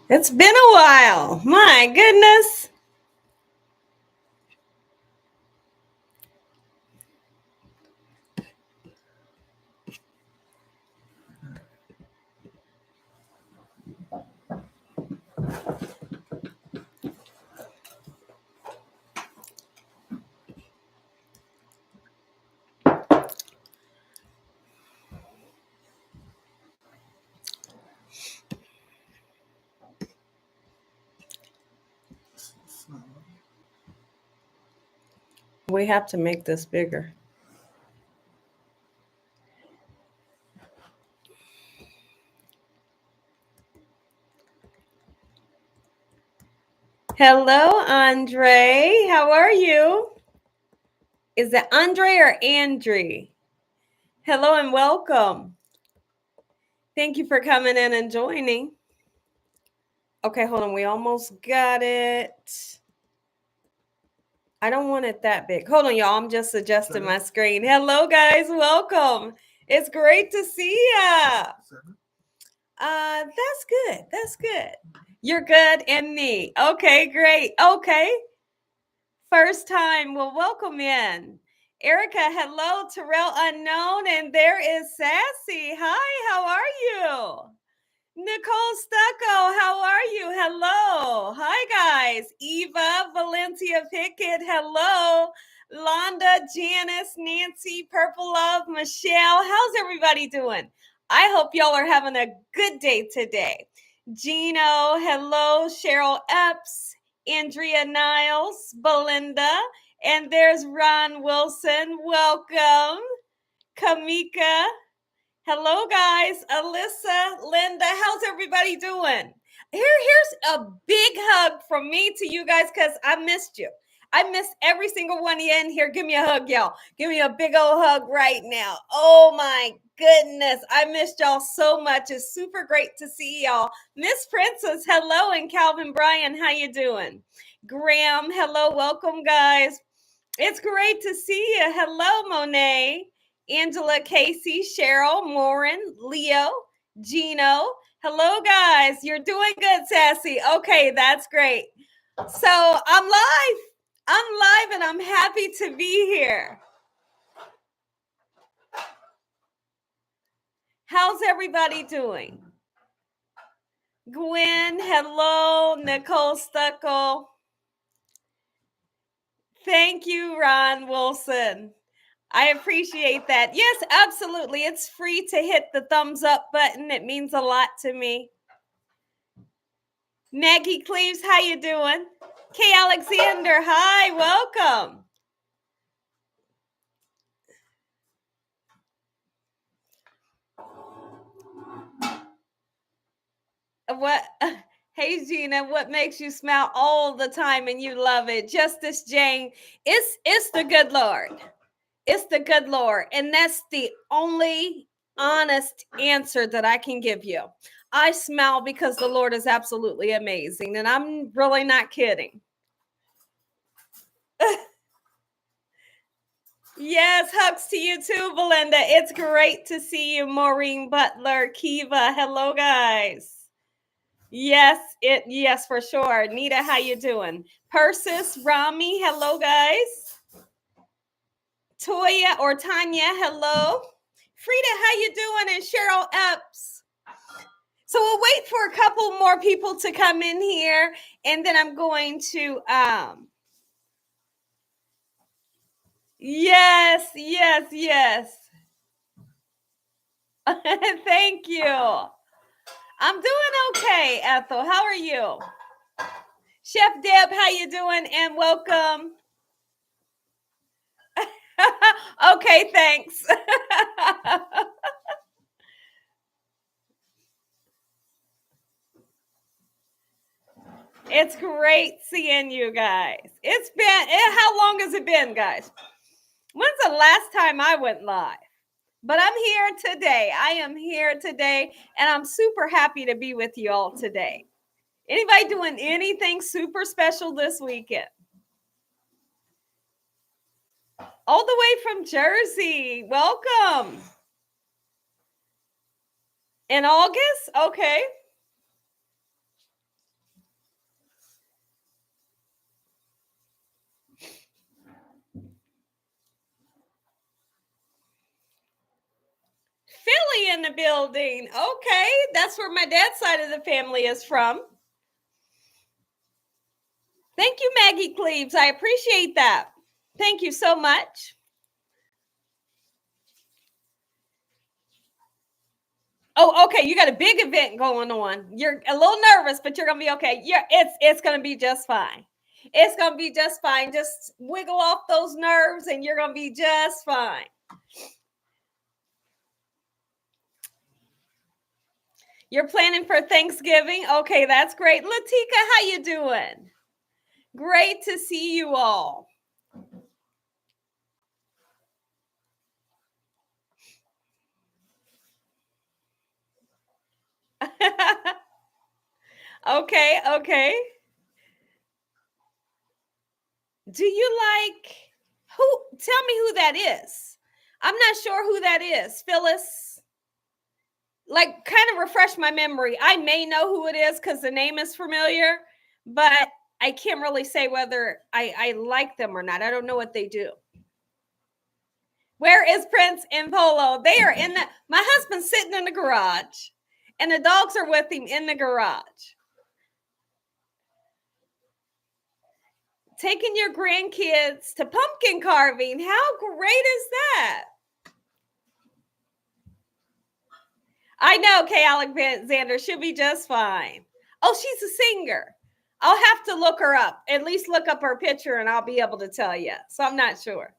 It's been a while. My goodness. We have to make this bigger. Hello, Andre. How are you? Is it Andre or Andre? Hello and welcome. Thank you for coming in and joining. Okay, hold on. We almost got it. I don't want it that big. Hold on, y'all. I'm just adjusting my screen. Hello, guys. Welcome. It's great to see ya. That's good. That's good. You're good and me. Okay, great. Okay. First time. Well, welcome in. Erica, hello. Terrell Unknown. And there is Sassy. Hi, how are you? Nicole Stucco, how are you? Hello. Hi, guys. Eva, Valencia Pickett, hello. Londa, Janice, Nancy, Purple Love, Michelle. How's everybody doing? I hope y'all are having a good day today. Gino, hello. Cheryl Epps, Andrea Niles, Belinda, and there's Ron Wilson. Welcome. Kamika. Hello, guys. Alyssa, Linda, how's everybody doing? Here's a big hug from me to you guys because I missed you. I missed every single one of you in here. Give me a hug, y'all. Give me a big old hug right now. Oh, my goodness. I missed y'all so much. It's super great to see y'all. Miss Princess, hello. And Calvin Bryan, how you doing? Graham, hello. Welcome, guys. It's great to see you. Hello, Monet. Angela, Casey, Cheryl, Morin, Leo, Gino. Hello, guys. You're doing good, Sassy. Okay, that's great. So I'm live. I'm live and I'm happy to be here. How's everybody doing? Gwen, hello. Nicole Stucco. Thank you, Ron Wilson. I appreciate that. Yes, absolutely. It's free to hit the thumbs up button. It means a lot to me. Maggie Cleaves, how you doing? Kay Alexander, hi, welcome. What? Hey, Gina, what makes you smile all the time and you love it? Justice Jane, it's the good Lord. It's the good Lord. And that's the only honest answer that I can give you. I smile because the Lord is absolutely amazing. And I'm really not kidding. Yes, hugs to you too, Belinda. It's great to see you, Maureen Butler, Kiva. Hello, guys. Yes, for sure. Nita, how you doing? Persis, Rami, hello, guys. Toya or Tanya, hello. Frida, how you doing? And Cheryl Epps. So we'll wait for a couple more people to come in here, and then I'm going to yes. Thank you. I'm doing okay, Ethel. How are you? Chef Deb, how you doing? And welcome. Okay, thanks. It's great seeing you guys. How long has it been, guys? When's the last time I went live? But I'm here today. I am here today, and I'm super happy to be with you all today. Anybody doing anything super special this weekend? All the way from Jersey. Welcome. In August? Okay. in the building. Okay, that's where my dad's side of the family is from. Thank you, Maggie Cleaves. I appreciate that. Thank you so much. Oh, okay. You got a big event going on. You're a little nervous, but you're gonna be okay. Yeah, it's gonna be just fine. It's gonna be just fine. Just wiggle off those nerves, and you're gonna be just fine. You're planning for Thanksgiving. Okay, that's great. Latika, how you doing? Great to see you all. Okay, okay. Do you like who? Tell me who that is. I'm not sure who that is. Phyllis, like, kind of refresh my memory. I may know who it is because the name is familiar, but I can't really say whether I like them or not. I don't know what they do. Where is Prince and Polo? They are in the. My husband's sitting in the garage, and the dogs are with him in the garage. Taking your grandkids to pumpkin carving. How great is that? I know Kay Alexander. She'll be just fine. Oh, she's a singer. I'll have to look her up. At least look up her picture and I'll be able to tell you. So I'm not sure.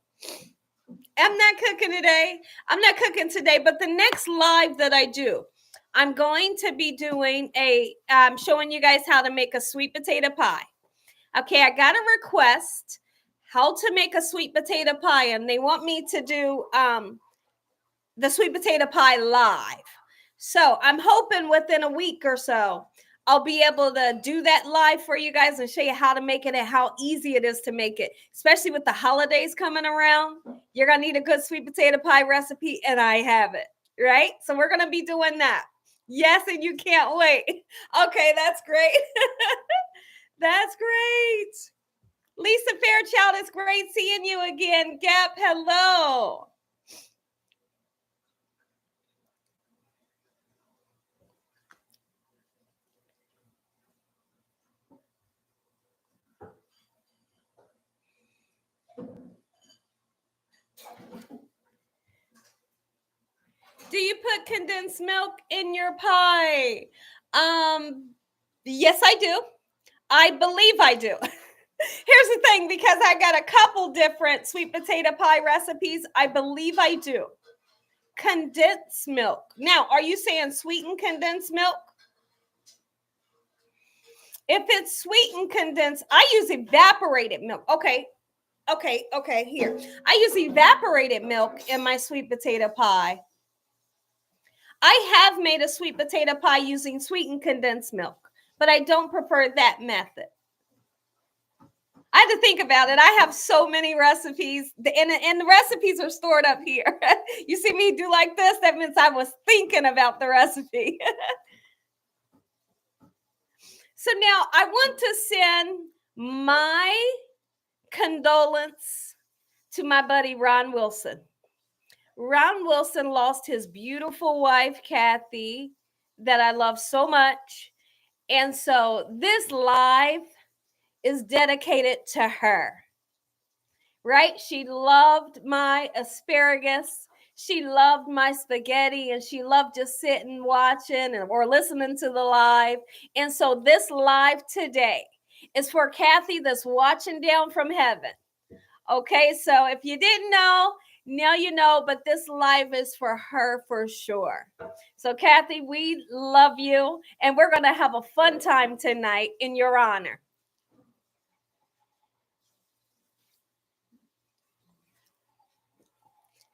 I'm not cooking today. I'm not cooking today, but the next live that I do, I'm going to be doing showing you guys how to make a sweet potato pie. Okay, I got a request how to make a sweet potato pie, and they want me to do the sweet potato pie live. So I'm hoping within a week or so, I'll be able to do that live for you guys and show you how to make it and how easy it is to make it, especially with the holidays coming around. You're going to need a good sweet potato pie recipe, and I have it, right? So we're going to be doing that. Yes, and you can't wait. Okay, that's great. That's great. Lisa Fairchild, it's great seeing you again. Gap, hello. Do you put condensed milk in your pie? Yes, I do. I believe I do. Here's the thing, because I got a couple different sweet potato pie recipes. I believe I do. Condensed milk. Now, are you saying sweetened condensed milk? If it's sweetened condensed, I use evaporated milk. Okay. Here. I use evaporated milk in my sweet potato pie. I have made a sweet potato pie using sweetened condensed milk, but I don't prefer that method. I had to think about it. I have so many recipes, and the recipes are stored up here. You see me do like this? That means I was thinking about the recipe. So now I want to send my condolence to my buddy Ron Wilson. Ron Wilson lost his beautiful wife, Kathy, that I love so much. And so this live is dedicated to her, right? She loved my asparagus. She loved my spaghetti, and she loved just sitting, watching, or listening to the live. And so this live today is for Kathy that's watching down from heaven. Okay, so if you didn't know, now you know, but this live is for her for sure. So, Kathy, we love you, and we're going to have a fun time tonight in your honor.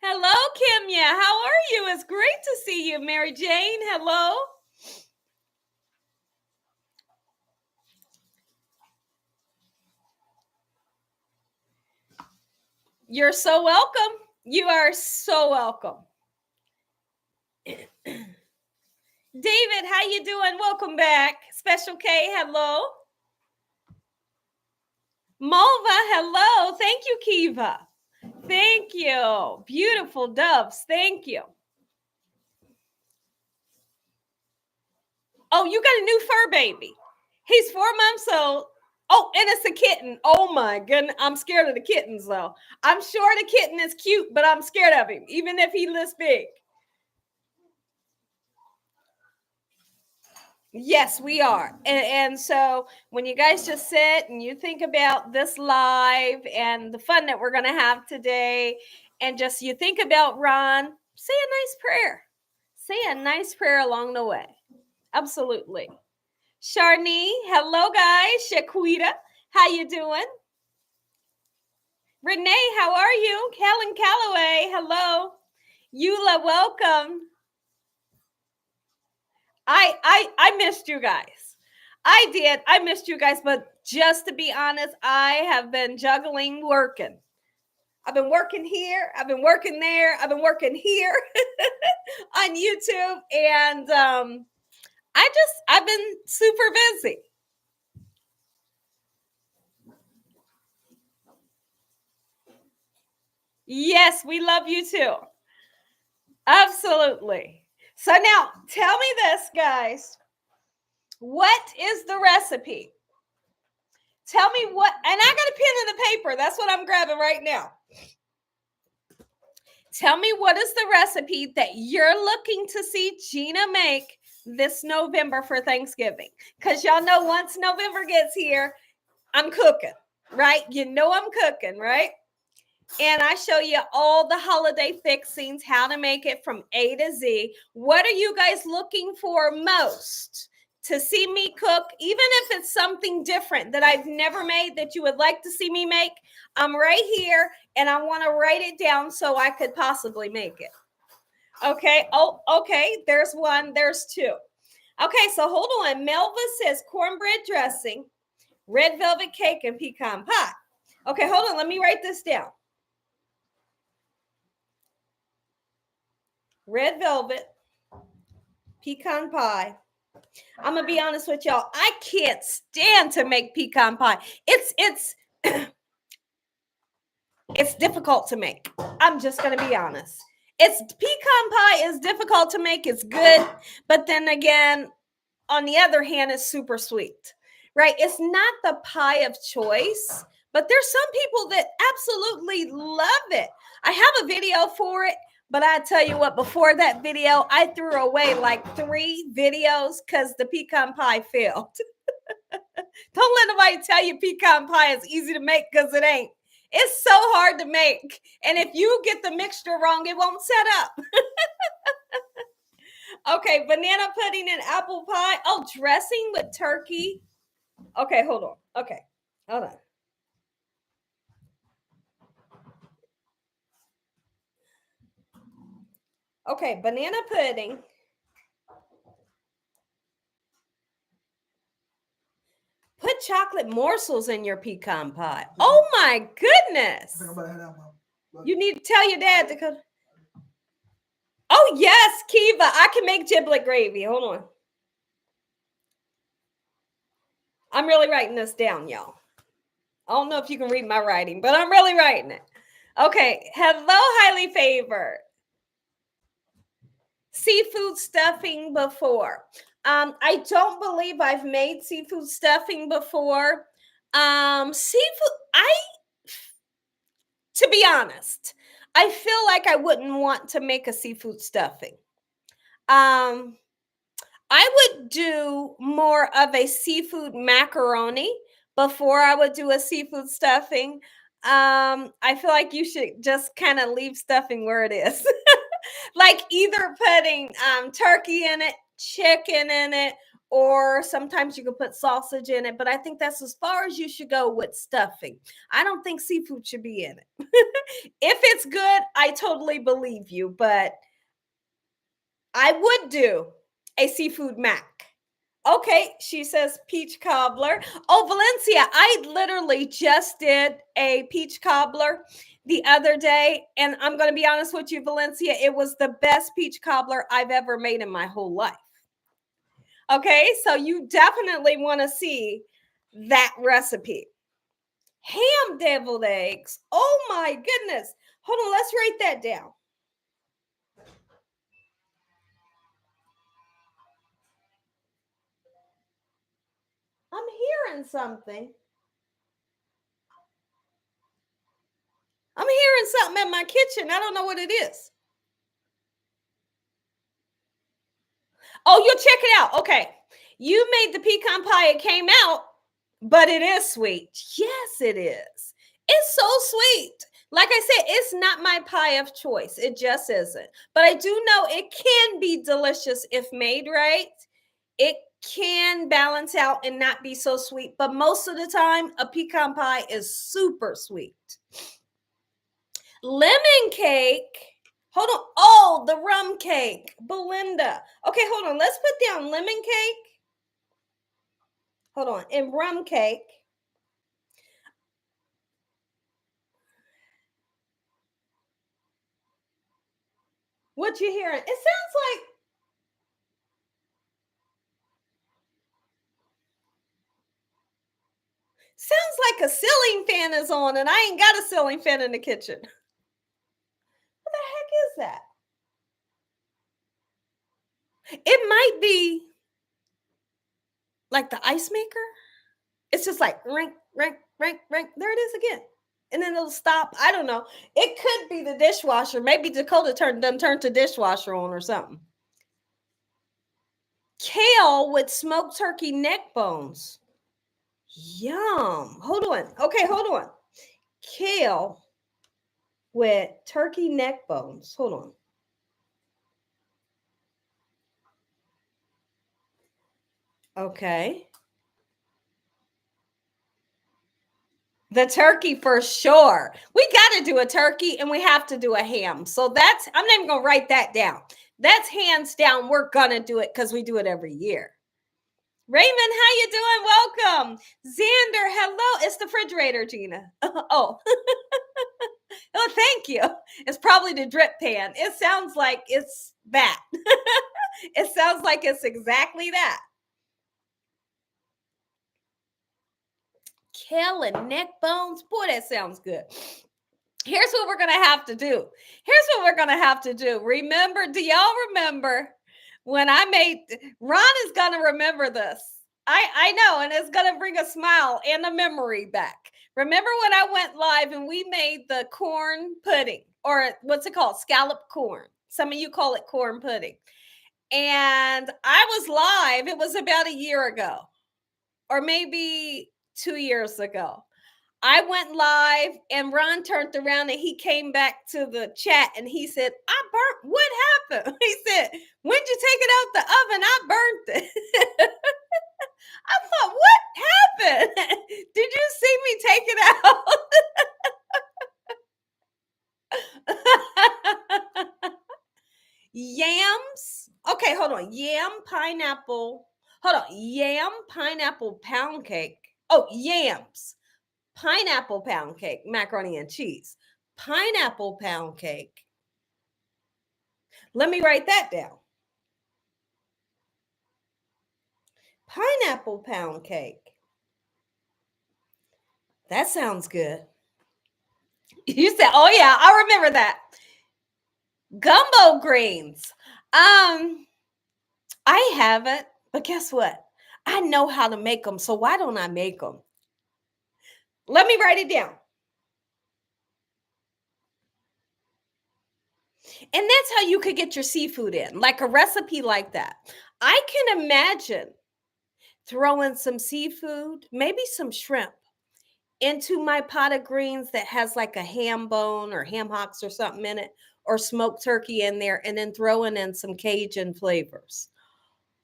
Hello, Kimya. How are you? It's great to see you. Mary Jane, hello. You're so welcome. You are so welcome. David, how you doing? Welcome back. Special K, hello. Malva, hello. Thank you, Kiva. Thank you. Beautiful doves. Thank you. Oh, you got a new fur baby. He's 4 months old. Oh, and it's a kitten. Oh my goodness. I'm scared of the kittens though. I'm sure the kitten is cute, but I'm scared of him, even if he looks big. Yes, we are. And so when you guys just sit and you think about this live and the fun that we're going to have today, and just you think about Ron, say a nice prayer. Say a nice prayer along the way. Absolutely. Sharni, hello guys. Shaquita, how you doing? Renee, how are you? Helen Calloway, hello. Eula, welcome. I missed you guys. I did. I missed you guys, but just to be honest, I have been juggling working. I've been working here, I've been working there, I've been working here on YouTube, and I've been super busy. Yes, we love you too. Absolutely. So now tell me this, guys. What is the recipe? Tell me what, and I got a pen and a paper. That's what I'm grabbing right now. Tell me what is the recipe that you're looking to see Gina make this November for Thanksgiving? Because y'all know once November gets here, I'm cooking, right? You know I'm cooking, right? And I show you all the holiday fixings, how to make it from A to Z. What are you guys looking for most to see me cook? Even if it's something different that I've never made that you would like to see me make, I'm right here and I want to write it down so I could possibly make it. Okay. Oh, okay. There's one. There's two. Okay. So hold on. Melva says cornbread dressing, red velvet cake, and pecan pie. Okay. Hold on. Let me write this down. Red velvet, pecan pie. I'm gonna be honest with y'all. I can't stand to make pecan pie. It's it's difficult to make. I'm just gonna be honest. It's pecan pie is difficult to make. It's good, but then again, on the other hand, it's super sweet. Right? It's not the pie of choice, but there's some people that absolutely love it. I have a video for it. But I tell you what, before that video, I threw away like 3 videos because the pecan pie failed. Don't let nobody tell you pecan pie is easy to make because it ain't. It's so hard to make. And if you get the mixture wrong, it won't set up. Okay, banana pudding and apple pie. Oh, dressing with turkey. Okay, hold on. Okay, hold on. Okay, banana pudding. Put chocolate morsels in your pecan pie. Oh my goodness. You need to tell your dad to come. Oh yes, Kiva. I can make giblet gravy. Hold on. I'm really writing this down, y'all. I don't know if you can read my writing, but I'm really writing it. Okay. Hello, highly favored. Seafood stuffing before. I don't believe I've made seafood stuffing before. Seafood, to be honest, I feel like I wouldn't want to make a seafood stuffing. I would do more of a seafood macaroni before I would do a seafood stuffing. I feel like you should just kind of leave stuffing where it is. Like either putting turkey in it, chicken in it, or sometimes you can put sausage in it. But I think that's as far as you should go with stuffing. I don't think seafood should be in it. If it's good, I totally believe you, but I would do a seafood mac. Okay, she says peach cobbler. Oh, Valencia, I literally just did a peach cobbler the other day. And I'm going to be honest with you, Valencia, it was the best peach cobbler I've ever made in my whole life. Okay, so you definitely want to see that recipe. Ham deviled eggs. Oh my goodness. Hold on, let's write that down. hearing something. I'm hearing something in my kitchen. I don't know what it is. Oh, you'll check it out. Okay. You made the pecan pie. It came out, but it is sweet. Yes, it is. It's so sweet. Like I said, it's not my pie of choice. It just isn't. But I do know it can be delicious if made right. It can balance out and not be so sweet. But most of the time, a pecan pie is super sweet. Lemon cake. Hold on. Oh, the rum cake. Belinda. Okay, hold on. Let's put down lemon cake. Hold on. And rum cake. What you hearing? It sounds like a ceiling fan is on, and I ain't got a ceiling fan in the kitchen. What the heck is that? It might be like the ice maker. It's just like rink, rink, rink, rink. There it is again. And then it'll stop. I don't know. It could be the dishwasher. Maybe Dakota turned the dishwasher on or something. Kale with smoked turkey neck bones. Yum. Hold on. Okay, hold on. Kale with turkey neck bones. Hold on. Okay. The turkey for sure. We got to do a turkey and we have to do a ham. So I'm not even going to write that down. That's hands down. We're going to do it because we do it every year. Raymond, how you doing? Welcome. Xander, hello. It's the refrigerator, Gina. Oh. Oh, thank you. It's probably the drip pan. It sounds like it's that. It sounds like it's exactly that. Kale and neck bones. Boy, that sounds good. Here's what we're going to have to do. Remember, do y'all remember when I made, Ron is going to remember this. I know, and it's going to bring a smile and a memory back. Remember when I went live and we made the corn pudding, or what's it called? Scalloped corn. Some of you call it corn pudding. And I was live. It was about a year ago, or maybe 2 years ago. I went live and Ron turned around and he came back to the chat and he said, I burnt, what happened? He said, when'd you take it out the oven? I burnt it. I thought, what happened? Did you see me take it out? Yams. Okay, hold on. Yam, pineapple. Hold on. Yam, pineapple, pound cake. Oh, yams. Pineapple pound cake, macaroni and cheese. Pineapple pound cake. Let me write that down. Pineapple pound cake. That sounds good. You said, oh yeah, I remember that. Gumbo greens. I haven't, but guess what? I know how to make them, so why don't I make them? Let me write it down. And that's how you could get your seafood in, like a recipe like that. I can imagine throwing some seafood, maybe some shrimp, into my pot of greens that has like a ham bone or ham hocks or something in it, or smoked turkey in there, and then throwing in some Cajun flavors.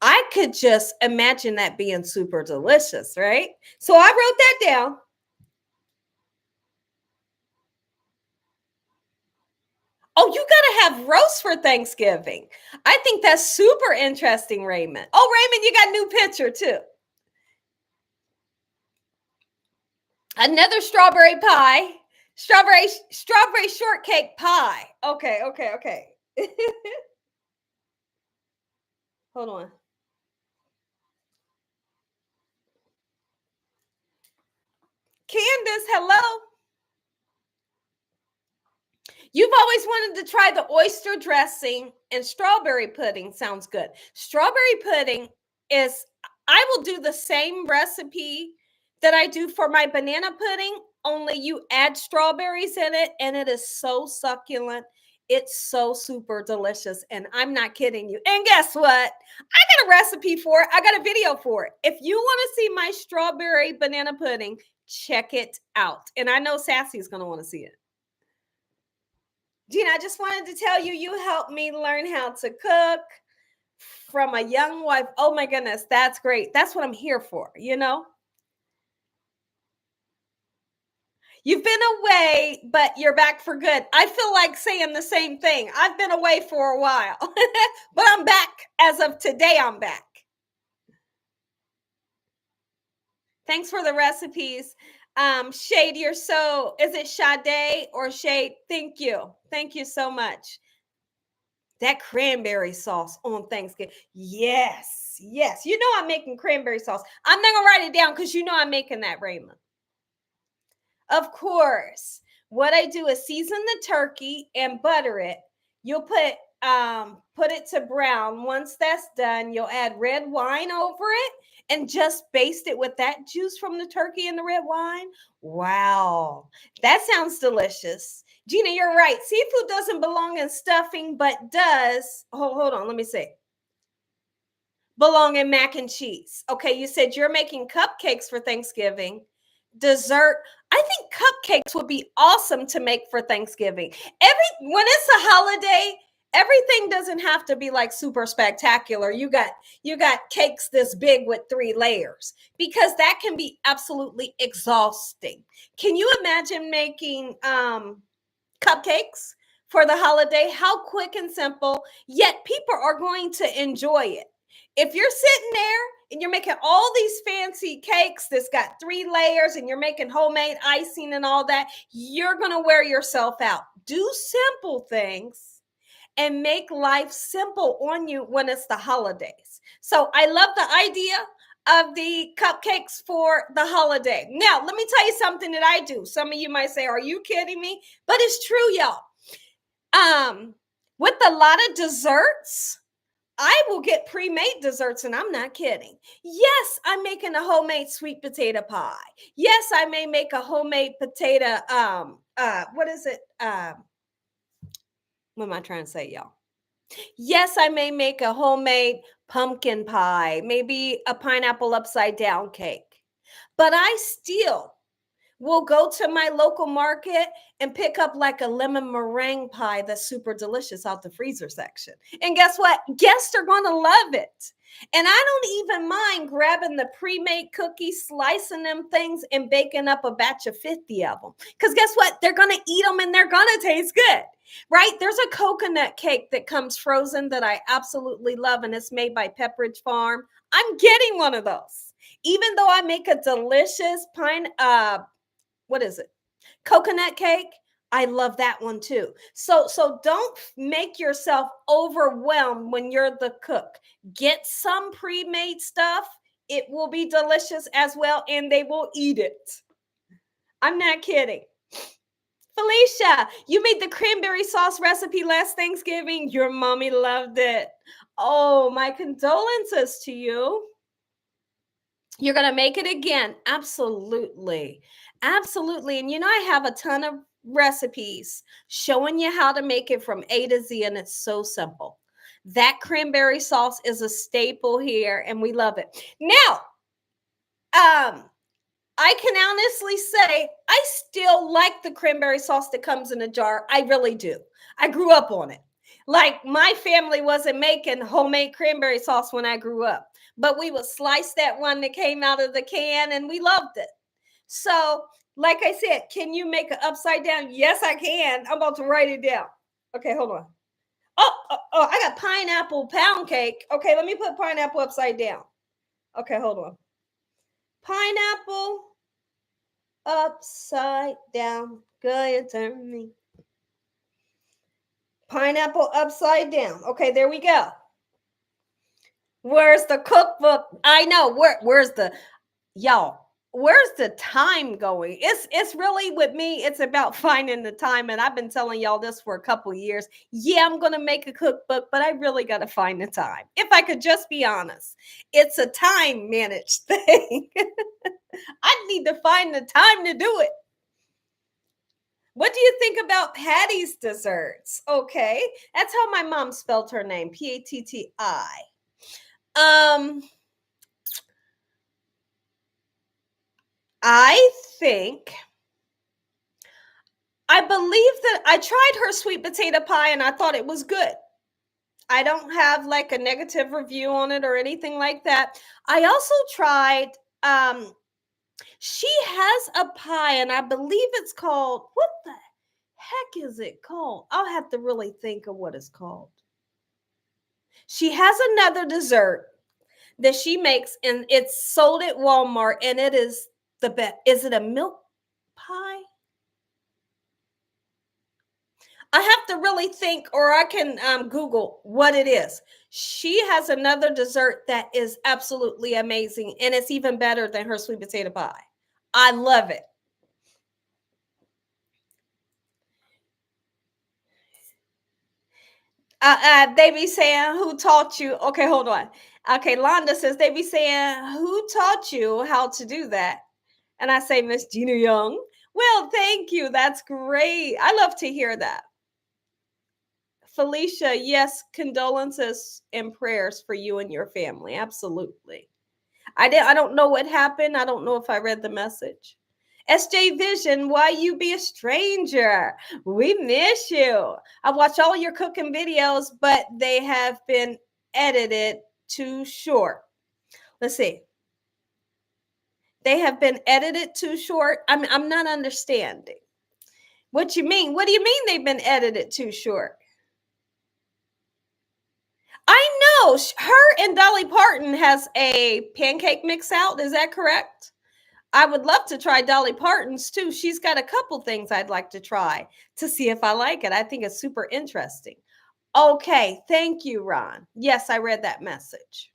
I could just imagine that being super delicious, right? So I wrote that down. Oh, you got to have roast for Thanksgiving. I think that's super interesting, Raymond. Oh, Raymond, you got a new picture too. Another strawberry pie. Strawberry shortcake pie. Okay. Hold on. Candace, hello. You've always wanted to try the oyster dressing, and strawberry pudding sounds good. Strawberry pudding is, I will do the same recipe that I do for my banana pudding, only you add strawberries in it, and it is so succulent. It's so super delicious, and I'm not kidding you. And guess what? I got a recipe for it. I got a video for it. If you want to see my strawberry banana pudding, check it out. And I know Sassy's going to want to see it. Gina, I just wanted to tell you, you helped me learn how to cook from a young wife. Oh my goodness, that's great. That's what I'm here for, you know? You've been away, but you're back for good. I feel like saying the same thing. I've been away for a while, but I'm back. As of today, I'm back. Thanks for the recipes. Shade, you're so, is it Sade or Shade? Thank you. Thank you so much. That cranberry sauce on Thanksgiving. Yes, yes. You know I'm making cranberry sauce. I'm not going to write it down because you know I'm making that, Raymond. Of course. What I do is season the turkey and butter it. You'll put it to brown. Once that's done, you'll add red wine over it and just baste it with that juice from the turkey and the red wine. Wow, that sounds delicious. Gina, you're right. Seafood doesn't belong in stuffing, but does, hold on, let me see. Belong in mac and cheese. Okay, you said you're making cupcakes for Thanksgiving. Dessert. I think cupcakes would be awesome to make for Thanksgiving. When it's a holiday, everything doesn't have to be like super spectacular. You got cakes this big with 3 layers because that can be absolutely exhausting. Can you imagine making cupcakes for the holiday? How quick and simple, yet people are going to enjoy it. If you're sitting there and you're making all these fancy cakes that's got 3 layers and you're making homemade icing and all that, you're going to wear yourself out. Do simple things and make life simple on you when it's the holidays. So I love the idea of the cupcakes for the holiday. Now, let me tell you something that I do. Some of you might say, are you kidding me? But it's true, y'all. With a lot of desserts, I will get pre-made desserts, and I'm not kidding. Yes, I'm making a homemade sweet potato pie. Yes, I may make a homemade potato, what is it? What am I trying to say, y'all? Yes, I may make a homemade pumpkin pie, maybe a pineapple upside down cake. But I still will go to my local market and pick up like a lemon meringue pie that's super delicious out the freezer section. And guess what? Guests are going to love it. And I don't even mind grabbing the pre-made cookies, slicing them things, and baking up a batch of 50 of them. Because guess what? They're going to eat them and they're going to taste good, right? There's a coconut cake that comes frozen that I absolutely love, and it's made by Pepperidge Farm. I'm getting one of those. Even though I make a delicious coconut cake. I love that one too. So don't make yourself overwhelmed when you're the cook. Get some pre-made stuff. It will be delicious as well, and they will eat it. I'm not kidding. Felicia, you made the cranberry sauce recipe last Thanksgiving. Your mommy loved it. Oh, my condolences to you. You're going to make it again. Absolutely. Absolutely. And you know, I have a ton of recipes showing you how to make it from A to Z, and it's so simple. That cranberry sauce is a staple here, and we love it. Now, I can honestly say I still like the cranberry sauce that comes in a jar. I really do. I grew up on it. Like, my family wasn't making homemade cranberry sauce when I grew up, but we would slice that one that came out of the can, and we loved it. So, like I said, can you make an upside down? Yes, I can. I'm about to write it down. Okay, hold on. Oh, I got pineapple pound cake. Okay, let me put pineapple upside down. Okay, hold on. Pineapple upside down. Good turn me. Pineapple upside down. Okay, there we go. Where's the cookbook? I know. Where's the time going? It's really, with me, it's about finding the time. And I've been telling y'all this for a couple years. Yeah, I'm gonna make a cookbook, but I really gotta find the time. If I could just be honest, it's a time managed thing. I need to find the time to do it. What do you think about Patty's desserts? Okay, that's how my mom spelled her name, Patti. Um, I think I believe that I tried her sweet potato pie and I thought it was good. I don't have like a negative review on it or anything like that. I also tried she has a pie and I believe it's called, what the heck is it called? I'll have to really think of what it's called. She has another dessert that she makes and it's sold at Walmart and it is the best. Is it a milk pie? I have to really think, or I can Google what it is. She has another dessert that is absolutely amazing, and it's even better than her sweet potato pie. I love it. They be saying, "Who taught you?" Okay, hold on. Okay, Londa says they be saying, "Who taught you how to do that?" And I say, Miss Gina Young. Well, thank you. That's great. I love to hear that. Felicia, yes, condolences and prayers for you and your family. Absolutely. I don't know what happened. I don't know if I read the message. SJ Vision, why you be a stranger? We miss you. I watch all your cooking videos, but they have been edited too short. Let's see. They have been edited too short. I'm not understanding. What you mean? What do you mean they've been edited too short? I know her and Dolly Parton has a pancake mix out. Is that correct? I would love to try Dolly Parton's too. She's got a couple things I'd like to try to see if I like it. I think it's super interesting. Okay, thank you, Ron. Yes, I read that message.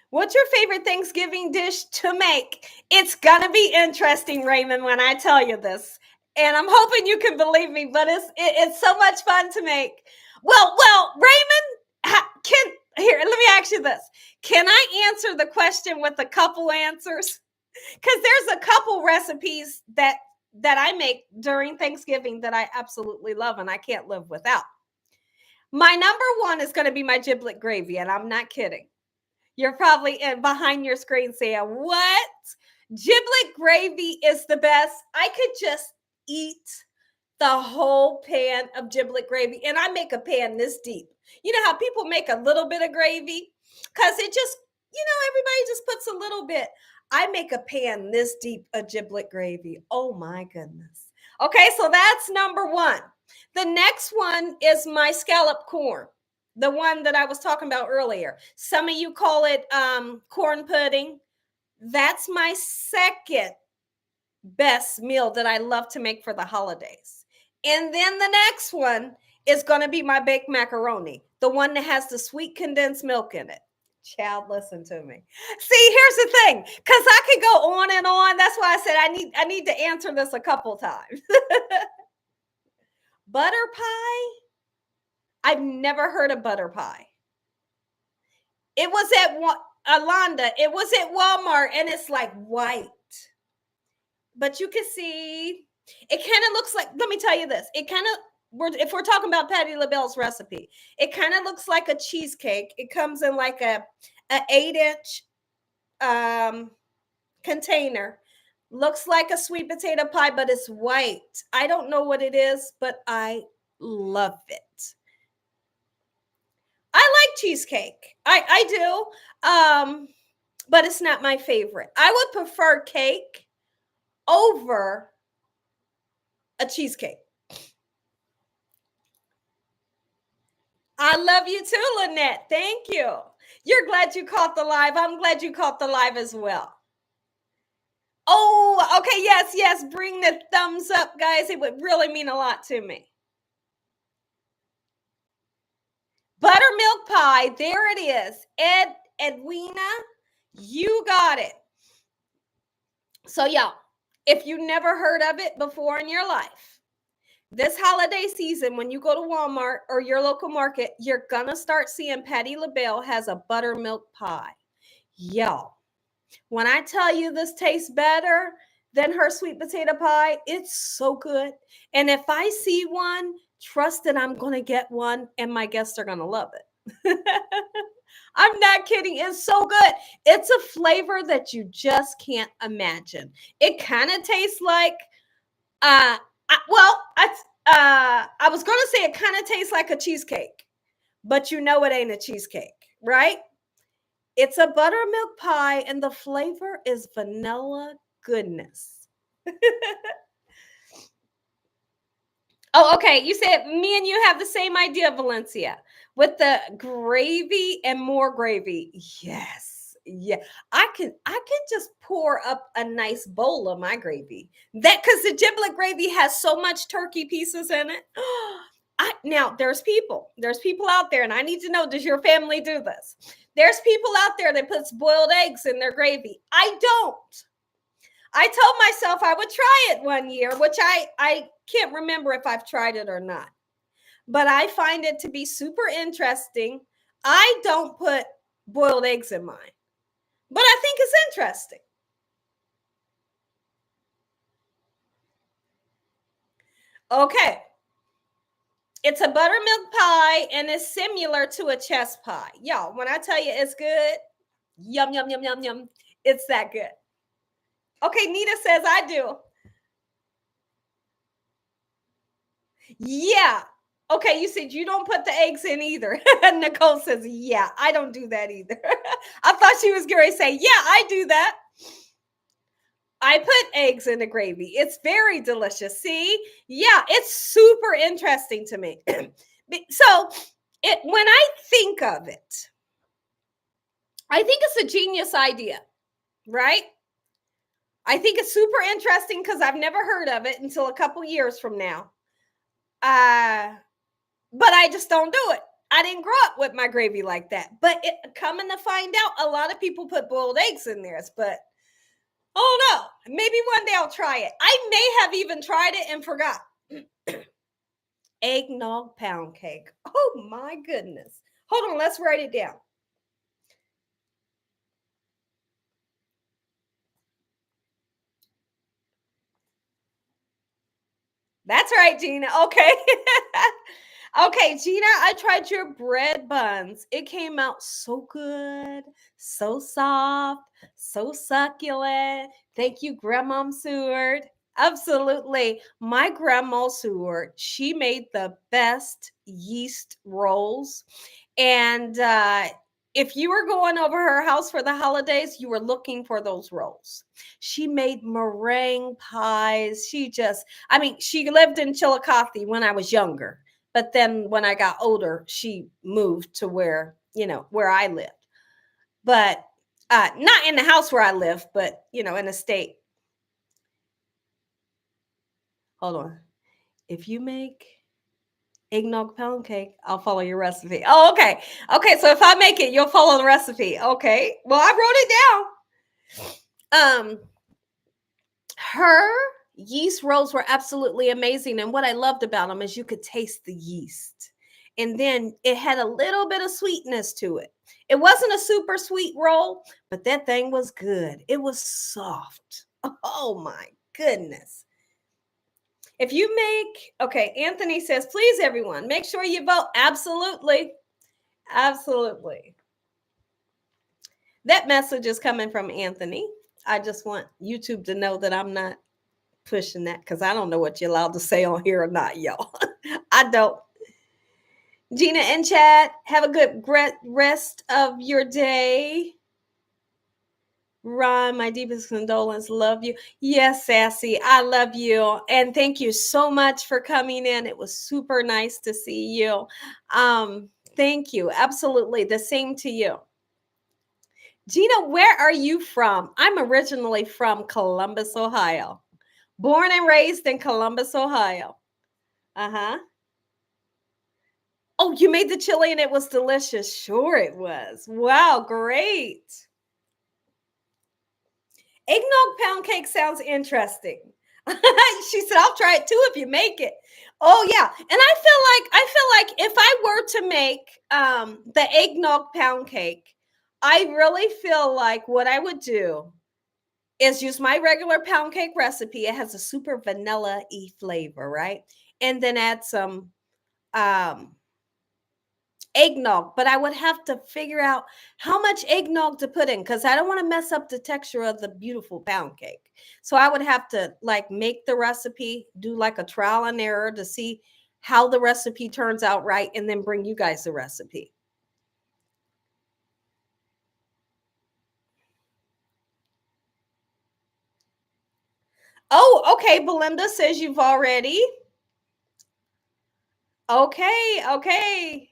What's your favorite Thanksgiving dish to make? It's gonna be interesting, Raymond, when I tell you this. And I'm hoping you can believe me, but it's so much fun to make. Well, Raymond, can here, let me ask you this. Can I answer the question with a couple answers? Because there's a couple recipes that I make during Thanksgiving that I absolutely love and I can't live without. My number one is going to be my giblet gravy, and I'm not kidding. You're probably behind your screen saying, "What? Giblet gravy is the best." I could just eat the whole pan of giblet gravy, and I make a pan this deep. You know how people make a little bit of gravy? Because it just, everybody just puts a little bit. I make a pan this deep of giblet gravy. Oh my goodness. Okay, so that's number one. The next one is my scallop corn, the one that I was talking about earlier. Some of you call it corn pudding. That's my second best meal that I love to make for the holidays. And then the next one is going to be my baked macaroni, the one that has the sweet condensed milk in it. Child, listen to me. See, here's the thing, because I could go on and on. That's why I said I need to answer this a couple times. Butter pie? I've never heard of butter pie. It was at Alonda. It was at Walmart, and it's like white. But you can see it kind of looks like, let me tell you this. It kind of, if we're talking about Patti LaBelle's recipe, it kind of looks like a cheesecake. It comes in like a 8-inch container. Looks like a sweet potato pie, but it's white. I don't know what it is, but I love it. I like cheesecake. I do. But it's not my favorite. I would prefer cake over a cheesecake. I love you too, Lynette. Thank you. You're glad you caught the live. I'm glad you caught the live as well. Oh, okay. Yes. Bring the thumbs up, guys. It would really mean a lot to me. Buttermilk pie. There it is. Edwina, you got it. So, y'all, if you never heard of it before in your life, This holiday season, when you go to Walmart or your local market, you're gonna start seeing Patty LaBelle has a buttermilk pie. Yo, when I tell you this tastes better than her sweet potato pie, it's so good. And if I see one, trust that I'm gonna get one and my guests are gonna love it. I'm not kidding. It's so good. It's a flavor that you just can't imagine. It kind of tastes like I was gonna say it kind of tastes like a cheesecake, but you know it ain't a cheesecake, right? It's a buttermilk pie, and the flavor is vanilla goodness. Oh, okay. You said me and you have the same idea, Valencia, with the gravy and more gravy. Yes. Yeah. I can just pour up a nice bowl of my gravy. That because the giblet gravy has so much turkey pieces in it. Now there's people out there, and I need to know, does your family do this? There's people out there that puts boiled eggs in their gravy. I don't. I told myself I would try it one year, which I can't remember if I've tried it or not. But I find it to be super interesting. I don't put boiled eggs in mine, but I think it's interesting. Okay. It's a buttermilk pie and it's similar to a chess pie. Y'all, when I tell you it's good, yum, yum, yum, yum, yum. It's that good. Okay, Nita says I do. Yeah. Okay, you said you don't put the eggs in either. Nicole says, yeah, I don't do that either. I thought she was going to say, yeah, I do that. I put eggs in the gravy. It's very delicious. See? Yeah, it's super interesting to me. So, when I think of it, I think it's a genius idea, right? I think it's super interesting because I've never heard of it until a couple years from now. But I just don't do it. I didn't grow up with my gravy like that. But coming to find out, a lot of people put boiled eggs in theirs. But oh no, maybe one day I'll try it. I may have even tried it and forgot. Eggnog pound cake. Oh my goodness. Hold on, let's write it down. That's right, Gina. Okay. Okay, Gina, I tried your bread buns. It came out so good, so soft, so succulent. Thank you, Grandma Seward. Absolutely. My grandma Seward, she made the best yeast rolls. And if you were going over her house for the holidays, you were looking for those rolls. She made meringue pies. She lived in Chillicothe when I was younger. But then when I got older, she moved to where I lived. But not in the house where I live, but, in the state. Hold on. If you make eggnog pound cake, I'll follow your recipe. Oh, okay. Okay, so if I make it, you'll follow the recipe. Okay. Well, I wrote it down. Her yeast rolls were absolutely amazing. And what I loved about them is you could taste the yeast. And then it had a little bit of sweetness to it. It wasn't a super sweet roll, but that thing was good. It was soft. Oh my goodness. If you okay, Anthony says, please, everyone, make sure you vote. Absolutely. Absolutely. That message is coming from Anthony. I just want YouTube to know that I'm not pushing that because I don't know what you're allowed to say on here or not, y'all. I don't. Gina and Chad, have a good rest of your day. Ron, my deepest condolence. Love you. Yes, Sassy, I love you. And thank you so much for coming in. It was super nice to see you. Thank you. Absolutely. The same to you. Gina, where are you from? I'm originally from Columbus, Ohio. Born and raised in Columbus, Ohio. Uh-huh. Oh, you made the chili and it was delicious. Sure it was. Wow, great. Eggnog pound cake sounds interesting. She said, I'll try it too if you make it. Oh yeah. And I feel like if I were to make the eggnog pound cake, I really feel like what I would do is use my regular pound cake recipe. It has a super vanilla-y flavor, right? And then add some um eggnog, but I would have to figure out how much eggnog to put in because I don't want to mess up the texture of the beautiful pound cake. So I would have to like make the recipe, do like a trial and error to see how the recipe turns out right, and then bring you guys the recipe. Oh, okay. Belinda says you've already. Okay, okay.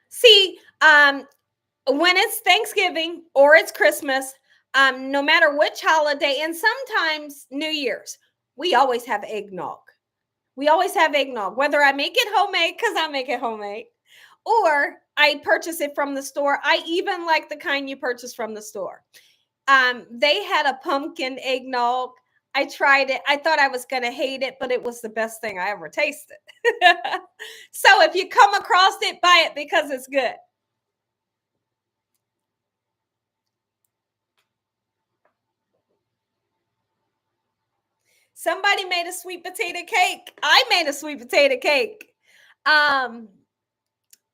See, when it's Thanksgiving or it's Christmas, no matter which holiday, and sometimes New Year's, we always have eggnog. We always have eggnog, whether I make it homemade, because I make it homemade, or I purchase it from the store. I even like the kind you purchase from the store. They had a pumpkin eggnog. I tried it. I thought I was going to hate it, but it was the best thing I ever tasted. So if you come across it, buy it because it's good. Somebody made a sweet potato cake. I made a sweet potato cake. Um,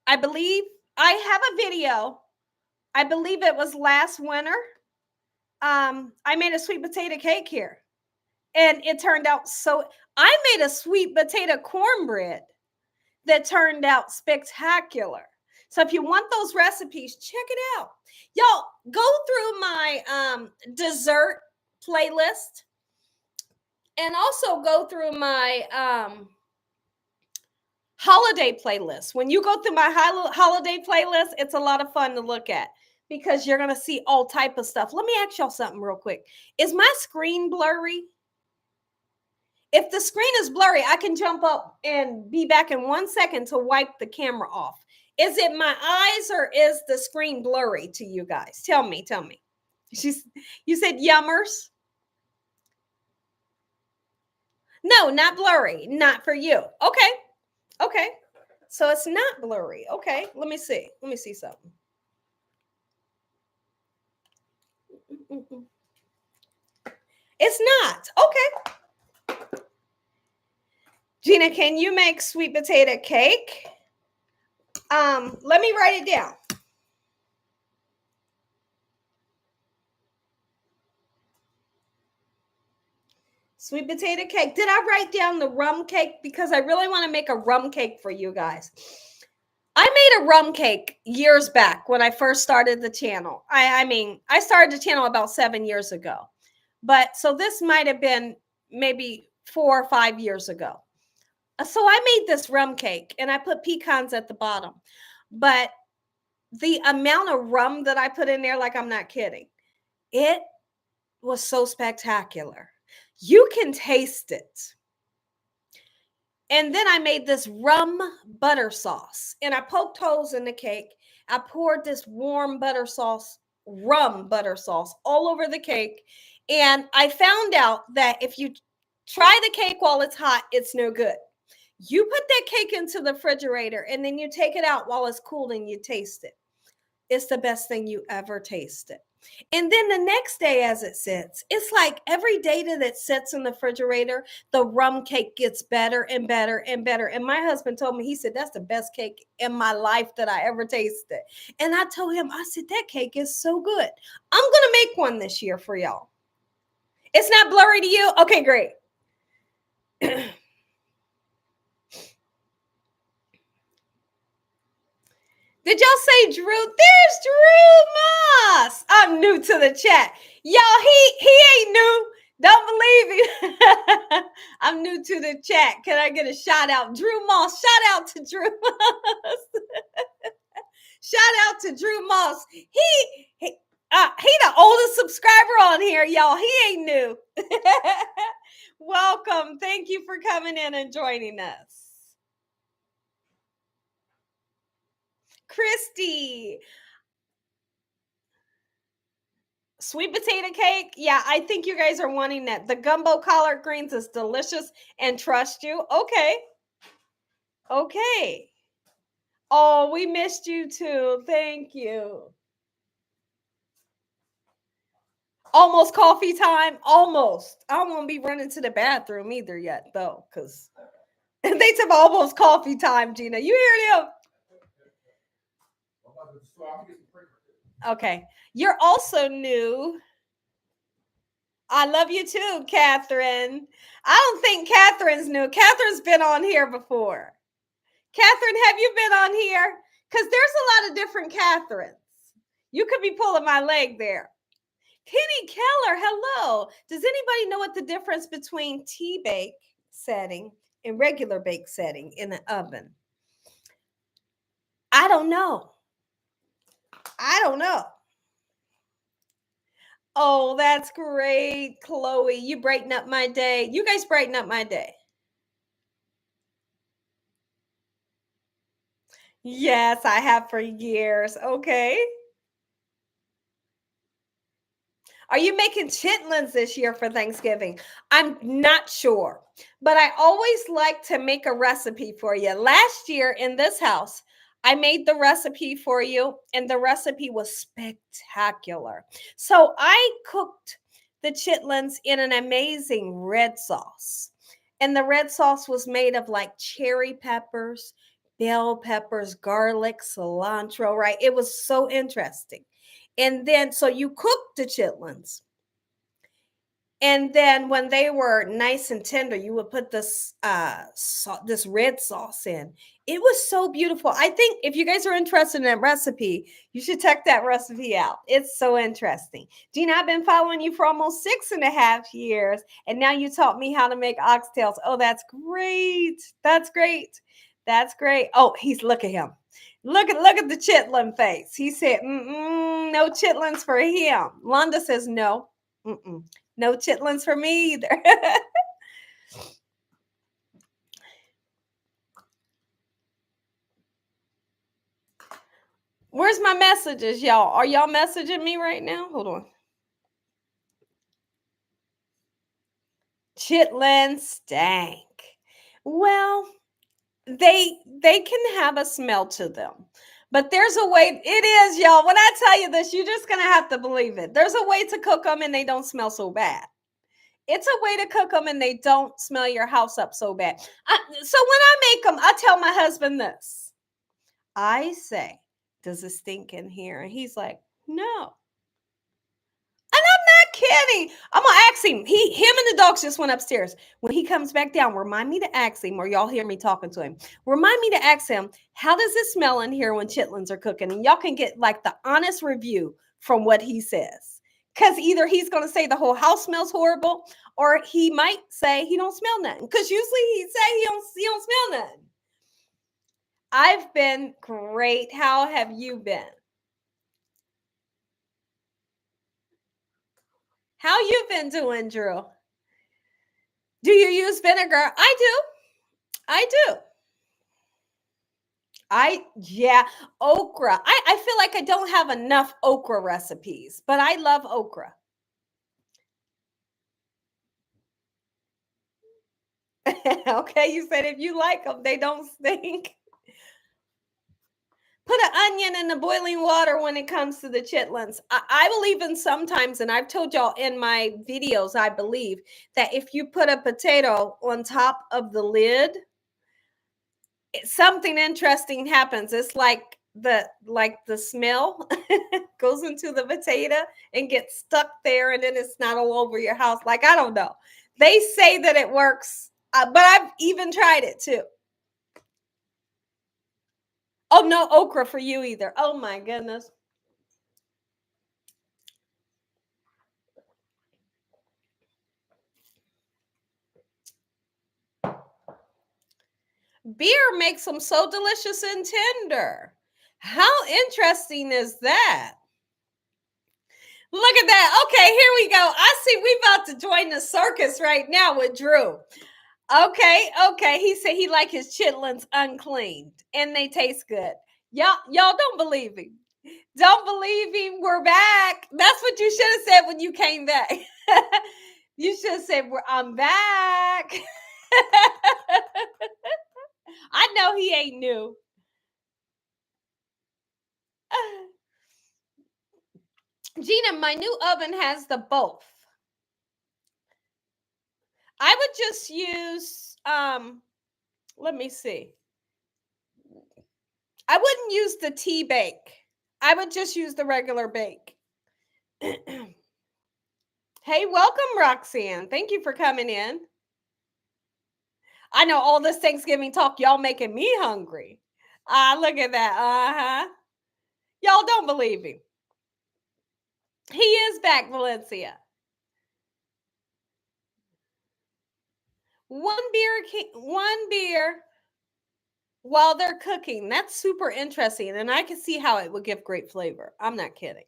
I believe I have a video. I believe it was last winter. I made a sweet potato cake here, and it turned out so. I made a sweet potato cornbread that turned out spectacular. So if you want those recipes, check it out. Y'all go through my dessert playlist and also go through my holiday playlist. When you go through my holiday playlist, it's a lot of fun to look at because you're going to see all type of stuff. Let me ask y'all something real quick. Is my screen blurry? If the screen is blurry, I can jump up and be back in 1 second to wipe the camera off. Is it my eyes or is the screen blurry to you guys? Tell me, tell me. You said yummers? No, not blurry. Not for you. Okay. Okay. So it's not blurry. Okay. Let me see. Let me see something. It's not. Okay. Gina, can you make sweet potato cake? Let me write it down. Sweet potato cake. Did I write down the rum cake? Because I really want to make a rum cake for you guys. I made a rum cake years back when I first started the channel. I mean, I started the channel about 7 years ago. But so this might have been maybe 4 or 5 years ago. So I made this rum cake and I put pecans at the bottom. But the amount of rum that I put in there, like I'm not kidding, it was so spectacular. You can taste it. And then I made this rum butter sauce and I poked holes in the cake. I poured this warm butter sauce, rum butter sauce, all over the cake. And I found out that if you try the cake while it's hot, it's no good. You put that cake into the refrigerator and then you take it out while it's cool and you taste it. It's the best thing you ever tasted. And then the next day, as it sits, it's like every day that it sits in the refrigerator, the rum cake gets better and better and better. And my husband told me, he said, that's the best cake in my life that I ever tasted. And I told him, I said, that cake is so good. I'm going to make one this year for y'all. It's not blurry to you? Okay, great. Did y'all say Drew? There's Drew Moss. I'm new to the chat. Y'all, he ain't new. Don't believe me. I'm new to the chat. Can I get a shout out? Drew Moss. Shout out to Drew Moss. Shout out to Drew Moss. He the oldest subscriber on here, y'all. He ain't new. Welcome. Thank you for coming in and joining us. Christy. Sweet potato cake. Yeah, I think you guys are wanting that. The gumbo collard greens is delicious and trust you. Okay. Okay. Oh, we missed you too. Thank you. Almost coffee time. Almost. I don't want to be running to the bathroom either yet, though, because they said almost coffee time, Gina. You hear them? Okay. You're also new. I love you too, Catherine. I don't think Catherine's new. Catherine's been on here before. Catherine, have you been on here? Because there's a lot of different Catherines. You could be pulling my leg there. Kenny Keller, hello. Does anybody know what the difference between tea bake setting and regular bake setting in the oven? I don't know. I don't know. Oh, that's great, Chloe. You brighten up my day. You guys brighten up my day. Yes, I have for years. Okay. Are you making chitlins this year for Thanksgiving? I'm not sure, but I always like to make a recipe for you. Last year in this house, I made the recipe for you, and the recipe was spectacular. So I cooked the chitlins in an amazing red sauce. And the red sauce was made of like cherry peppers, bell peppers, garlic, cilantro, right? It was so interesting. And then, so you cook the chitlins. And then when they were nice and tender, you would put this this red sauce in. It was so beautiful. I think if you guys are interested in that recipe, you should check that recipe out. It's so interesting. Gina, I've been following you for almost 6.5 years, and now you taught me how to make oxtails. Oh, that's great. That's great. That's great. Oh, look at him. Look at the chitlin face. He said, no chitlins for him. Londa says no. No chitlins for me either. Where's my messages, y'all? Are y'all messaging me right now? Hold on. Chitlins stank. Well, they can have a smell to them. But there's a way. It is, y'all. When I tell you this, you're just going to have to believe it. There's a way to cook them and they don't smell so bad. It's a way to cook them and they don't smell your house up so bad. So when I make them, I tell my husband this. I say, does it stink in here? And he's like, no. And I'm not kidding. I'm gonna ask him. Him and the dogs just went upstairs. When he comes back down, remind me to ask him, or y'all hear me talking to him. Remind me to ask him, how does it smell in here when chitlins are cooking? And y'all can get like the honest review from what he says. Because either he's gonna say the whole house smells horrible, or he might say he don't smell nothing. Because usually he say he don't smell nothing. I've been great. How have you been? How you been doing, Drew? Do you use vinegar? I do. I do. Yeah, okra. I feel like I don't have enough okra recipes, but I love okra. Okay, you said if you like them, they don't stink. Put an onion in the boiling water when it comes to the chitlins. I believe in sometimes, and I've told y'all in my videos, I believe that if you put a potato on top of the lid, something interesting happens. It's like the smell goes into the potato and gets stuck there, and then it's not all over your house. Like, I don't know. They say that it works, but I've even tried it too. Oh, no okra for you either. Oh my goodness. Beer makes them so delicious and tender. How interesting is that? Look at that. Okay, here we go. I see we about to join the circus right now with Drew. Okay. He said he like his chitlins uncleaned and they taste good. Y'all don't believe him. Don't believe him. We're back. That's what you should have said when you came back. You should have said, I'm back. I know he ain't new. Gina, my new oven has the both. I would just use, let me see. I wouldn't use the tea bake. I would just use the regular bake. Hey, welcome, Roxanne. Thank you for coming in. I know all this Thanksgiving talk, y'all making me hungry. Look at that. Uh-huh. Y'all don't believe him. He is back, Valencia. One beer while they're cooking. That's super interesting. And I can see how it would give great flavor. I'm not kidding.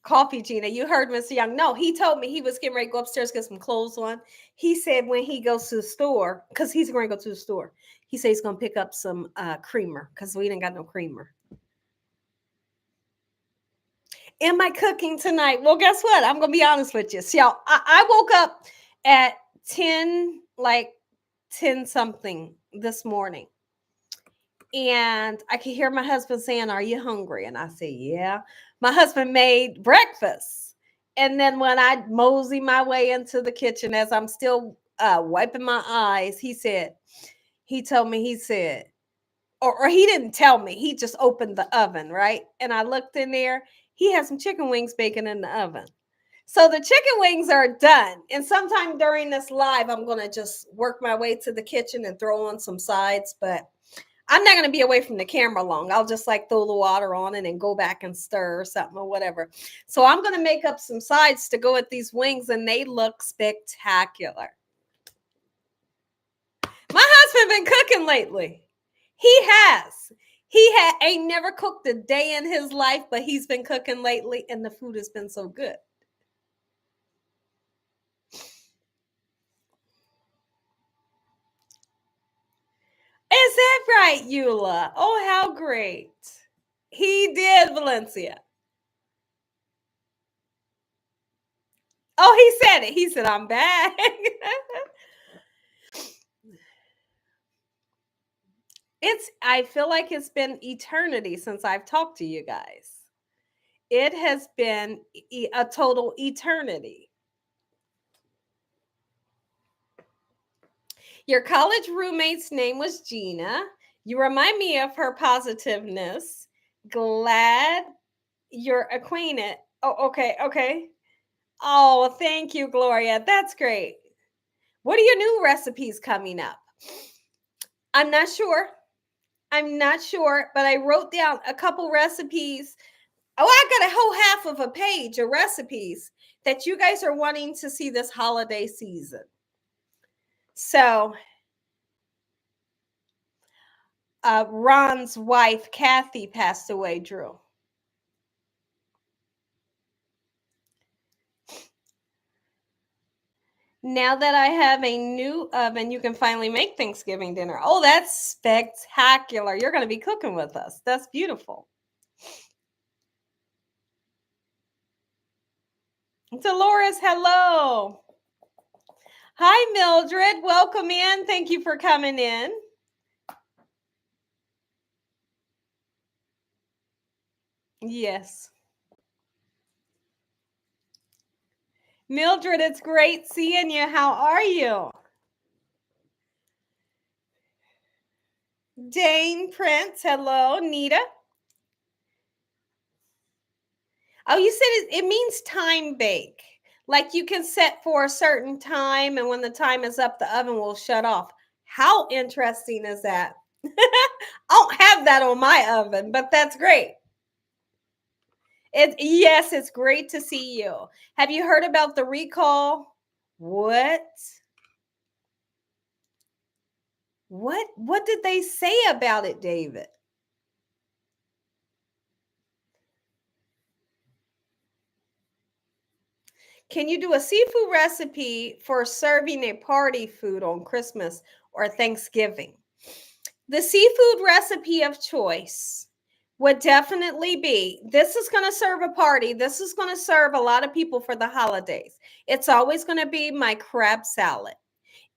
Coffee, Gina. You heard Mr. Young. No, he told me he was getting ready to go upstairs, get some clothes on. He said when he goes to the store, because he's going to go to the store, he said he's going to pick up some creamer because we didn't got no creamer. Am I cooking tonight? Well, guess what? I'm going to be honest with you. See, I woke up at 10 something this morning. And I could hear my husband saying, "Are you hungry?" And I said, "Yeah." My husband made breakfast. And then when I mosey my way into the kitchen, as I'm still wiping my eyes, he told me, or he didn't tell me, he just opened the oven, right? And I looked in there, he had some chicken wings baking in the oven. So the chicken wings are done. And sometime during this live, I'm going to just work my way to the kitchen and throw on some sides, but I'm not going to be away from the camera long. I'll just throw the water on it and go back and stir or something or whatever. So I'm going to make up some sides to go with these wings, and they look spectacular. My husband been cooking lately. He has. Ain't never cooked a day in his life, but he's been cooking lately, and the food has been so good. Is that right, Eula? Oh, how great. He did, Valencia. Oh, he said it. He said, "I'm back." I feel like it's been eternity since I've talked to you guys. It has been a total eternity. Your college roommate's name was Gina. You remind me of her positiveness. Glad you're acquainted. Oh, okay. Oh, thank you, Gloria. That's great. What are your new recipes coming up? I'm not sure, but I wrote down a couple recipes. Oh, I got a whole half of a page of recipes that you guys are wanting to see this holiday season. So, Ron's wife, Kathy, passed away, Drew. Now that I have a new oven, you can finally make Thanksgiving dinner. Oh, that's spectacular. You're going to be cooking with us. That's beautiful. Dolores, hello. Hi, Mildred. Welcome in. Thank you for coming in. Yes. Mildred, it's great seeing you. How are you? Dane Prince, hello. Nita. Oh, you said it means time bake. Like you can set for a certain time, and when the time is up, the oven will shut off. How interesting is that? I don't have that on my oven, but that's great. Yes, it's great to see you. Have you heard about the recall? What? What did they say about it, David? Can you do a seafood recipe for serving a party food on Christmas or Thanksgiving? The seafood recipe of choice would definitely be, this is going to serve a party. This is going to serve a lot of people for the holidays. It's always going to be my crab salad.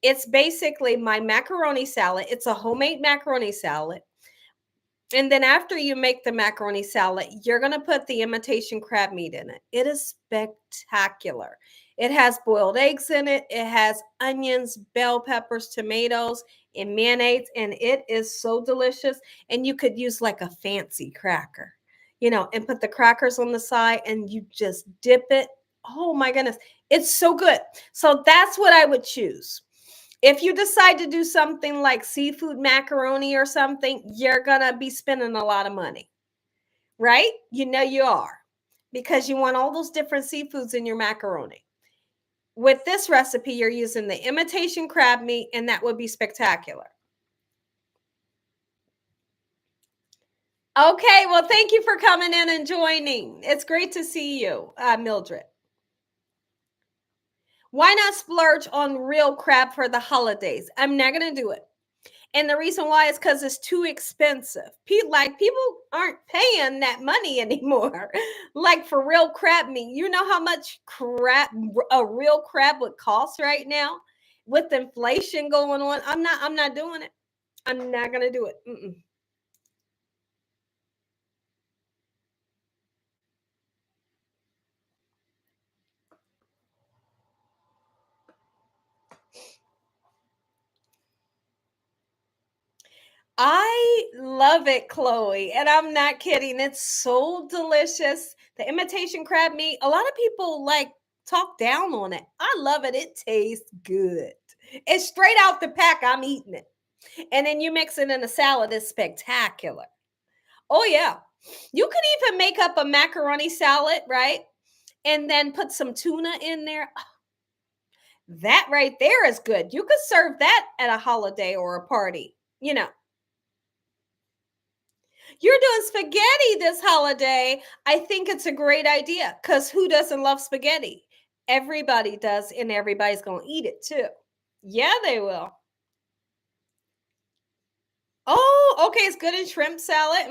It's basically my macaroni salad. It's a homemade macaroni salad. And then after you make the macaroni salad, you're going to put the imitation crab meat in it. It is spectacular. It has boiled eggs in it. It has onions, bell peppers, tomatoes, and mayonnaise. And it is so delicious. And you could use like a fancy cracker, and put the crackers on the side and you just dip it. Oh my goodness. It's so good. So that's what I would choose. If you decide to do something like seafood macaroni or something, you're going to be spending a lot of money, right? You are, because you want all those different seafoods in your macaroni. With this recipe, you're using the imitation crab meat, and that would be spectacular. Okay, well, thank you for coming in and joining. It's great to see you, Mildred. Why not splurge on real crab for the holidays? I'm not going to do it. And the reason why is because it's too expensive. People aren't paying that money anymore. Like for real crab meat. You know how much a real crab would cost right now with inflation going on? I'm not doing it. I'm not gonna do it. Mm-mm. I love it, Chloe, and I'm not kidding. It's so delicious. The imitation crab meat, a lot of people like talk down on it. I love it. It tastes good. It's straight out the pack. I'm eating it. And then you mix it in a salad. It's spectacular. Oh, yeah. You could even make up a macaroni salad, right? And then put some tuna in there. That right there is good. You could serve that at a holiday or a party. You're doing spaghetti this holiday. I think it's a great idea, because who doesn't love spaghetti? Everybody does, and everybody's going to eat it too. Yeah, they will. Oh, okay. It's good in shrimp salad.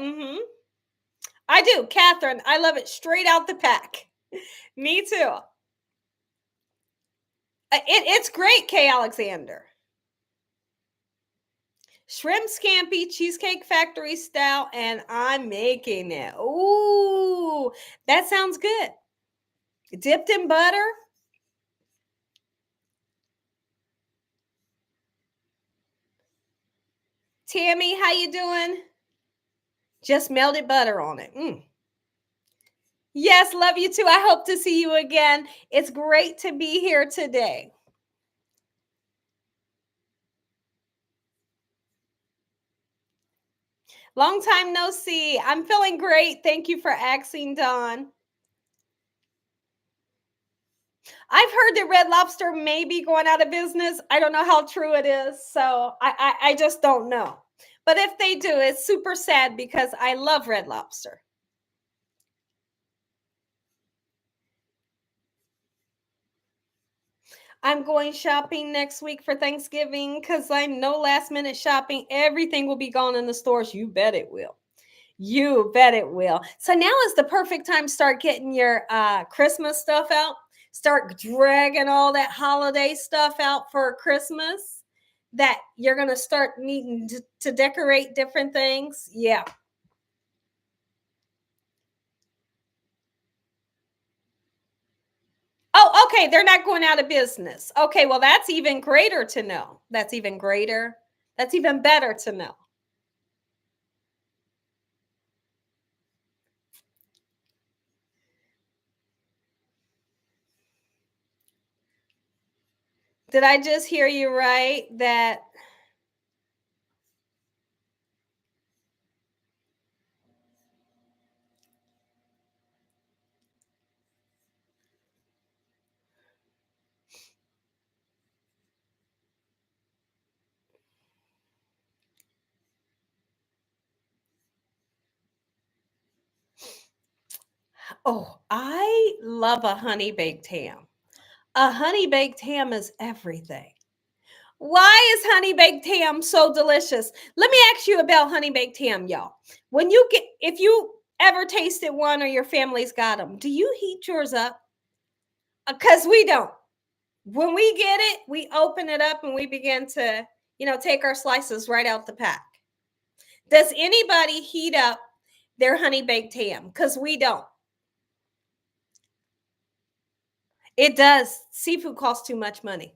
I do, Catherine. I love it straight out the pack. Me too. It's great, Kay Alexander. Shrimp scampi, Cheesecake Factory style, and I'm making it. Ooh, that sounds good. Dipped in butter. Tammy, how you doing? Just melted butter on it. Yes, love you too. I hope to see you again. It's great to be here today. Long time no see. I'm feeling great. Thank you for asking, Dawn. I've heard that Red Lobster may be going out of business. I don't know how true it is. So I just don't know. But if they do, it's super sad because I love Red Lobster. I'm going shopping next week for Thanksgiving because I know last minute shopping, everything will be gone in the stores. You bet it will. You bet it will. So now is the perfect time to start getting your Christmas stuff out. Start dragging all that holiday stuff out for Christmas that you're going to start needing to decorate different things. Yeah. Oh, okay. They're not going out of business. Okay. Well, that's even greater to know. That's even greater. That's even better to know. Did I just hear you right? That, oh, I love a honey baked ham. A honey baked ham is everything. Why is honey baked ham so delicious? Let me ask you about honey baked ham, y'all. If you ever tasted one or your family's got them, do you heat yours up? Because we don't. When we get it, we open it up and we begin to, take our slices right out the pack. Does anybody heat up their honey baked ham? Because we don't. It does. Seafood costs too much money.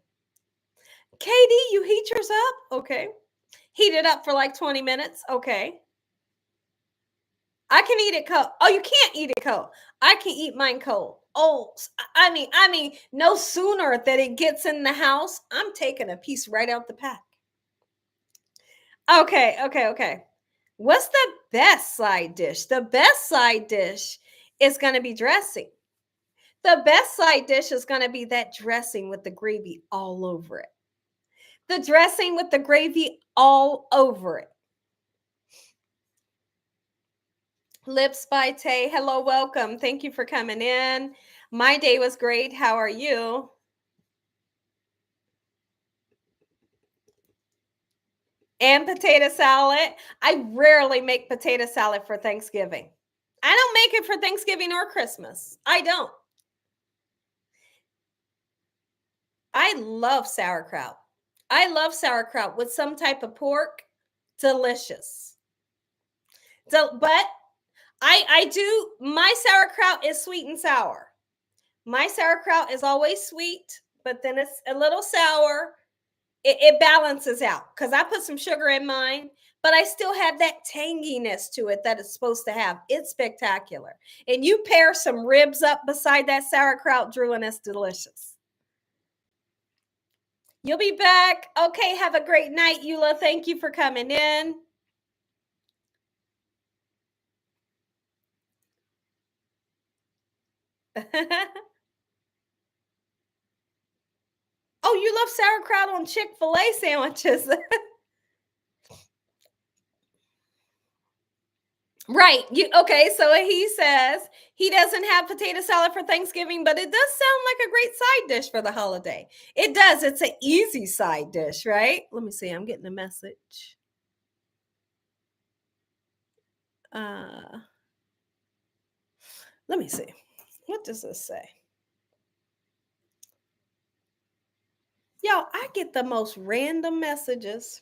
Katie, you heat yours up? Okay. Heat it up for like 20 minutes. Okay. I can eat it cold. Oh, you can't eat it cold. I can eat mine cold. Oh, I mean, no sooner that it gets in the house, I'm taking a piece right out the pack. Okay. What's the best side dish? The best side dish is going to be dressing. The best side dish is going to be that dressing with the gravy all over it. The dressing with the gravy all over it. Lips by Tay. Hello, welcome. Thank you for coming in. My day was great. How are you? And potato salad. I rarely make potato salad for Thanksgiving. I don't make it for Thanksgiving or Christmas. I don't. I love sauerkraut. I love sauerkraut with some type of pork. Delicious. But I do, my sauerkraut is sweet and sour. My sauerkraut is always sweet, but then it's a little sour. It balances out because I put some sugar in mine, but I still have that tanginess to it that it's supposed to have. It's spectacular. And you pair some ribs up beside that sauerkraut, Drew, and it's delicious. You'll be back. Okay, have a great night, Eula. Thank you for coming in. Oh, you love sauerkraut on Chick-fil-A sandwiches. Right. Okay, so he says he doesn't have potato salad for Thanksgiving, but it does sound like a great side dish for the holiday. It does. It's an easy side dish, right? Let me see. I'm getting a message. Let me see. What does this say? Y'all, I get the most random messages.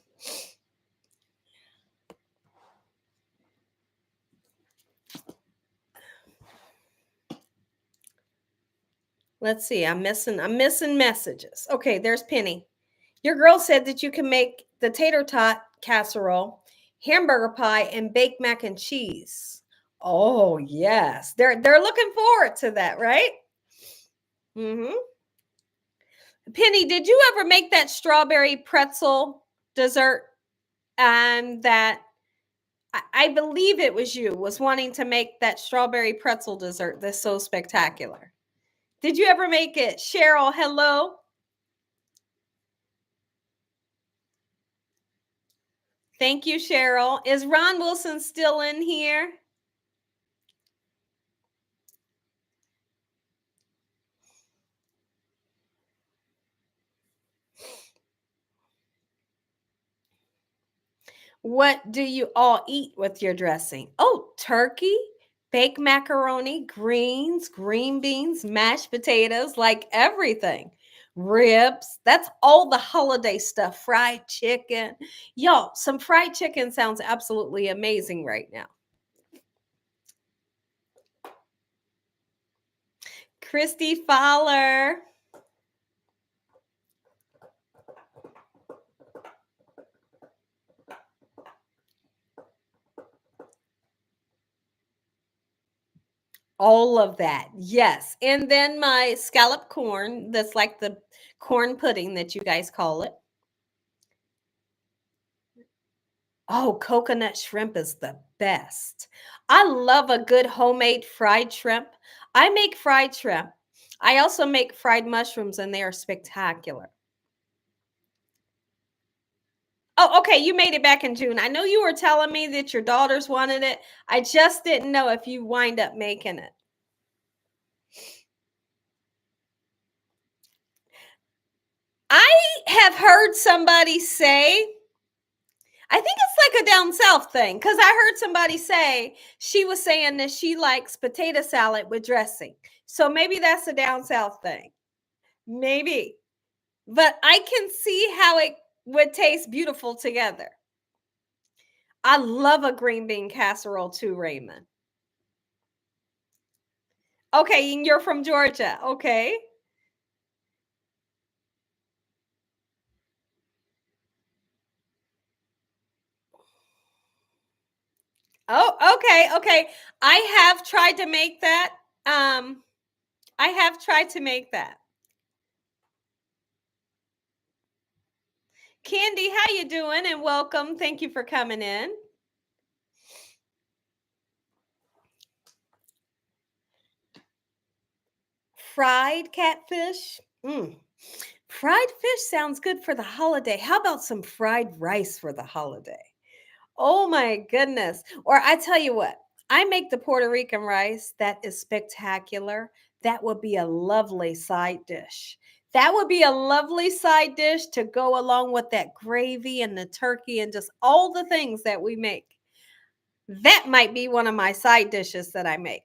Let's see. I'm missing messages. Okay, there's Penny. Your girl said that you can make the tater tot casserole, hamburger pie, and baked mac and cheese. Oh, yes. They're looking forward to that, right? Mm-hmm. Penny, did you ever make that strawberry pretzel dessert? That I believe it was you was wanting to make that strawberry pretzel dessert that's so spectacular. Did you ever make it? Cheryl, hello. Thank you, Cheryl. Is Ron Wilson still in here? What do you all eat with your dressing? Oh, turkey, baked macaroni, greens, green beans, mashed potatoes, like everything. Ribs. That's all the holiday stuff. Fried chicken. Y'all, some fried chicken sounds absolutely amazing right now. Christy Fowler. All of that. Yes. And then my scallop corn, that's like the corn pudding that you guys call it. Oh, coconut shrimp is the best. I love a good homemade fried shrimp. I make fried shrimp. I also make fried mushrooms, and they are spectacular. Oh, okay. You made it back in June. I know you were telling me that your daughters wanted it. I just didn't know if you wind up making it. I have heard somebody say, I think it's like a down south thing, because I heard somebody say she was saying that she likes potato salad with dressing. So maybe that's a down south thing. Maybe. But I can see how it would taste beautiful together. I love a green bean casserole too, Raymond. Okay, and you're from Georgia. Okay. Oh, okay, okay. I have tried to make that. Um, I have tried to make that. Candy, how you doing? And welcome. Thank you for coming in. Fried catfish. Fried fish sounds good for the holiday. How about some fried rice for the holiday? Oh my goodness. Or I tell you what, I make the Puerto Rican rice that is spectacular. That would be a lovely side dish. That would be a lovely side dish to go along with that gravy and the turkey and just all the things that we make. That might be one of my side dishes that I make.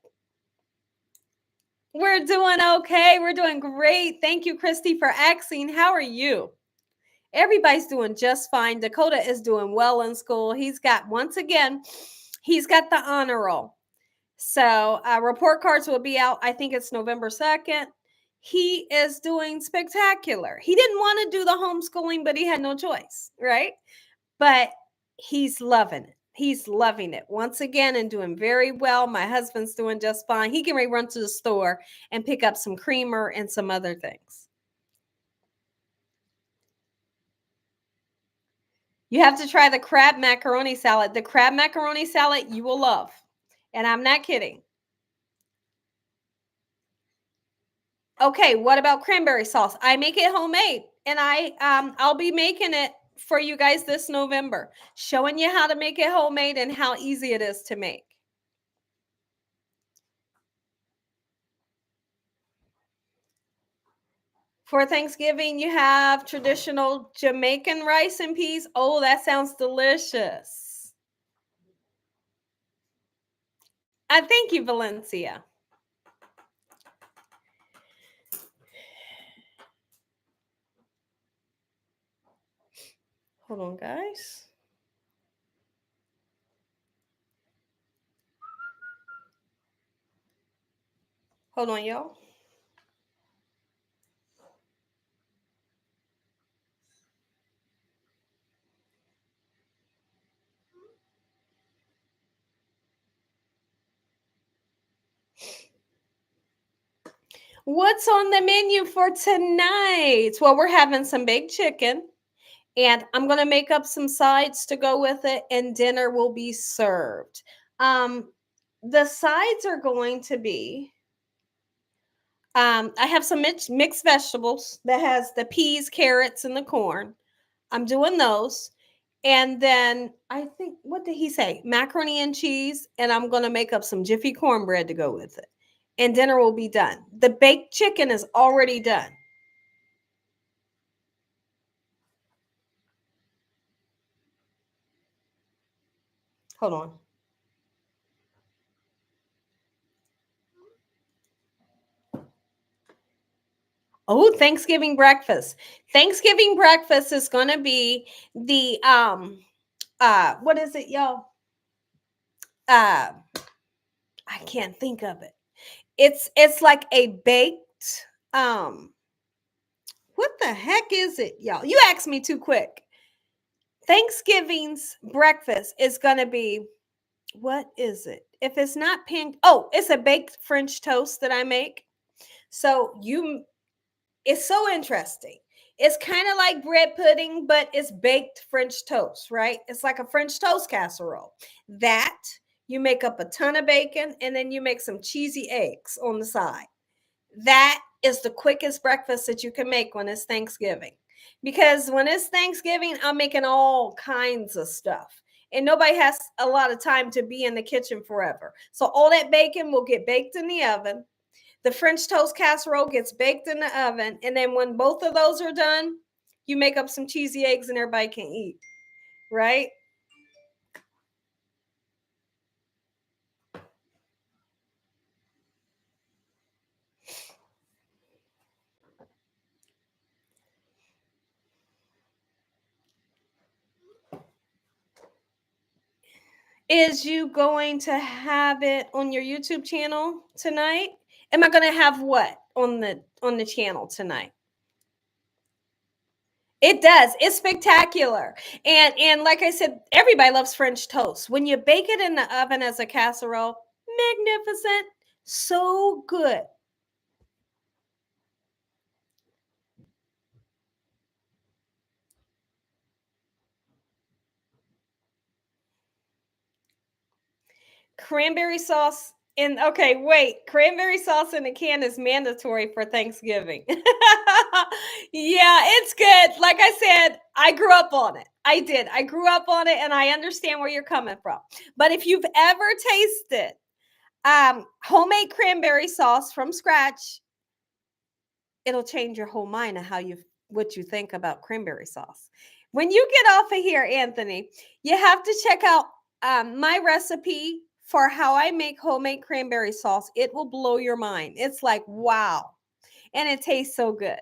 We're doing okay. We're doing great. Thank you, Christy, for asking. How are you? Everybody's doing just fine. Dakota is doing well in school. Once again, he's got the honor roll. So report cards will be out. I think it's November 2nd. He is doing spectacular. He didn't want to do the homeschooling, but he had no choice, right? But he's loving it. He's loving it once again and doing very well. My husband's doing just fine. He can run to the store and pick up some creamer and some other things. You have to try the crab macaroni salad. The crab macaroni salad you will love. And I'm not kidding. Okay, what about cranberry sauce? I make it homemade and I'll be making it for you guys this November, showing you how to make it homemade and how easy it is to make. For Thanksgiving, you have traditional Jamaican rice and peas. Oh, that sounds delicious. Thank you, Valencia. Hold on, guys. Hold on, y'all. What's on the menu for tonight? Well, we're having some baked chicken, and I'm going to make up some sides to go with it, and dinner will be served. The sides are going to be I have some mixed vegetables that has the peas, carrots, and the corn. I'm doing those. And then I think, what did he say? Macaroni and cheese. And I'm going to make up some Jiffy cornbread to go with it. And dinner will be done. The baked chicken is already done. Hold on. Oh, Thanksgiving breakfast. Thanksgiving breakfast is going to be the what is it, y'all? Uh I can't think of it. It's like a baked what the heck is it, y'all? You asked me too quick. Thanksgiving's breakfast is going to be, what is it? If it's not pink, oh, it's a baked French toast that I make. So it's so interesting. It's kind of like bread pudding, but it's baked French toast, right? It's like a French toast casserole. That you make up a ton of bacon and then you make some cheesy eggs on the side. That is the quickest breakfast that you can make when it's Thanksgiving. Because when it's Thanksgiving, I'm making all kinds of stuff. And nobody has a lot of time to be in the kitchen forever. So all that bacon will get baked in the oven. The French toast casserole gets baked in the oven. And then when both of those are done, you make up some cheesy eggs and everybody can eat, right? Is you going to have it on your YouTube channel tonight? Am I going to have what on the channel tonight? It does. It's spectacular. And like I said, everybody loves French toast. When you bake it in the oven as a casserole, magnificent. So good. Cranberry sauce in okay, wait. Cranberry sauce in a can is mandatory for Thanksgiving. Yeah, it's good. Like I said, I grew up on it. I did. I grew up on it and I understand where you're coming from. But if you've ever tasted homemade cranberry sauce from scratch, it'll change your whole mind of what you think about cranberry sauce. When you get off of here, Anthony, you have to check out my recipe for how I make homemade cranberry sauce. It will blow your mind. It's like, wow. And it tastes so good.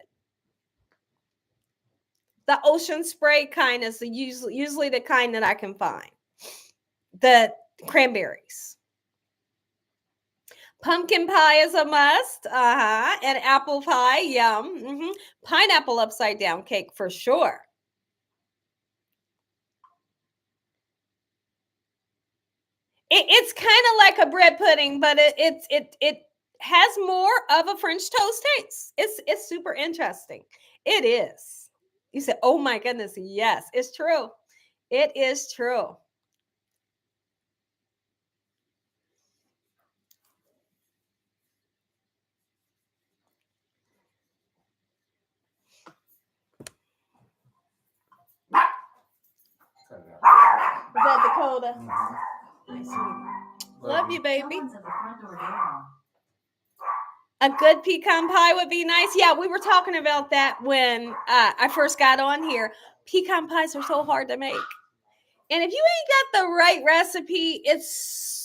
The ocean spray kind is usually the kind that I can find. The cranberries. Pumpkin pie is a must. And apple pie, yum. Pineapple upside down cake for sure. It's kind of like a bread pudding, but it has more of a French toast taste. It's super interesting. It is. You said, "Oh my goodness, yes, it's true. It is true." Is that Dakota? Love you, baby. A good pecan pie would be nice. Yeah, we were talking about that when I first got on here. Pecan pies are so hard to make. And if you ain't got the right recipe, it's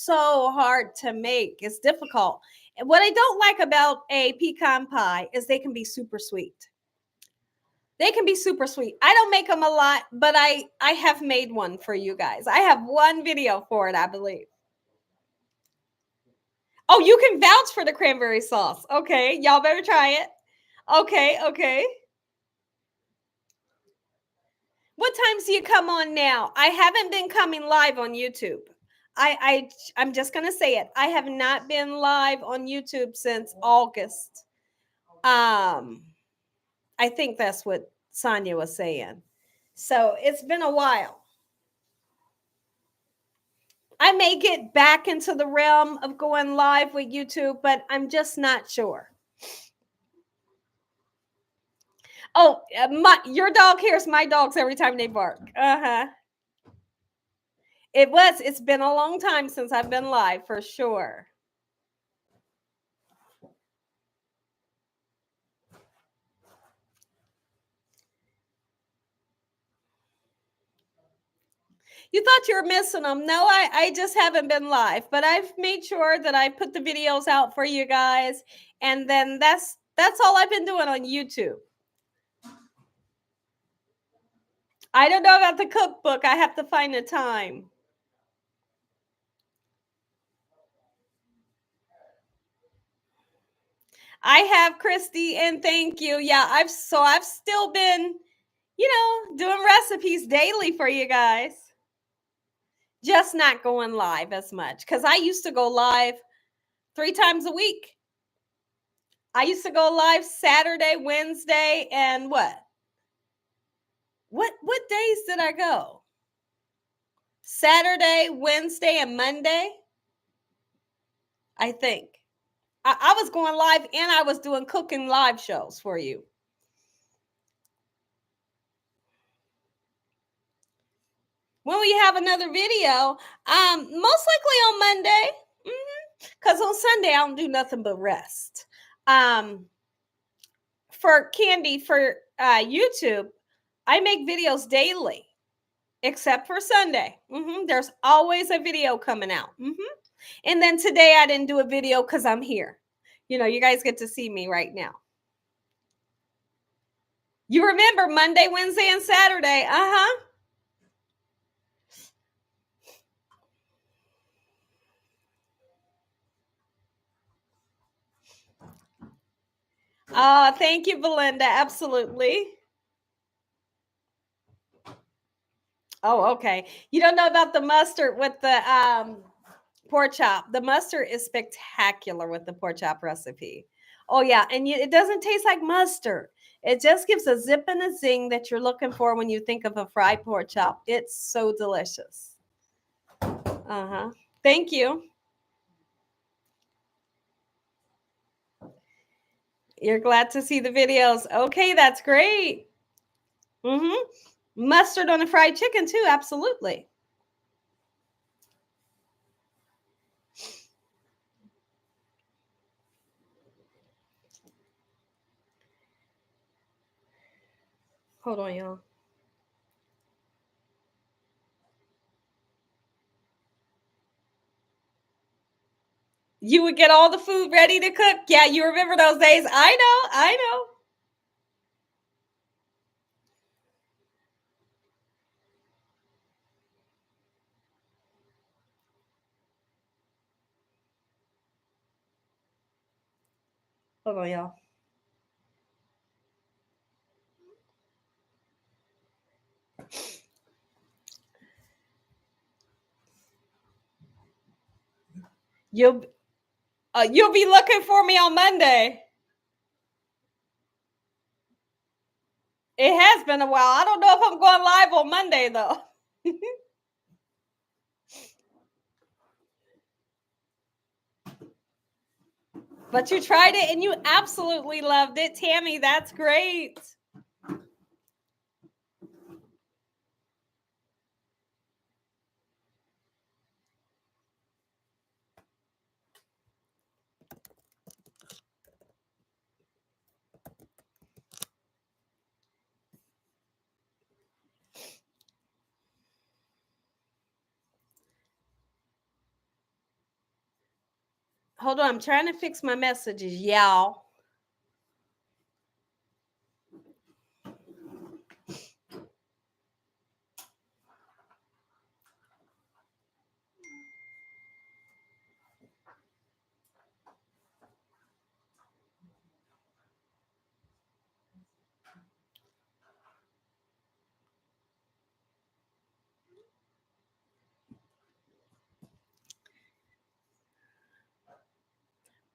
so hard to make. It's difficult. And what I don't like about a pecan pie is they can be super sweet. They can be super sweet. I don't make them a lot, but I have made one for you guys. I have one video for it, I believe. Oh, you can vouch for the cranberry sauce. Okay, y'all better try it. Okay. What times do you come on now? I haven't been coming live on YouTube. I'm just gonna say it. I have not been live on YouTube since August. I think that's what Sonia was saying. So it's been a while. I may get back into the realm of going live with YouTube, but I'm just not sure. Oh, your dog hears my dogs every time they bark. It's been a long time since I've been live for sure. You thought you were missing them. No, I just haven't been live, but I've made sure that I put the videos out for you guys. And then that's all I've been doing on YouTube. I don't know about the cookbook. I have to find the time. I have, Christy, and thank you. Yeah, I've still been, doing recipes daily for you guys. Just not going live as much because I used to go live 3 times a week. I used to go live Saturday, Wednesday, and what? What days did I go? Saturday, Wednesday, and Monday, I think. I was going live and I was doing cooking live shows for you. When we have another video, most likely on Monday, because on Sunday I don't do nothing but rest. For Candy, for YouTube, I make videos daily, except for Sunday. There's always a video coming out. And then today I didn't do a video because I'm here. You guys get to see me right now. You remember Monday, Wednesday, and Saturday. Thank you, Belinda. Absolutely. Oh, okay. You don't know about the mustard with the pork chop. The mustard is spectacular with the pork chop recipe. Oh, yeah. And it doesn't taste like mustard. It just gives a zip and a zing that you're looking for when you think of a fried pork chop. It's so delicious. Thank you. You're glad to see the videos. Okay, that's great. Mustard on a fried chicken too, absolutely. Hold on, y'all. You would get all the food ready to cook. Yeah, you remember those days. I know. Hold on, y'all. You'll be looking for me on Monday. It has been a while. I don't know if I'm going live on Monday though. But you tried it and you absolutely loved it. Tammy, that's great. Hold on, I'm trying to fix my messages, y'all.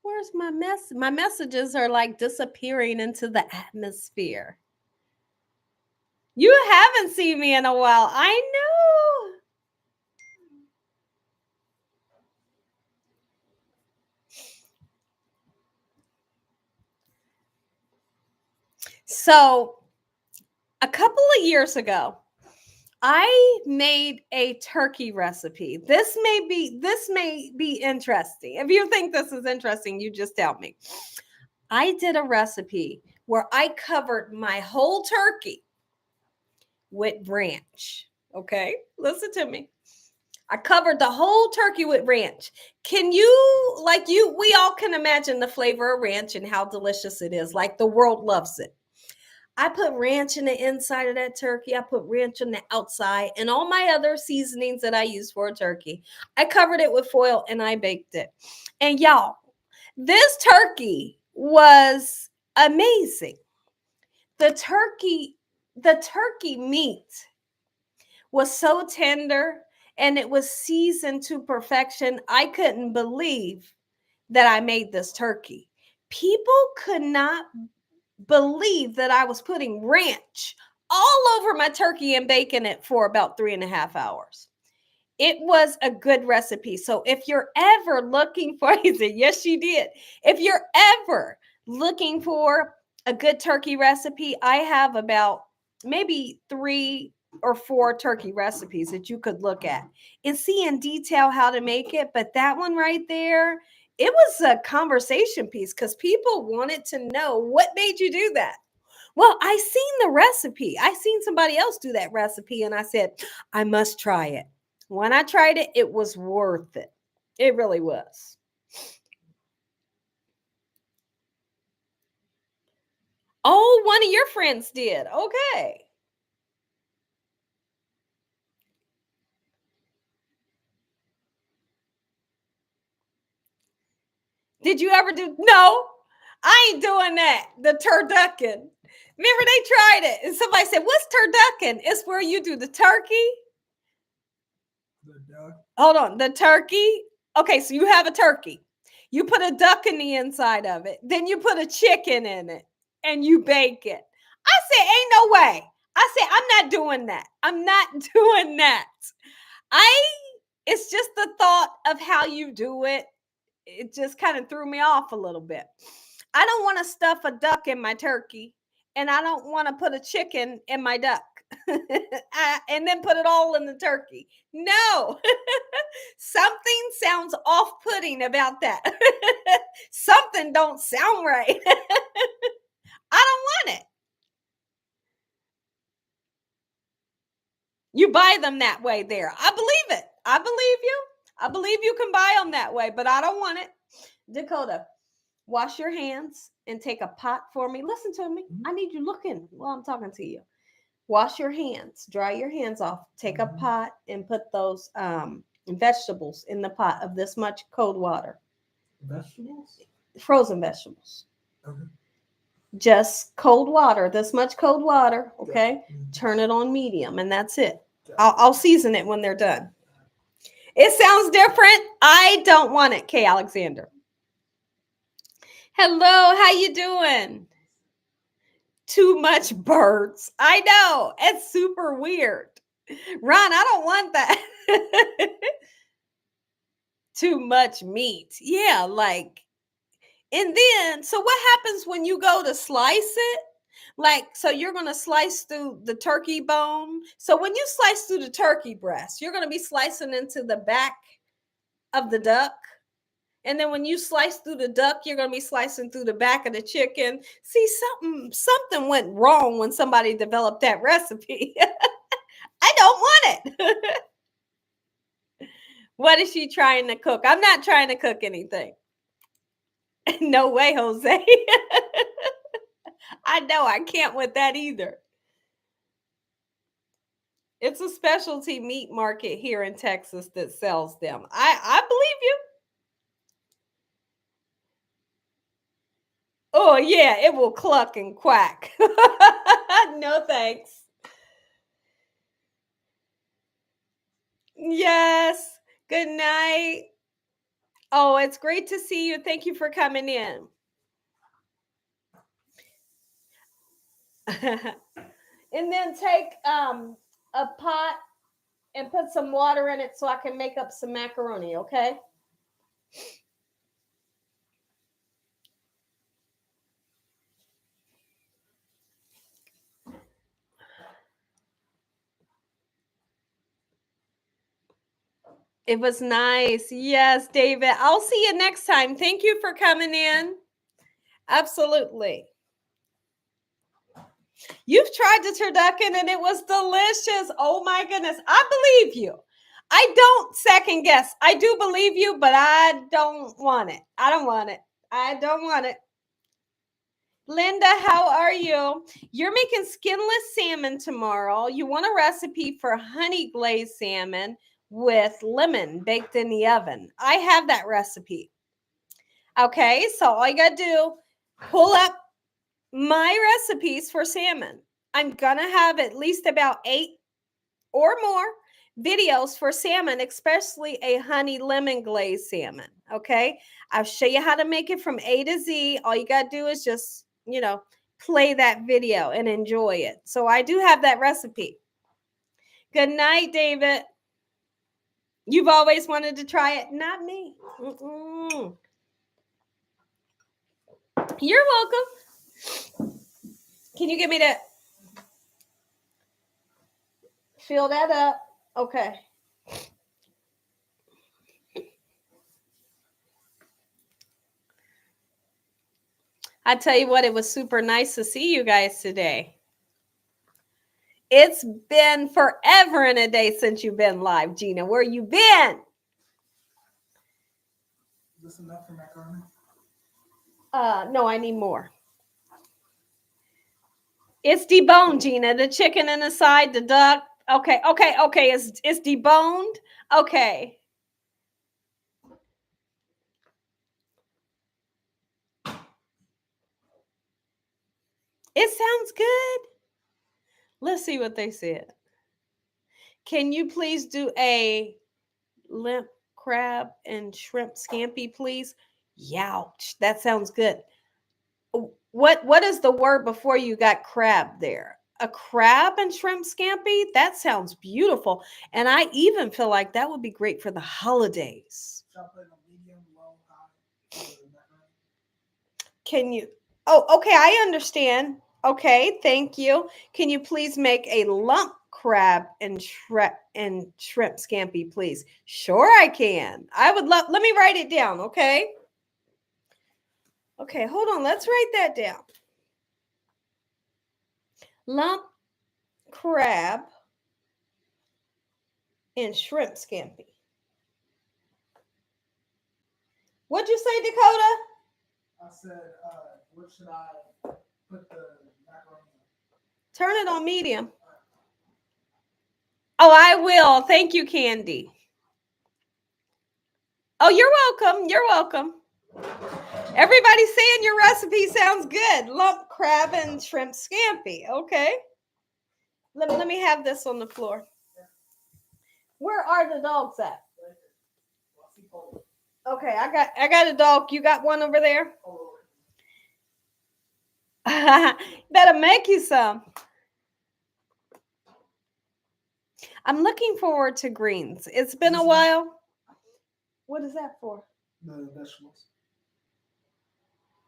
Where's my mess? My messages are like disappearing into the atmosphere. You haven't seen me in a while. I know. So, a couple of years ago, I made a turkey recipe. This may be interesting. If you think this is interesting, you just tell me. I did a recipe where I covered my whole turkey with ranch. Okay? Listen to me. I covered the whole turkey with ranch. Can you we all can imagine the flavor of ranch and how delicious it is. Like the world loves it. I put ranch in the inside of that turkey. I put ranch on the outside and all my other seasonings that I use for a turkey. I covered it with foil and I baked it. And y'all, this turkey was amazing. The turkey meat was so tender and it was seasoned to perfection. I couldn't believe that I made this turkey. People could not believe that I was putting ranch all over my turkey and baking it for about 3.5 hours. It was a good recipe. So if you're ever looking for, he said, yes, she did. If you're ever looking for a good turkey recipe, I have about maybe 3 or 4 turkey recipes that you could look at and see in detail how to make it. But that one right there, it was a conversation piece because people wanted to know what made you do that. Well, I seen the recipe. I seen somebody else do that recipe and I said, I must try it. When I tried it, it was worth it. It really was. Oh, one of your friends did. Okay. Did you ever do? No, I ain't doing that. The turducken. Remember they tried it and somebody said, what's turducken? It's where you do the turkey. The duck. Hold on, the turkey. Okay, so you have a turkey. You put a duck in the inside of it. Then you put a chicken in it and you bake it. I said, ain't no way. I said, I'm not doing that. I'm not doing that. It's just the thought of how you do it. It just kind of threw me off a little bit. I don't want to stuff a duck in my turkey, and I don't want to put a chicken in my duck and then put it all in the turkey. No, something sounds off-putting about that. Something don't sound right. I don't want it. You buy them that way there. I believe it. I believe you. I believe you can buy them that way, but I don't want it. Dakota, wash your hands and take a pot for me. Listen to me. I need you looking while I'm talking to you. Wash your hands. Dry your hands off. Take a pot and put those vegetables in the pot of this much cold water. Vegetables? Frozen vegetables. Okay. Just cold water, this much cold water, okay? Yeah. Turn it on medium, and that's it. I'll season it when they're done. It sounds different. I don't want it, Kay Alexander. Hello, how you doing? Too much birds. I know. It's super weird. Ron, I don't want that. Too much meat. Yeah, like, and then, so what happens when you go to slice it? Like, so you're going to slice through the turkey bone. So when you slice through the turkey breast, you're going to be slicing into the back of the duck. And then when you slice through the duck, you're going to be slicing through the back of the chicken. See, something went wrong when somebody developed that recipe. I don't want it. What is she trying to cook? I'm not trying to cook anything. No way, Jose. I know I can't with that either. It's a specialty meat market here in Texas that sells them. I believe you. Oh, yeah, it will cluck and quack. No, thanks. Yes. Good night. Oh, it's great to see you. Thank you for coming in. And then take a pot and put some water in it so I can make up some macaroni, okay? It was nice. Yes, David. I'll see you next time. Thank you for coming in. Absolutely. You've tried the turducken and it was delicious. Oh my goodness. I believe you. I don't second guess. I do believe you, but I don't want it. I don't want it. I don't want it. Linda, how are you? You're making skinless salmon tomorrow. You want a recipe for honey glazed salmon with lemon baked in the oven. I have that recipe. Okay, so all you got to do, pull up my recipes for salmon. I'm going to have at least about 8 or more videos for salmon, especially a honey lemon glazed salmon. Okay, I'll show you how to make it from A to Z. All you got to do is just, play that video and enjoy it. So I do have that recipe. Good night, David. You've always wanted to try it. Not me. Mm-mm. You're welcome. Can you give me that? Fill that up. Okay. I tell you what, it was super nice to see you guys today. It's been forever and a day since you've been live, Gina. Where you been? Is this enough for macaroni? No, I need more. It's deboned, Gina. The chicken in the side, the duck. Okay. It's deboned. Okay. It sounds good. Let's see what they said. Can you please do a limp crab and shrimp scampi, please? Youch. That sounds good. What is the word before you got crab there? A crab and shrimp scampi? That sounds beautiful. And I even feel like that would be great for the holidays. Shall I put it on medium, low, high for the macaroni? Can you? Oh, okay, I understand. Okay, thank you. Can you please make a lump crab and shrimp scampi, please? Sure, I can. I would love. Let me write it down. Okay. Okay, hold on. Let's write that down. Lump crab and shrimp scampi. What'd you say, Dakota? I said, what should I put the macaroni on? Turn it on medium. Oh, I will. Thank you, Candy. Oh, you're welcome. You're welcome. Everybody's saying your recipe sounds good. Lump crab and shrimp scampi. Okay. Let me have this on the floor. Where are the dogs at? Okay, I got a dog. You got one over there? Better make you some. I'm looking forward to greens. It's been a while. What is that for? The vegetables.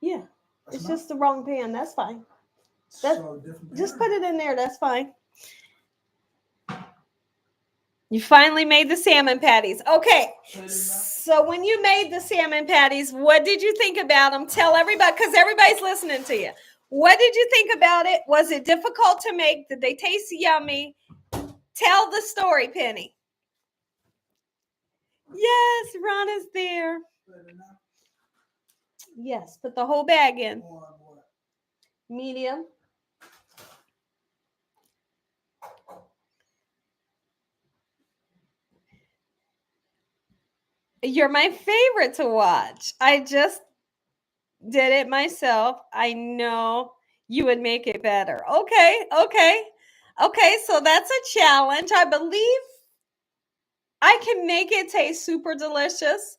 Yeah. That's It's enough? just the wrong pan. That's fine. So different. Just put it in there. That's fine. You finally made the salmon patties. Okay. So when you made the salmon patties, what did you think about them? Tell everybody, because everybody's listening to you. What did you think about it? Was it difficult to make? Did they taste yummy? Tell the story, Penny. Yes, Ron is there. Yes, put the whole bag in. Medium. You're my favorite to watch. I just did it myself. I know you would make it better. Okay, so that's a challenge. I believe I can make it taste super delicious.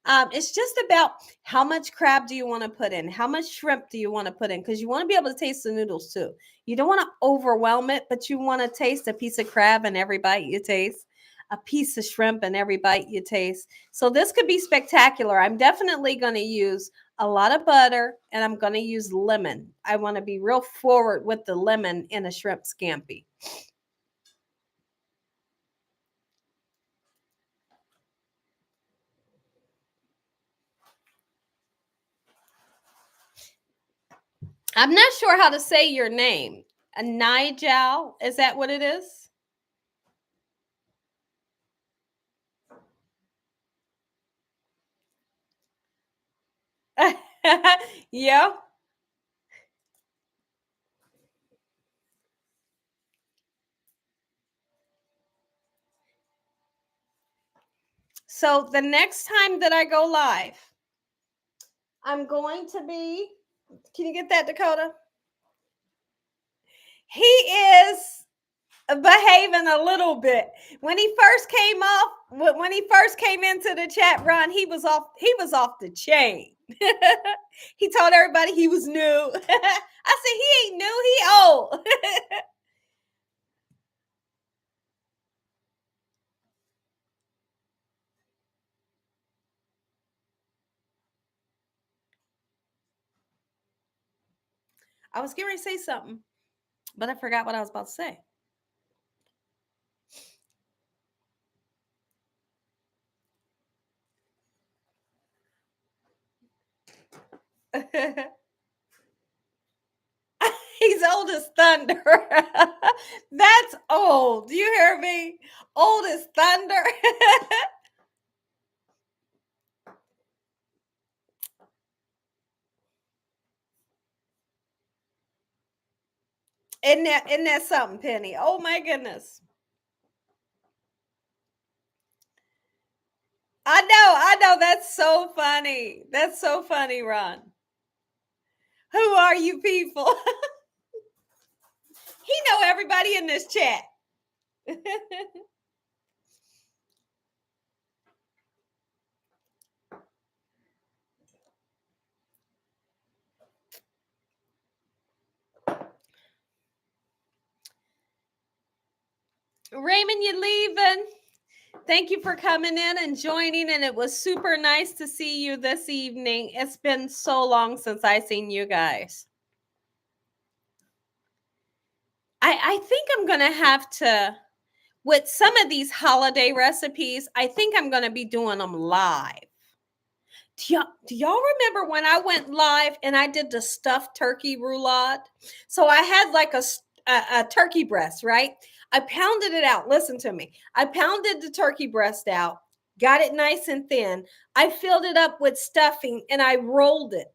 It's just about how much crab do you want to put in? How much shrimp do you want to put in? Because you want to be able to taste the noodles too. You don't want to overwhelm it, but you want to taste a piece of crab in every bite you taste, a piece of shrimp in every bite you taste. So this could be spectacular. I'm definitely going to use a lot of butter and I'm going to use lemon. I want to be real forward with the lemon in a shrimp scampi. I'm not sure how to say your name. A Nigel, is that what it is? Yeah. So the next time that I go live, I'm going to be, can you get that, Dakota? He is behaving a little bit. When he first came off, when he first came into the chat run, he was off the chain. He told everybody he was new. I said he ain't new, he old. I was getting ready to say something, but I forgot what I was about to say. old as thunder. That's old. Do you hear me? Old as thunder. Isn't that something, Penny? Oh my goodness. I know. That's so funny. That's so funny, Ron. Who are you people? He know everybody in this chat. Raymond, you leaving? Thank you for coming in and joining, and it was super nice to see you this evening. It's been so long since I seen you guys. I think I'm gonna have to, with some of these holiday recipes, I think I'm gonna be doing them live. Do y'all remember when I went live and I did the stuffed turkey roulade? So I had like a turkey breast, right? I pounded it out. Listen to me. I pounded the turkey breast out, got it nice and thin. I filled it up with stuffing and I rolled it.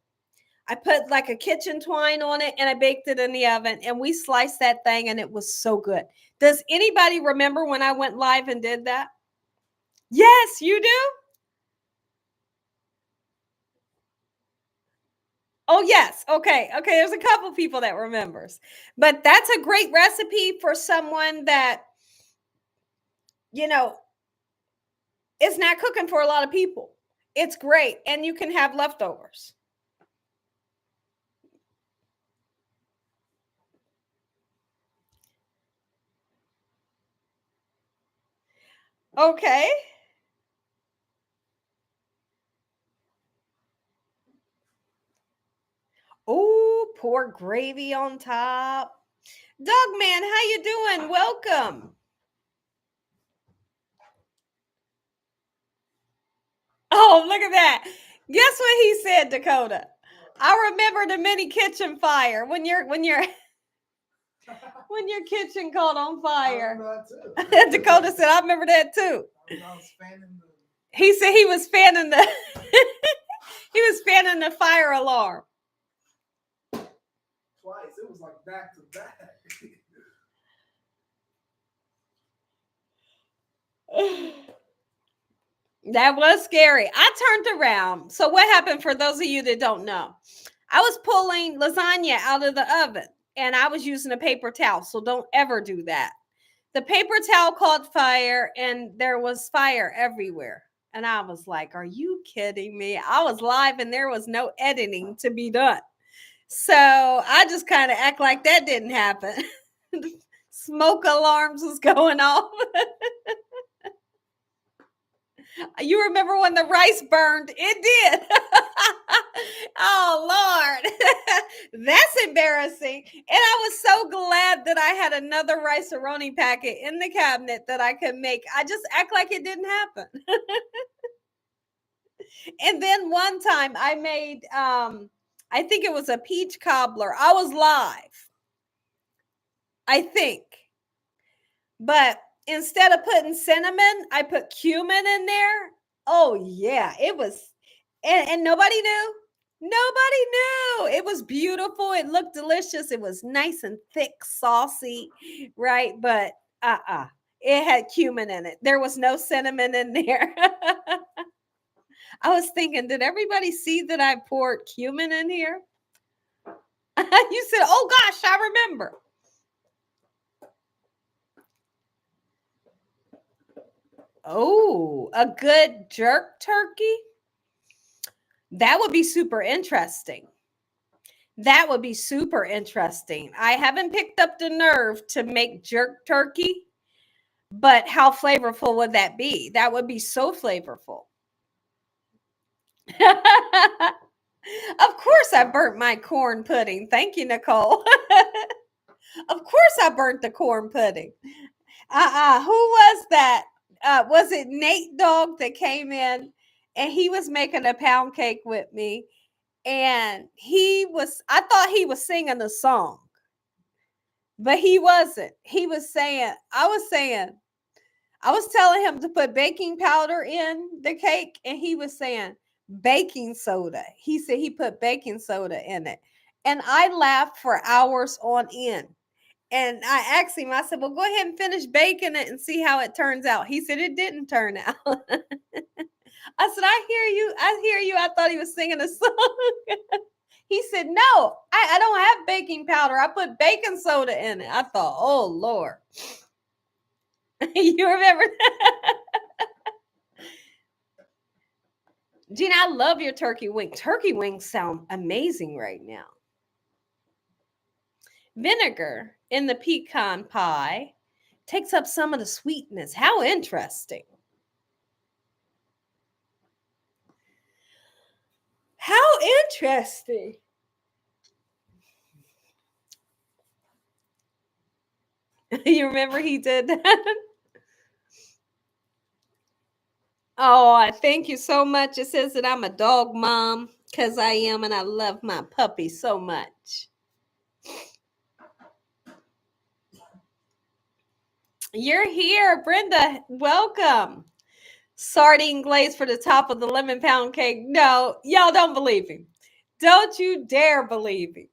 I put like a kitchen twine on it and I baked it in the oven and we sliced that thing and it was so good. Does anybody remember when I went live and did that? Yes, you do? Oh, yes. Okay. Okay. There's a couple people that remembers, but that's a great recipe for someone that, you know, is not cooking for a lot of people. It's great. And you can have leftovers. Okay. Oh, pour gravy on top. Doug man, how you doing? Welcome. Oh, look at that. Guess what he said, Dakota? I remember the mini kitchen fire when your when your kitchen caught on fire. Dakota said, I remember that too. He said he was fanning the he was fanning the fire alarm. Twice. It was like back to back. That was scary. I turned around. So what happened for those of you that don't know? I was pulling lasagna out of the oven and I was using a paper towel. So don't ever do that. The paper towel caught fire and there was fire everywhere. And I was like, are you kidding me? I was live and there was no editing to be done. So I just kind of act like that didn't happen. Smoke alarms was going off. You remember when the rice burned? It did. Oh, Lord. That's embarrassing. And I was so glad that I had another rice-a-roni packet in the cabinet that I could make. I just act like it didn't happen. And then one time I made, I think it was a peach cobbler. I was live, I think. But instead of putting cinnamon, I put cumin in there. Oh, yeah. It was, and nobody knew. Nobody knew. It was beautiful. It looked delicious. It was nice and thick, saucy, right? But it had cumin in it. There was no cinnamon in there. I was thinking, did everybody see that I poured cumin in here? You said, oh gosh, I remember. Oh, a good jerk turkey? That would be super interesting. That would be super interesting. I haven't picked up the nerve to make jerk turkey, but how flavorful would that be? That would be so flavorful. Of course, I burnt my corn pudding. Thank you, Nicole. Of course, I burnt the corn pudding. Who was that? Was it Nate Dog that came in and he was making a pound cake with me? And I thought he was singing a song. But he wasn't. He was saying, I was telling him to put baking powder in the cake, and he was saying baking soda. He said he put baking soda in it. And I laughed for hours on end. And I asked him, I said, well, go ahead and finish baking it and see how it turns out. He said it didn't turn out. I said, I hear you. I hear you. I thought he was singing a song. He said, no, I don't have baking powder. I put baking soda in it. I thought, oh, Lord. You remember that? Gina, I love your turkey wings. Turkey wings sound amazing right now. Vinegar in the pecan pie takes up some of the sweetness. How interesting. How interesting. You remember he did that? Oh, thank you so much. It says that I'm a dog mom because I am, and I love my puppy so much. You're here, Brenda. Welcome. Sardine glaze for the top of the lemon pound cake. No, y'all don't believe him. Don't you dare believe him.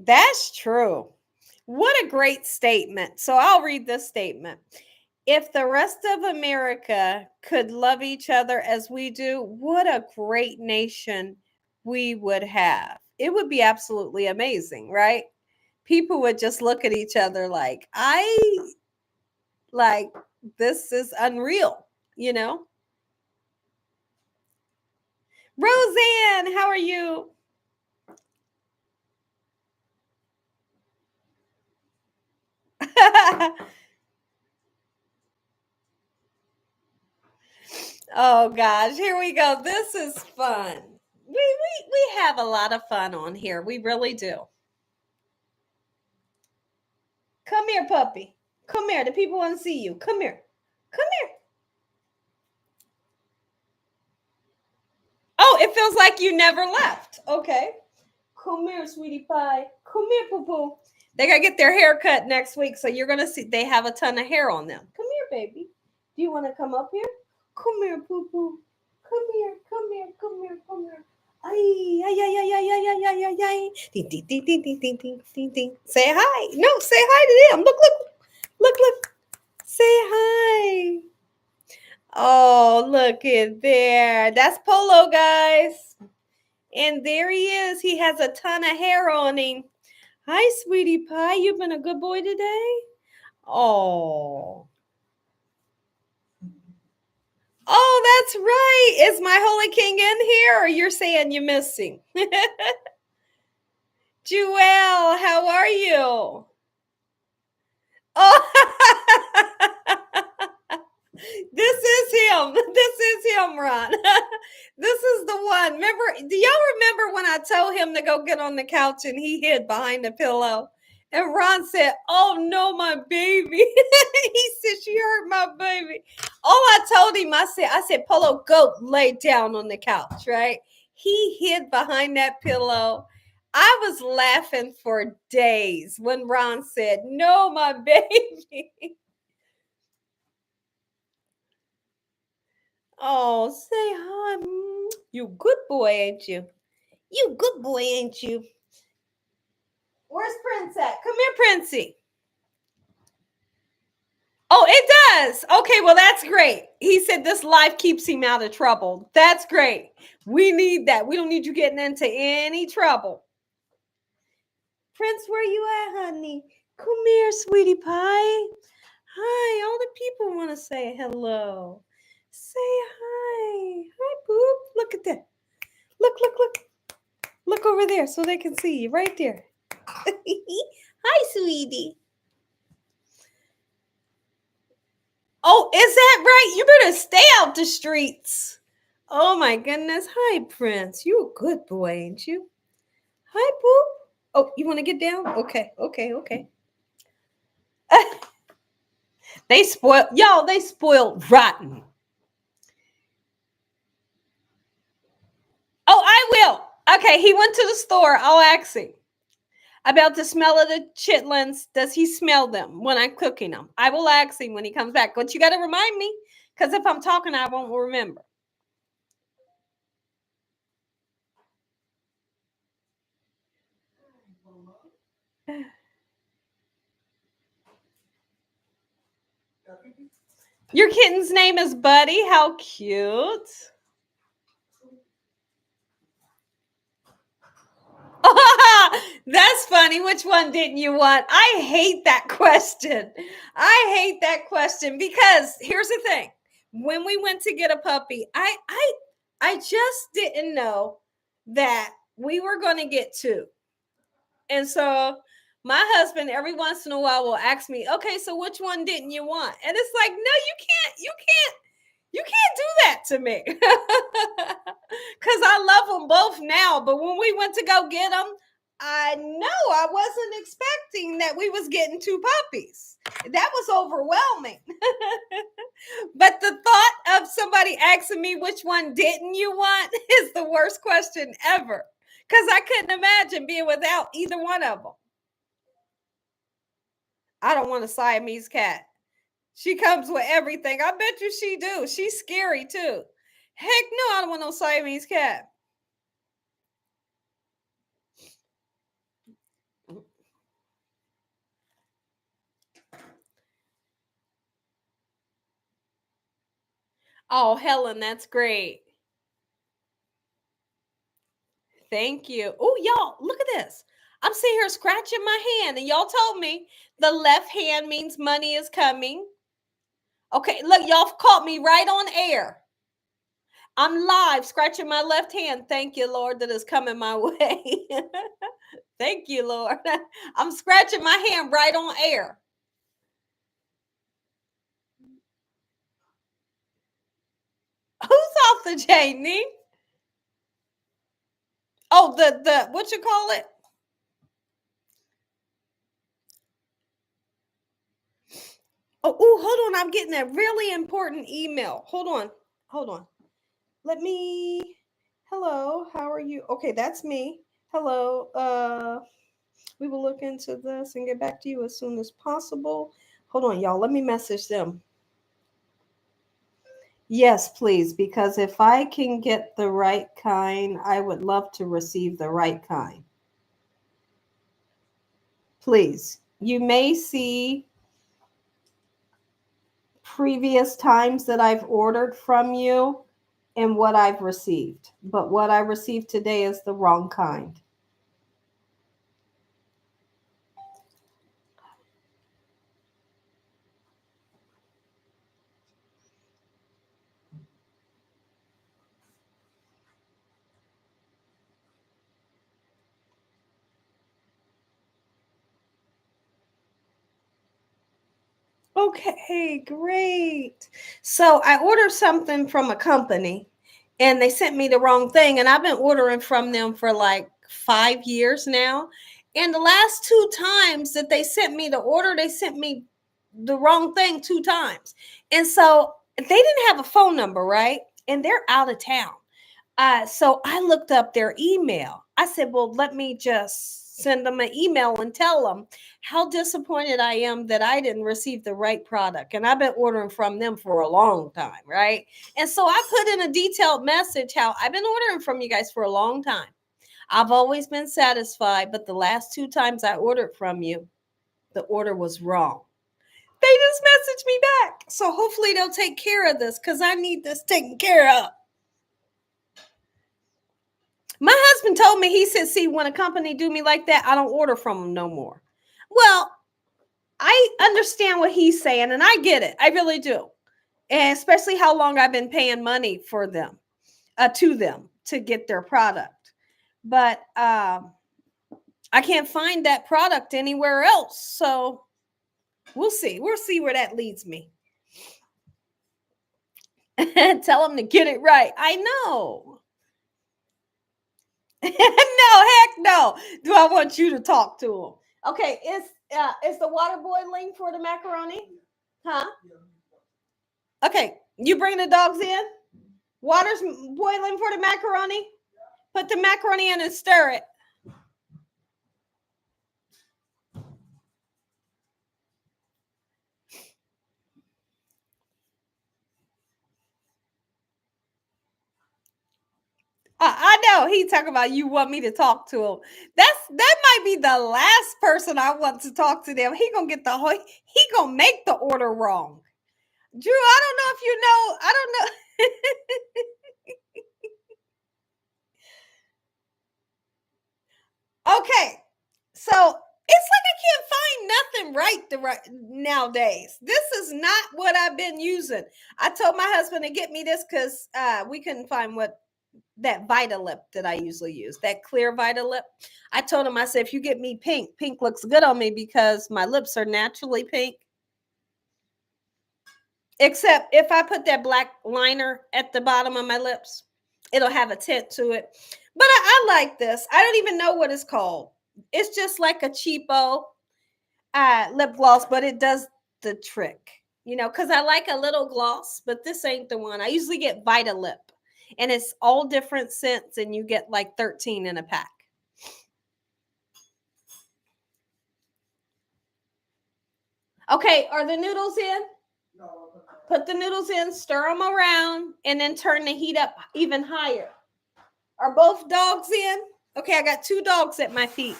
That's true. What a great statement. So I'll read this statement. If the rest of America could love each other as we do, what a great nation we would have. It would be absolutely amazing, right? People would just look at each other like this is unreal, you know? Roseanne, how are you? Oh gosh, here we go. This is fun. We have a lot of fun on here. We really do. Come here, puppy. Come here. The people want to see you. Come here. Come here. Oh, it feels like you never left. Okay. Come here, sweetie pie. Come here, poo poo. They gotta get their hair cut next week, so you're gonna see they have a ton of hair on them. Come here, baby. Do you want to come up here? Come here, poo poo. Come here, come here, come here, come here. Ay, ay, ay, ay, ay, ay, ay, ay, ay, ay. Ding, ding, ding, ding, ding, ding, ding, ding, ding. Say hi. No, say hi to them. Look, look, look, look. Say hi. Oh, look at there. That's Polo, guys. And there he is. He has a ton of hair on him. Hi, sweetie pie. You've been a good boy today? Oh. Oh, that's right. Is my holy king in here, or you're saying you miss him? Jewel, how are you? Oh, this is him. This is him, Ron. This is the one. Remember, do y'all remember when I told him to go get on the couch and he hid behind the pillow? And Ron said, oh no, my baby. He said, she hurt my baby. All I told him, I said, Polo, go lay down on the couch, right? He hid behind that pillow. I was laughing for days when Ron said, no, my baby. Oh, say hi. You good boy, ain't you? You good boy, ain't you? Where's Prince at? Come here, Princey. Oh, it does. Okay, well, that's great. He said this life keeps him out of trouble. That's great. We need that. We don't need you getting into any trouble. Prince, where you at, honey? Come here, sweetie pie. Hi, all the people want to say hello. Say hi. Hi, Boop. Look at that. Look, look, look. Look over there so they can see you right there. Hi, sweetie. Oh, is that right? You better stay out the streets. Oh my goodness. Hi, Prince. You a good boy, ain't you? Hi, Boo. Oh, you want to get down? Okay, okay, okay. They spoiled, y'all, they spoiled rotten. Oh, I will. Okay, he went to the store. I'll ask him about the smell of the chitlins. Does he smell them when I'm cooking them? I will ask him when he comes back. But you got to remind me because if I'm talking, I won't remember. Your kitten's name is Buddy. How cute. That's funny. Which one didn't you want? I hate that question. I hate that question because here's the thing. When we went to get a puppy, I just didn't know that we were going to get two. And so my husband every once in a while will ask me, "Okay, so which one didn't you want?" And it's like, "No, you can't do that to me." Cuz I love them both now, but when we went to go get them, I know I wasn't expecting that we was getting two puppies. That was overwhelming. But the thought of somebody asking me which one didn't you want is the worst question ever. Cuz I couldn't imagine being without either one of them. I don't want a Siamese cat. She comes with everything. I bet you she do. She's scary too. Heck no, I don't want no Siamese cat. Oh, Helen, that's great. Thank you. Oh, y'all, look at this. I'm sitting here scratching my hand, and y'all told me the left hand means money is coming. Okay, look, y'all caught me right on air. I'm live scratching my left hand. Thank you, Lord, that is coming my way. Thank you, Lord. I'm scratching my hand right on air. Who's off the chain, Oh, the what you call it? Oh, ooh, hold on. I'm getting a really important email. Hold on. Hold on. Let me Hello, how are you? Okay, that's me. Hello. We will look into this and get back to you as soon as possible. Hold on, y'all. Let me message them. Yes, please, because if I can get the right kind, I would love to receive the right kind. Please. You may see previous times that I've ordered from you and what I've received. But what I received today is the wrong kind. Okay, great. So I ordered something from a company and they sent me the wrong thing. And I've been ordering from them for like 5 years now. And the last two times that they sent me the order, they sent me the wrong thing two times. And so they didn't have a phone number, right? And they're out of town. So I looked up their email. I said, well, let me just send them an email and tell them how disappointed I am that I didn't receive the right product. And I've been ordering from them for a long time, right? And so I put in a detailed message how I've been ordering from you guys for a long time. I've always been satisfied, but the last two times I ordered from you, the order was wrong. They just messaged me back. So hopefully they'll take care of this because I need this taken care of. My husband told me, he said, see, when a company do me like that, I don't order from them no more. Well, I understand what he's saying and I get it. I really do. And especially how long I've been paying money for them, to them to get their product. But I can't find that product anywhere else. So we'll see. We'll see where that leads me. Tell them to get it right. I know. No, heck no. Do I want you to talk to him? Okay, is the water boiling for the macaroni? Huh? Okay, you bring the dogs in. Water's boiling for the macaroni. Put the macaroni in and stir it. I know he talking about you want me to talk to him. That might be the last person I want to talk to them. He gonna get the whole. He gonna make the order wrong. Drew, I don't know if you know. I don't know. Okay, so it's like I can't find nothing right nowadays. This is not what I've been using. I told my husband to get me this because we couldn't find what that Vitalip that I usually use, that clear Vitalip. I told him, I said, if you get me pink looks good on me because my lips are naturally pink. Except if I put that black liner at the bottom of my lips, it'll have a tint to it. But I like this. I don't even know what it's called. It's just like a cheapo lip gloss, but it does the trick, you know, because I like a little gloss, but this ain't the one. I usually get Vitalip, and it's all different scents, and you get like 13 in a pack. Okay, are the noodles in? No. Put the noodles in, stir them around, and then turn the heat up even higher. Are both dogs in? Okay, I got 2 dogs at my feet.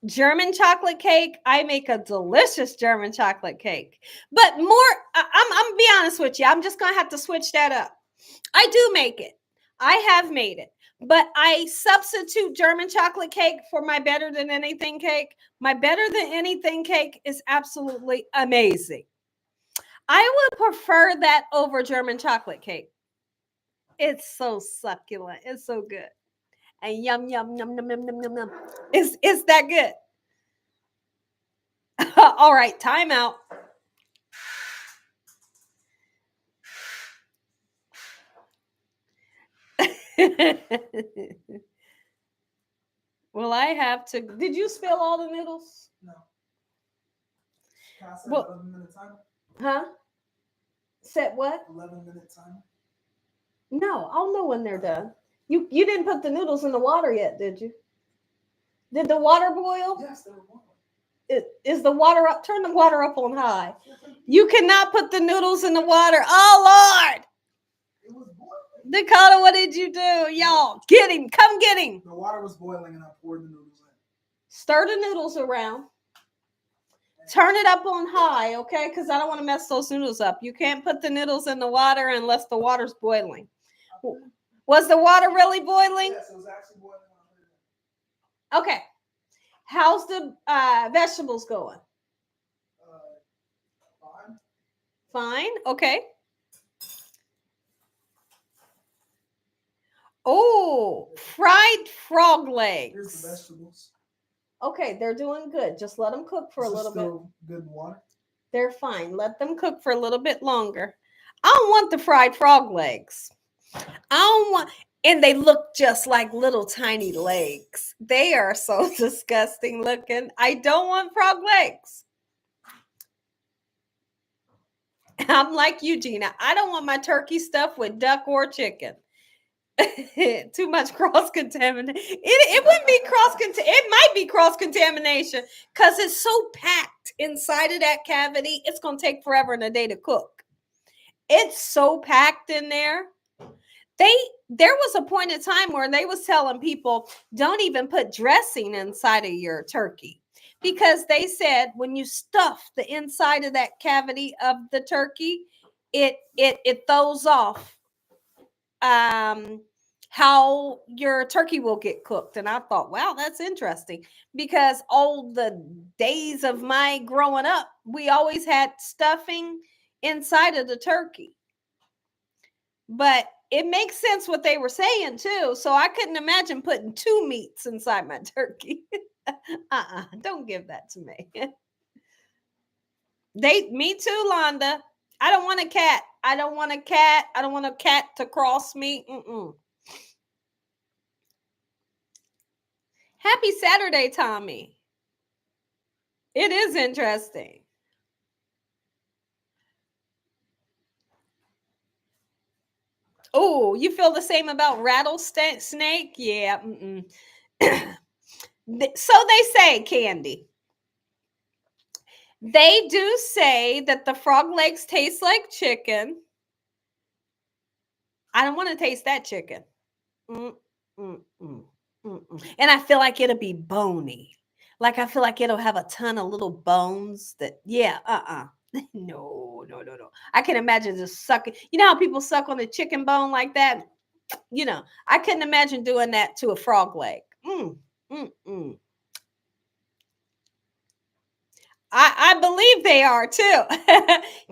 German chocolate cake. I make a delicious German chocolate cake. But more, I'm gonna be honest with you. I'm just gonna have to switch that up. I do make it. I have made it. But I substitute German chocolate cake for my better than anything cake. My better than anything cake is absolutely amazing. I would prefer that over German chocolate cake. It's so succulent. It's so good. And yum, yum, yum, yum, yum, yum, yum, yum. It's that good. All right, time out. Well, I have to. Did you spill all the noodles? No. Can I set Well, 11-minute timer? huh? Set what? 11-minute timer. No, I'll know when they're done. You didn't put the noodles in the water yet, did you? Did the water boil? Yes, they were boiling. Is the water up? Turn the water up on high. You cannot put the noodles in the water. Oh, Lord. It was boiling. Dakota, what did you do? Y'all, get him. Come get him. The water was boiling and I poured the noodles in. Stir the noodles around. Turn it up on high, okay? Because I don't want to mess those noodles up. You can't put the noodles in the water unless the water's boiling. Was the water really boiling? Yes, it was actually boiling. Okay. How's the vegetables going? Fine. Fine. Okay. Oh, fried frog legs. Here's the vegetables. Okay, they're doing good. Just let them cook for a little bit. Good water. They're fine. Let them cook for a little bit longer. I don't want the fried frog legs. I don't want, and they look just like little tiny legs. They are so disgusting looking. I don't want frog legs. I'm like you, Gina. I don't want my turkey stuffed with duck or chicken. Too much cross contamination. It wouldn't be it might be cross contamination because it's so packed inside of that cavity. It's gonna take forever and a day to cook. It's so packed in there. There was a point in time where they was telling people don't even put dressing inside of your turkey because they said when you stuff the inside of that cavity of the turkey, it throws off how your turkey will get cooked. And I thought, wow, that's interesting because all the days of my growing up, we always had stuffing inside of the turkey. But it makes sense what they were saying too. So I couldn't imagine putting 2 meats inside my turkey. Don't give that to me. Me too, Londa. I don't want a cat. I don't want a cat. I don't want a cat to cross me. Happy Saturday, Tommy. It is interesting. Oh, you feel the same about rattlesnake? Yeah. So they say, Candy. They do say that the frog legs taste like chicken. I don't want to taste that chicken. Mm, mm, mm, And I feel like it'll be bony. Like I feel like it'll have a ton of little bones that, yeah, No, no, no, no. I can imagine just sucking. You know how people suck on a chicken bone like that? I couldn't imagine doing that to a frog leg. Mm, mm. I believe they are too.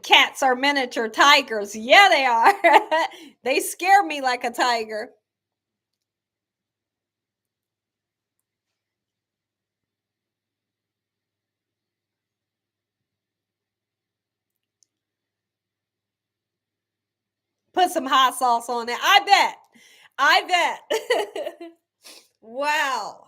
Cats are miniature tigers. Yeah, they are. They scare me like a tiger. Put some hot sauce on it. I bet. I bet. Wow.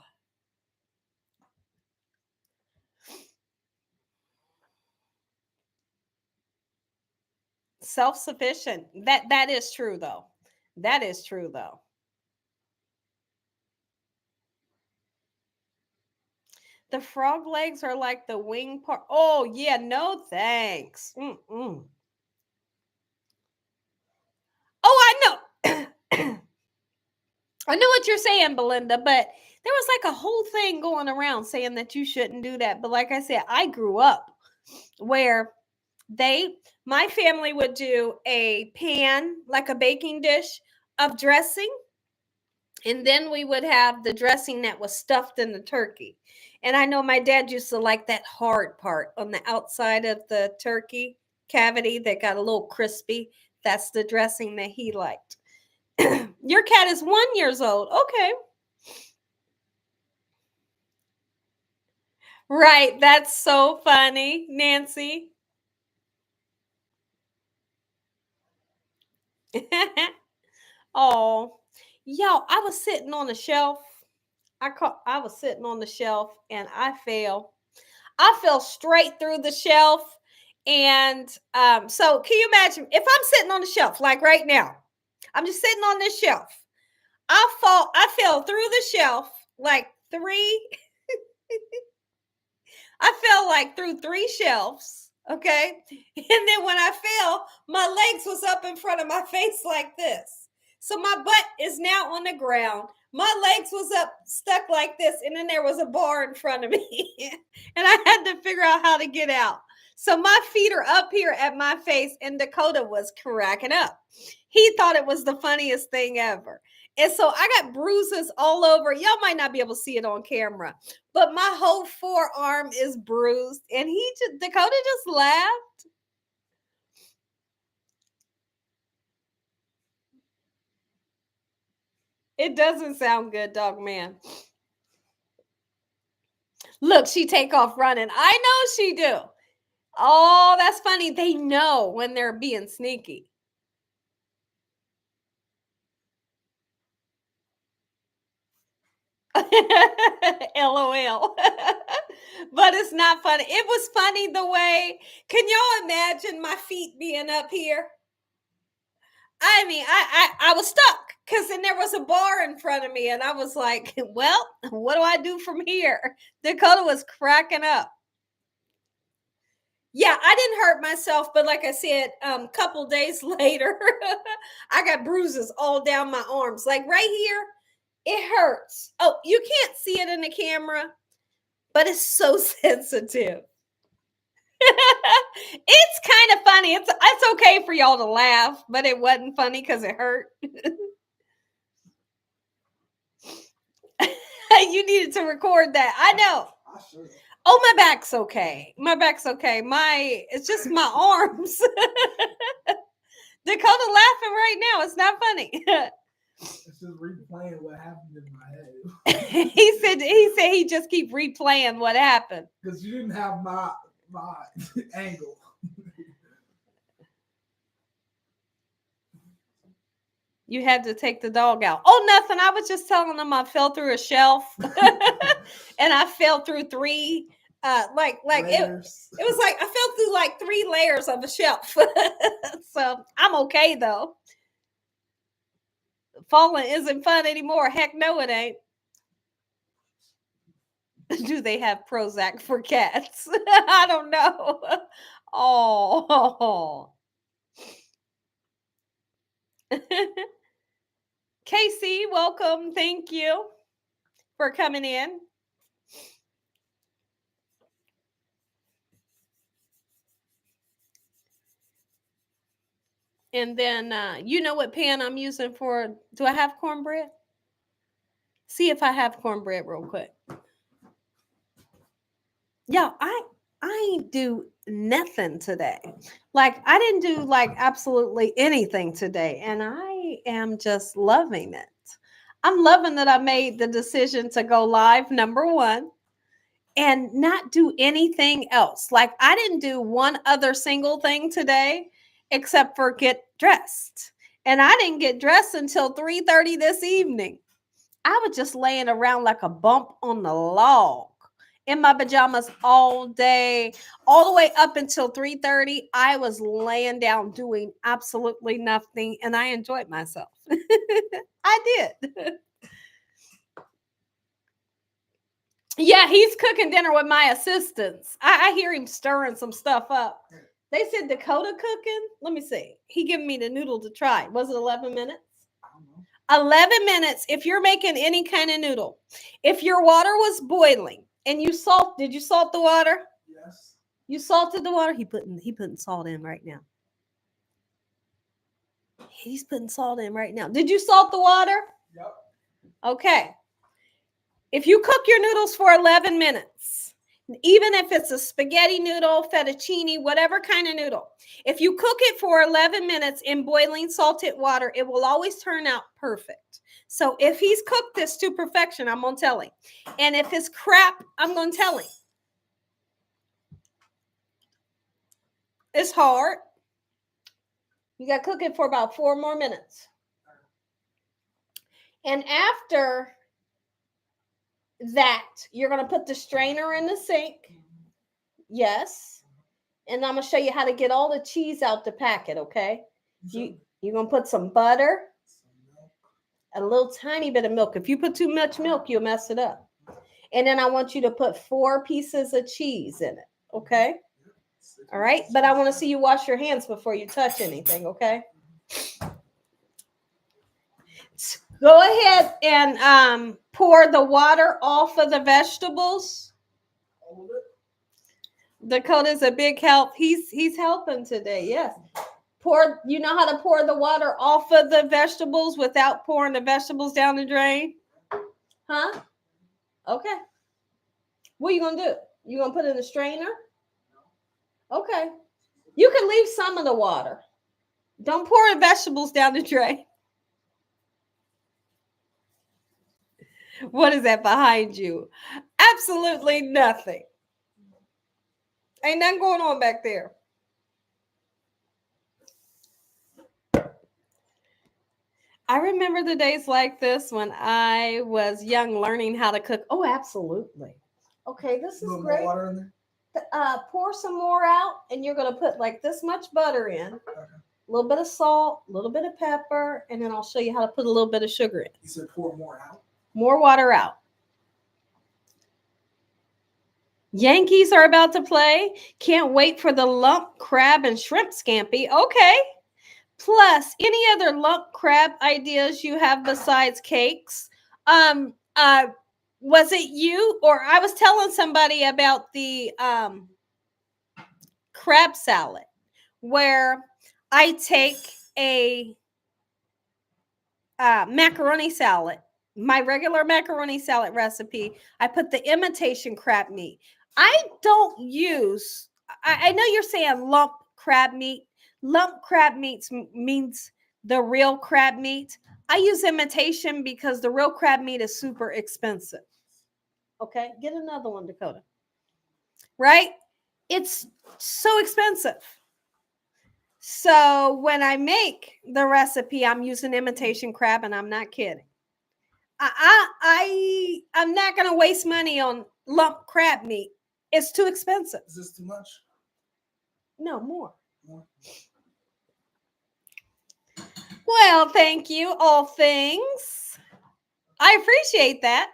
Self-sufficient. That is true though. That is true though. The frog legs are like the wing part. Oh yeah, no thanks. Oh, I know. I know what you're saying, Belinda, but there was like a whole thing going around saying that you shouldn't do that. But like I said, I grew up where my family would do a pan, like a baking dish of dressing. And then we would have the dressing that was stuffed in the turkey. And I know my dad used to like that hard part on the outside of the turkey cavity that got a little crispy. That's the dressing that he liked. Your cat is 1 year old. Okay. Right. That's so funny, Nancy. Oh, yo, I was sitting on the shelf. I was sitting on the shelf and I fell. I fell straight through the shelf. And so can you imagine if I'm sitting on the shelf like right now? I'm just sitting on this shelf. I fell through the shelf like three I fell like through three shelves. Okay. And then when I fell, my legs was up in front of my face like this. So my butt is now on the ground. My legs was up stuck like this. And then there was a bar in front of me. And I had to figure out how to get out. So my feet are up here at my face, and Dakota was cracking up. He thought it was the funniest thing ever. And so I got bruises all over. Y'all might not be able to see it on camera, but my whole forearm is bruised. And Dakota just laughed. It doesn't sound good, dog man. Look, she take off running. I know she do. Oh, that's funny. They know when they're being sneaky. LOL. But it's not funny. It was funny the way. Can y'all imagine my feet being up here? I mean, I was stuck because then there was a bar in front of me, and I was like, "Well, what do I do from here?" Dakota was cracking up. Yeah, I didn't hurt myself, but like I said, couple days later, I got bruises all down my arms, like right here. It hurts. Oh, you can't see it in the camera, but it's so sensitive. It's kind of funny. It's okay for y'all to laugh, but it wasn't funny because it hurt. You needed to record that. I know. Oh, my back's okay. My back's okay. It's just my arms. Dakota laughing right now. It's not funny. It's just replaying what happened in my head. he said he just keep replaying what happened. Because you didn't have my angle. You had to take the dog out. Oh, nothing. I was just telling them I fell through a shelf. And I fell through three like it was like I fell through like 3 layers of a shelf. So I'm okay though. Falling isn't fun anymore. Heck no, it ain't. Do they have Prozac for cats? I don't know. Oh. Casey, welcome. Thank you for coming in. And then you know what pan I'm using for? Do I have cornbread? See if I have cornbread real quick. Yeah, I ain't do nothing today. Like I didn't do like absolutely anything today, and I am just loving it. I'm loving that I made the decision to go live, number one, and not do anything else. Like I didn't do one other single thing today except for get dressed. And I didn't get dressed until 3:30 this evening. I was just laying around like a bump on the log in my pajamas all day, all the way up until 3:30. I was laying down doing absolutely nothing, and I enjoyed myself. I did. Yeah, he's cooking dinner with my assistants. I hear him stirring some stuff up. They said Dakota cooking. Let me see. He giving me the noodle to try. Was it 11 minutes? 11 minutes if you're making any kind of noodle. If your water was boiling and you did you salt the water? Yes. You salted the water? He putting salt in right now. He's putting salt in right now. Did you salt the water? Yep. Okay. If you cook your noodles for 11 minutes, even if it's a spaghetti noodle, fettuccine, whatever kind of noodle, if you cook it for 11 minutes in boiling salted water, it will always turn out perfect. So if he's cooked this to perfection, I'm going to tell him. And if it's crap, I'm going to tell him. It's hard. You got to cook it for about 4 more minutes. And after that, you're going to put the strainer in the sink. Yes. And I'm going to show you how to get all the cheese out the packet, okay? You're going to put some butter, a little tiny bit of milk. If you put too much milk, you'll mess it up. And then I want you to put 4 pieces of cheese in it, okay? All right? But I want to see you wash your hands before you touch anything, okay? Go ahead and pour the water off of the vegetables. Dakota's a big help. He's helping today. Yes. You know how to pour the water off of the vegetables without pouring the vegetables down the drain? Huh? Okay. What are you going to do? You going to put it in the strainer? Okay. You can leave some of the water. Don't pour the vegetables down the drain. What is that behind you? Absolutely nothing. Ain't nothing going on back there. I remember the days like this when I was young learning how to cook. Oh, absolutely. Okay, this is great. More water in there? Pour some more out, and you're going to put like this much butter in, a little bit of salt, a little bit of pepper, and then I'll show you how to put a little bit of sugar in. You said pour more out? More water out. Yankees are about to play. Can't wait for the lump crab and shrimp scampi. Okay. Plus, any other lump crab ideas you have besides cakes? Was it you or I was telling somebody about the crab salad where I take a macaroni salad, my regular macaroni salad recipe. I put the imitation crab meat. I don't use, I know you're saying lump crab meat. Lump crab meat means the real crab meat. I use imitation because the real crab meat is super expensive. Okay, get another one, Dakota. Right? It's so expensive. So when I make the recipe, I'm using imitation crab, and I'm not kidding. I'm not going to waste money on lump crab meat. It's too expensive. Is this too much? No, more. More? Well, thank you, all things. I appreciate that.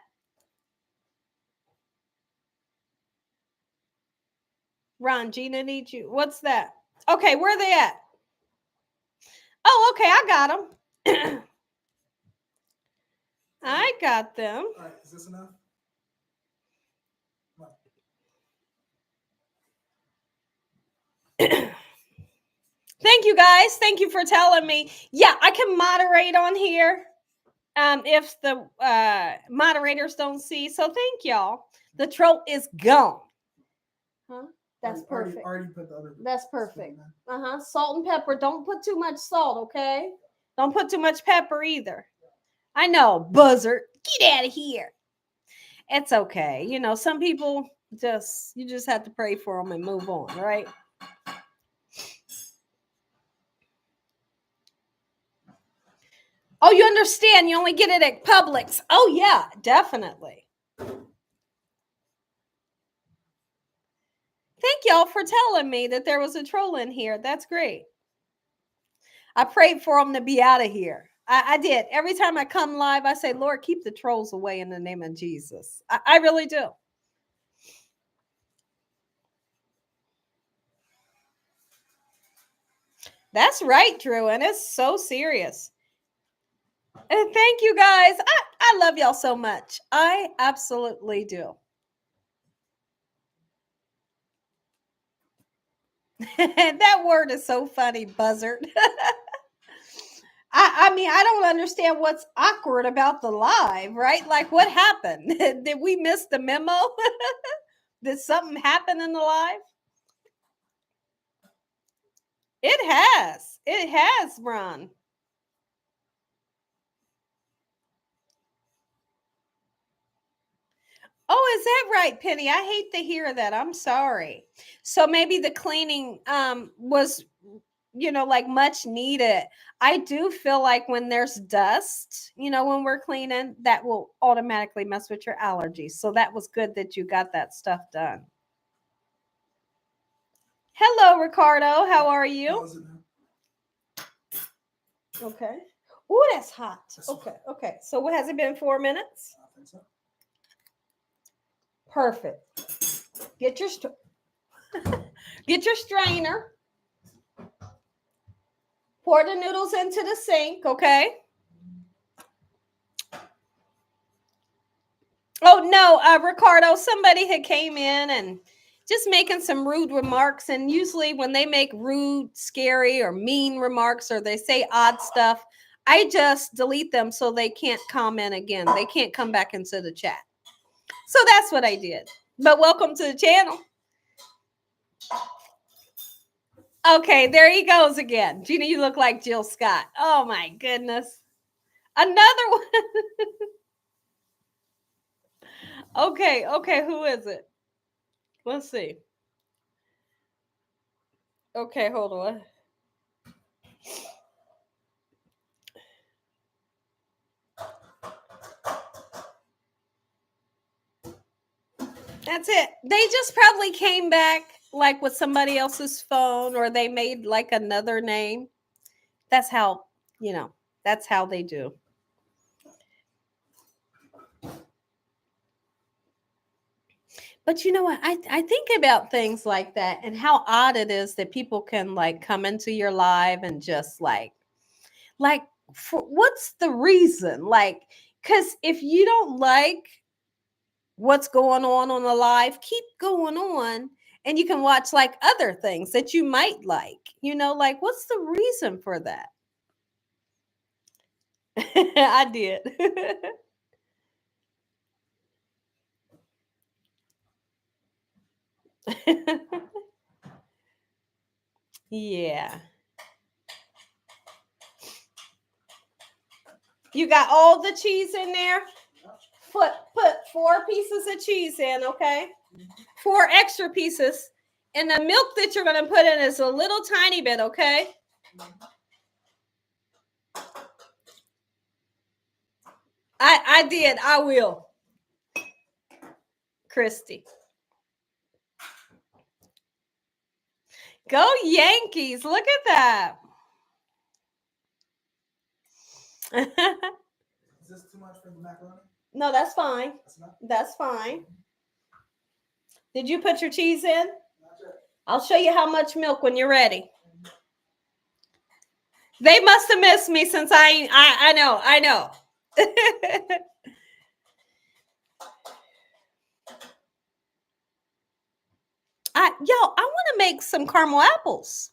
Ron, Gina needs you. What's that? Okay, where are they at? Oh, okay, I got them. I got them. All right, is this enough? Thank you guys. Thank you for telling me. Yeah, I can moderate on here if the moderators don't see. So thank y'all. The troll is gone. Huh? That's perfect. Already put the other. That's perfect. Salt and pepper. Don't put too much salt, okay? Don't put too much pepper either. I know, buzzard. Get out of here. It's okay. You know, some people you just have to pray for them and move on, right? Oh, you understand? You only get it at Publix. Oh, yeah, definitely. Thank y'all for telling me that there was a troll in here. That's great. I prayed for them to be out of here. I did. Every time I come live, I say, Lord, keep the trolls away in the name of Jesus. I really do. That's right, Drew. And it's so serious. And thank you guys. I love y'all so much. I absolutely do. That word is so funny, buzzard. I mean, I don't understand what's awkward about the live, right? Like, what happened? Did we miss the memo? Did something happen in the live? It has. It has, Ron. Oh, is that right, Penny? I hate to hear that. I'm sorry. So maybe the cleaning was, like much needed. I do feel like when there's dust, when we're cleaning, that will automatically mess with your allergies. So that was good that you got that stuff done. Hello, Ricardo. How are you? Okay. Oh, that's hot. Okay. So what has it been? 4 minutes? I think so. Perfect. Get your get your strainer. Pour the noodles into the sink, okay? Oh no, Ricardo, somebody had came in and just making some rude remarks. And usually when they make rude, scary, or mean remarks, or they say odd stuff, I just delete them so they can't comment again. They can't come back into the chat. So that's what I did. But welcome to the channel. Okay, there he goes again. Gina, you look like Jill Scott. Oh my goodness. Another one. Okay, who is it? Let's see. Okay, hold on. That's it. They just probably came back like with somebody else's phone, or they made like another name. That's how, that's how they do. But you know what? I think about things like that and how odd it is that people can like come into your live and just like what's the reason? Like, because if you don't like what's going on the live, keep going on, and you can watch like other things that you might like. Like, what's the reason for that? I did. Yeah. You got all the cheese in there? Put 4 pieces of cheese in, okay? 4 extra pieces. And the milk that you're going to put in is a little tiny bit, okay? I did. I will. Christy. Go Yankees. Look at that. Is this too much for the macaroni? No, that's fine. That's not. That's fine. Did you put your cheese in? Not yet. I'll show you how much milk when you're ready. They must have missed me since I know. I want to make some caramel apples.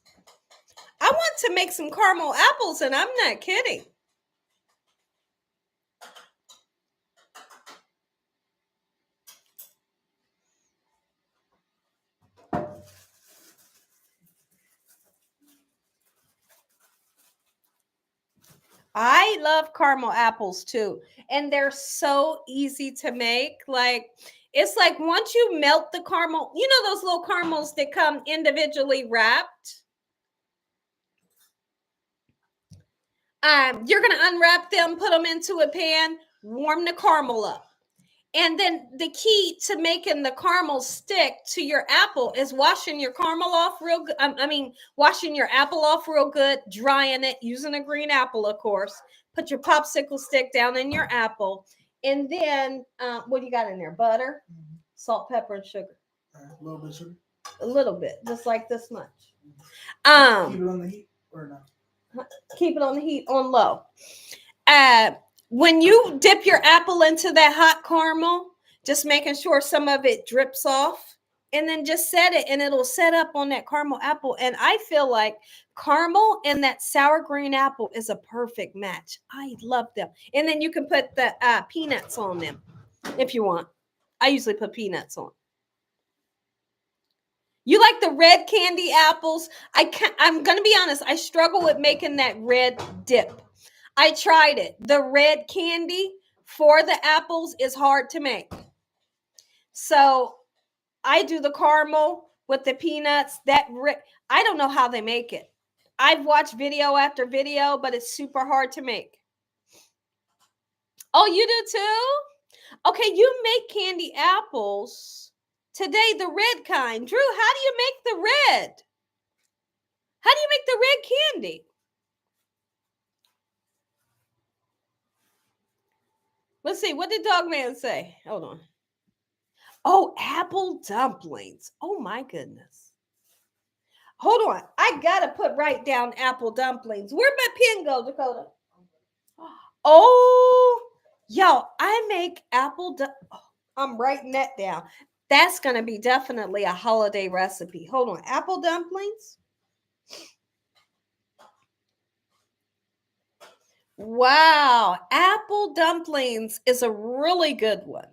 I want to make some caramel apples, and I'm not kidding. I love caramel apples too. And they're so easy to make. Like, it's like once you melt the caramel, you know those little caramels that come individually wrapped? You're going to unwrap them, put them into a pan, warm the caramel up. And then the key to making the caramel stick to your apple is washing your caramel off real good. Washing your apple off real good, drying it, using a green apple, of course. Put your popsicle stick down in your apple. And then, what do you got in there? Butter, salt, pepper, and sugar. A little bit of sugar. A little bit, just like this much. Keep it on the heat or not? Keep it on the heat on low. When you dip your apple into that hot caramel, just making sure some of it drips off, and then just set it, and it'll set up on that caramel apple. And I feel like caramel and that sour green apple is a perfect match. I love them. And then you can put the peanuts on them if you want. I usually put peanuts on. You like the red candy apples? I'm going to be honest. I struggle with making that red dip. I tried it. The red candy for the apples is hard to make. So I do the caramel with the peanuts. I don't know how they make it. I've watched video after video, but it's super hard to make. Oh, you do too? Okay, you make candy apples. Today, the red kind. Drew, how do you make the red? How do you make the red candy? Let's see. What did Dogman say? Hold on. Oh, apple dumplings. Oh, my goodness. Hold on. I got to write down apple dumplings. Where'd my pen go, Dakota? Oh, yo, I make I'm writing that down. That's going to be definitely a holiday recipe. Hold on. Apple dumplings. Wow. Apple dumplings is a really good one.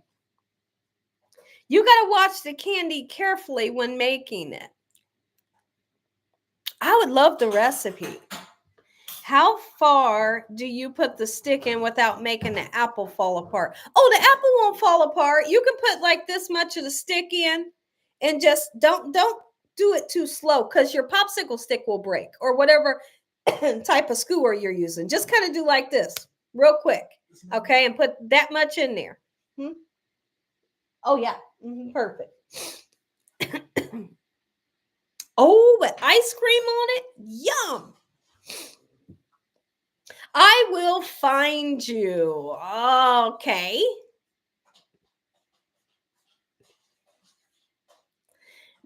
You got to watch the candy carefully when making it. I would love the recipe. How far do you put the stick in without making the apple fall apart? Oh, the apple won't fall apart. You can put like this much of the stick in and just don't do it too slow because your popsicle stick will break or whatever type of skewer you're using. Just kind of do like this real quick. Okay. And put that much in there. Oh, yeah. Perfect. Oh, with ice cream on it? Yum. I will find you. Okay.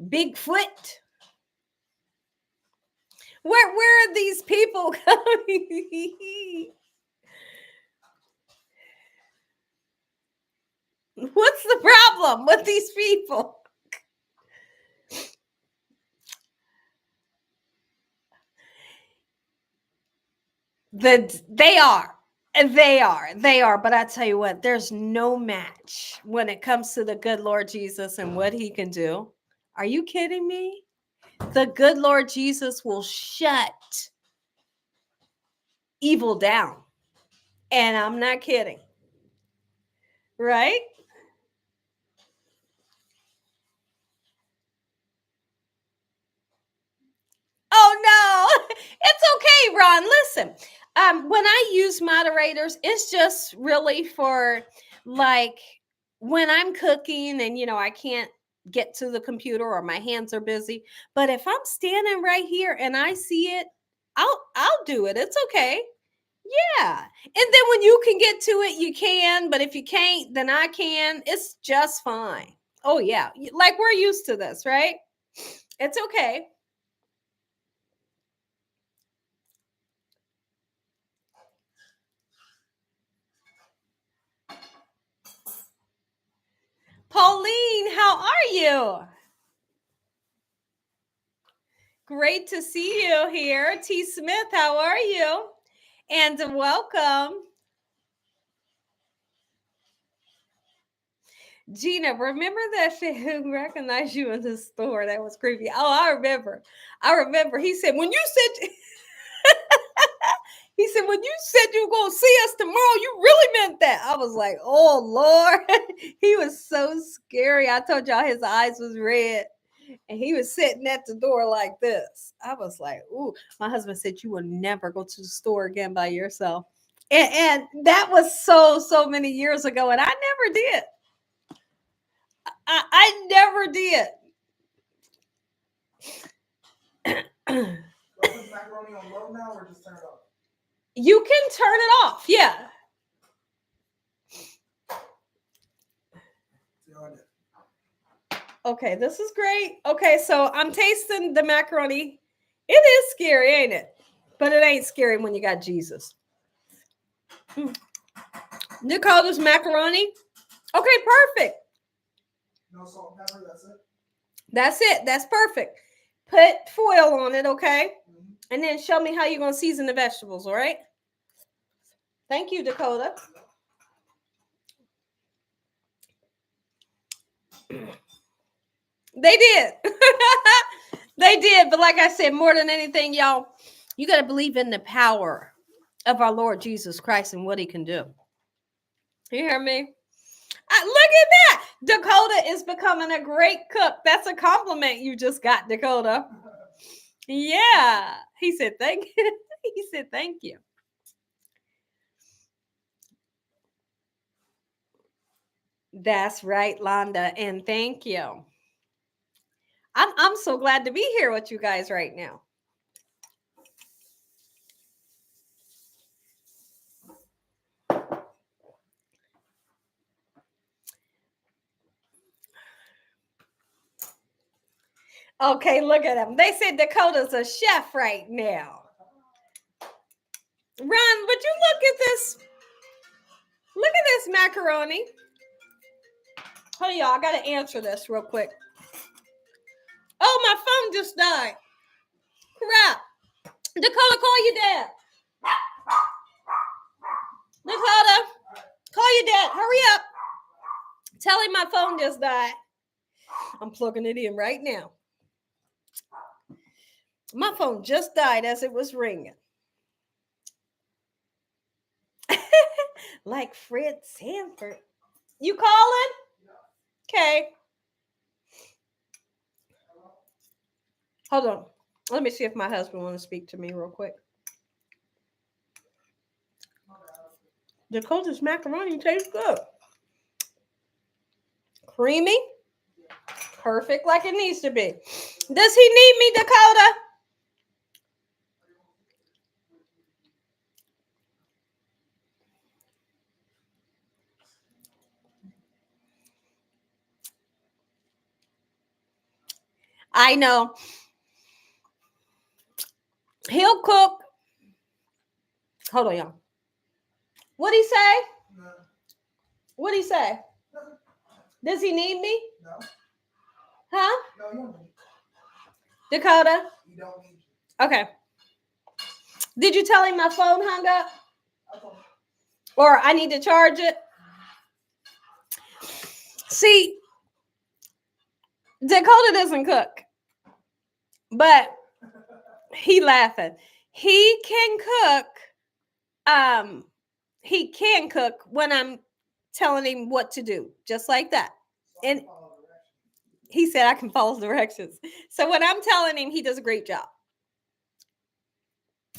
Bigfoot. Where are these people coming? What's the problem with these people? They are. But I tell you what, there's no match when it comes to the good Lord Jesus and what he can do. Are you kidding me? The good Lord Jesus will shut evil down. And I'm not kidding. Right? Oh, no. It's okay, Ron. Listen, when I use moderators, it's just really for like when I'm cooking and, I can't get to the computer or my hands are busy. But if I'm standing right here and I see it, I'll do it. It's okay. Yeah. And then when you can get to it, you can. But if you can't, then I can. It's just fine. Oh, yeah. Like we're used to this, right? It's okay. Pauline, how are you? Great to see you here. T. Smith, how are you? And welcome. Gina, remember that who recognized you in the store? That was creepy. Oh, I remember. I remember. He said, when you said he said, when you said you were gonna see us tomorrow, you really meant that. I was like, oh Lord. He was so scary. I told y'all his eyes was red. And he was sitting at the door like this. I was like, ooh, my husband said you will never go to the store again by yourself. And that was so many years ago. And I never did. I never did. Put macaroni on low now or just turn it off? You can turn it off. Yeah. Okay, this is great. Okay, so I'm tasting the macaroni. It is scary, ain't it? But it ain't scary when you got Jesus. Dakota's macaroni. Okay, perfect. No salt and pepper, that's it? That's it. That's perfect. Put foil on it, okay? Mm-hmm. And then show me how you're going to season the vegetables, all right? Thank you, Dakota. They did. They did. But like I said, more than anything, y'all, you got to believe in the power of our Lord Jesus Christ and what he can do. You hear me? Look at that. Dakota is becoming a great cook. That's a compliment you just got, Dakota. Yeah. He said, thank you. He said, thank you. That's right, Londa. And thank you. I'm so glad to be here with you guys right now. Okay, look at them. They said Dakota's a chef right now. Ron, would you look at this? Look at this macaroni. Hold on, y'all. I got to answer this real quick. Oh, my phone just died. Crap. Dakota, call your dad. Dakota, call your dad. Hurry up. Tell him my phone just died. I'm plugging it in right now. My phone just died as it was ringing. Like Fred Sanford. You calling? Okay. Hold on. Let me see if my husband wants to speak to me real quick. Dakota's macaroni tastes good. Creamy. Perfect like it needs to be. Does he need me, Dakota? I know. He'll cook. Hold on, y'all. What'd he say? No. What'd he say? No. Does he need me? No. Huh? No, you don't need me. Dakota? You don't need me. Okay. Did you tell him my phone hung up? Okay. Or I need to charge it? See, Dakota doesn't cook. But he laughing. He can cook. He can cook when I'm telling him what to do, just like that. And he said I can follow directions. So when I'm telling him, he does a great job.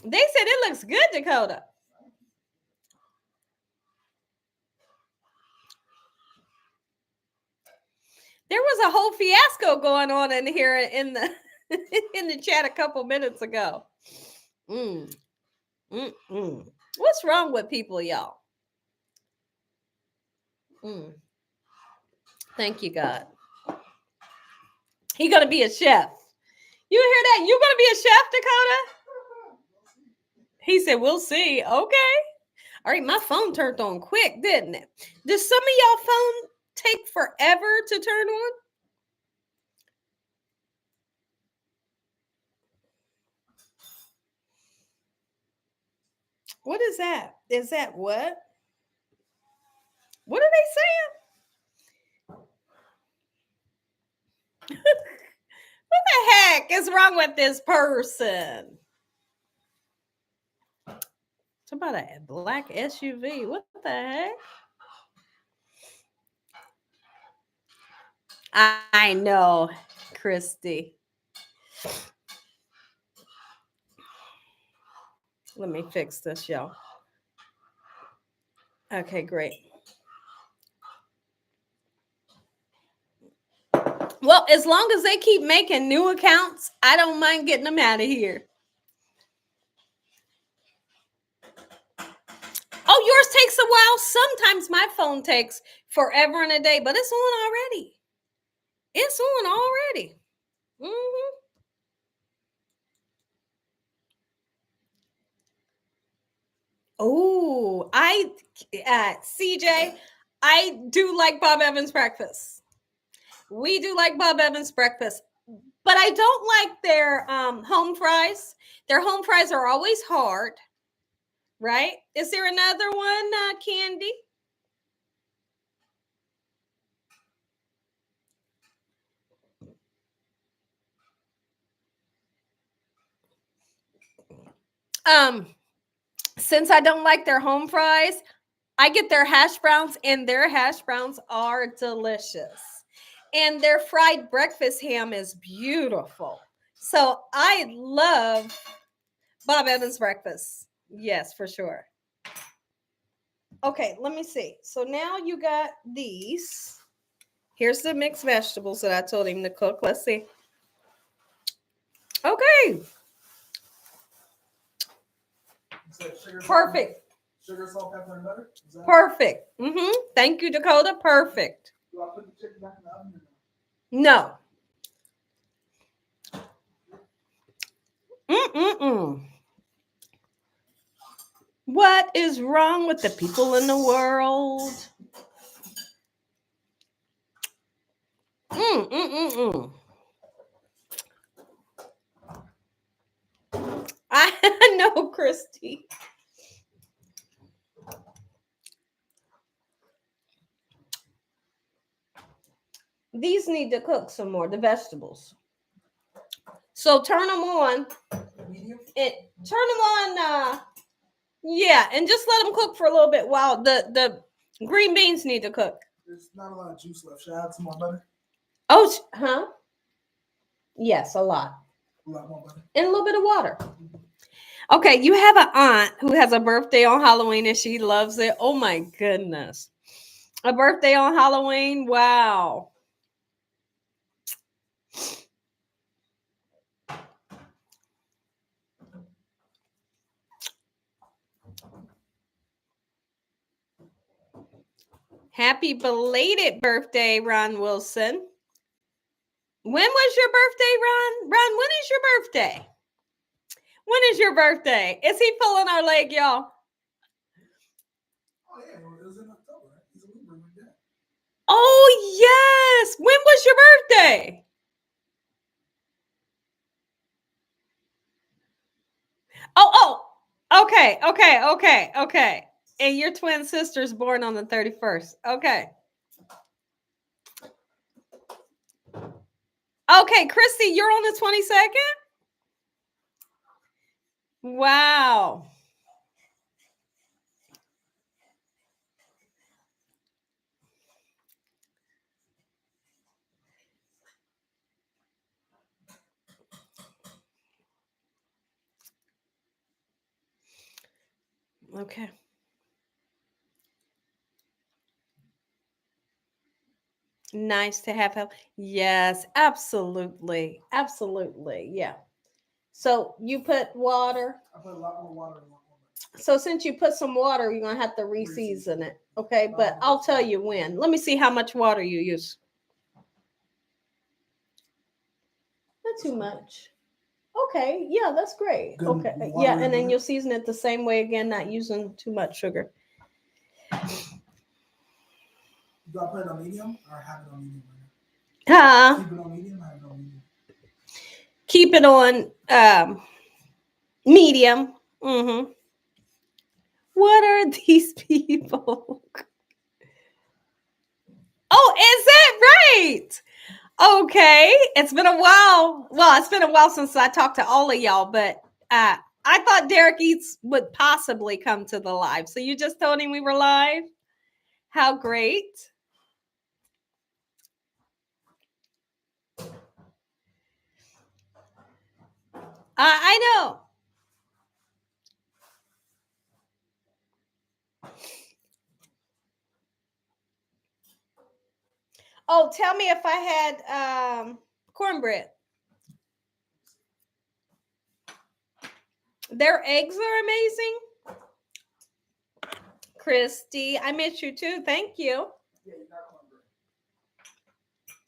They said it looks good, Dakota. There was a whole fiasco going on in here in the in the chat a couple minutes ago. Mm-mm. What's wrong with people, y'all? Mm. Thank you, God. He gonna be a chef. You hear that? You gonna be a chef, Dakota? He said, "We'll see." Okay. All right. My phone turned on quick, didn't it? Does some of y'all phone take forever to turn on? What is that? Is that what? What are they saying? What the heck is wrong with this person? It's about a black SUV. What the heck? I know, Christy. Let me fix this, y'all. Okay, great. Well, as long as they keep making new accounts, I don't mind getting them out of here. Oh, yours takes a while. Sometimes my phone takes forever and a day, but it's on already. It's on already. Mm-hmm. Oh, CJ, I do like Bob Evans breakfast. We do like Bob Evans breakfast, but I don't like their home fries. Their home fries are always hard, right? Is there another one, Candy? Um, since I don't like their home fries, I get their hash browns, and their hash browns are delicious. And their fried breakfast ham is beautiful. So I love Bob Evans breakfast. Yes, for sure. Okay, let me see. So now you got these. Here's the mixed vegetables that I told him to cook. Let's see. Okay. Perfect. Sugar, salt, pepper, and butter? Perfect. Thank you, Dakota. Perfect. Do I put the chicken back in the oven? No. Mm-mm-mm. What is wrong with the people in the world? Mm-mm-mm-mm. I know, Christy. These need to cook some more, the vegetables. So turn them on. Medium? And turn them on. Yeah, and just let them cook for a little bit while the green beans need to cook. There's not a lot of juice left. Should I add some more butter? Oh, huh? Yes, a lot. A lot more butter. And a little bit of water. Okay, you have an aunt who has a birthday on Halloween and she loves it. Oh my goodness. A birthday on Halloween? Wow. Happy belated birthday, Ron Wilson. When was your birthday, Ron? Ron, when is your birthday? When is your birthday? Is he pulling our leg, y'all? Oh, yeah. It was in October, right? He's a Libra like that. Oh, yes. When was your birthday? Oh. Okay. And your twin sister's born on the 31st. Okay. Okay, Christy, you're on the 22nd? Wow. Okay. Nice to have help. Yes, absolutely. Absolutely. Yeah. So you put water. I put a lot more water in one. So since you put some water, you're gonna have to re-season it. Okay, but I'll tell you when. Let me see how much water you use. Not too much. Okay, yeah, that's great. Okay, yeah, and then you'll season it the same way again, not using too much sugar. Do I put it on medium or have it on medium? Huh? Keep it on medium or have it on medium? Keep it on medium. Mm-hmm. What are these people? Oh, is that right? Okay. It's been a while. Well, it's been a while since I talked to all of y'all, but I thought Derek Eats would possibly come to the live. So you just told him we were live? How great. I know. Oh, tell me if I had cornbread. Their eggs are amazing. Christy, I miss you too. Thank you. Yeah, you got cornbread.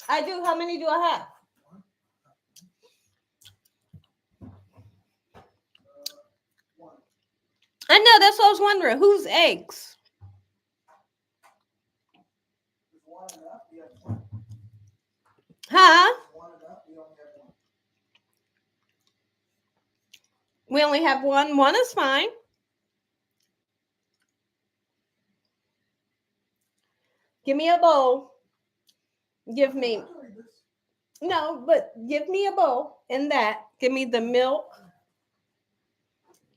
I do. How many do I have? One. I know. That's what I was wondering. Whose eggs? Is one enough? We have one. Huh? Is one enough? We only have one. We only have one. One is fine. Give me a bowl. Give me. No, but give me a bowl and that. Give me the milk.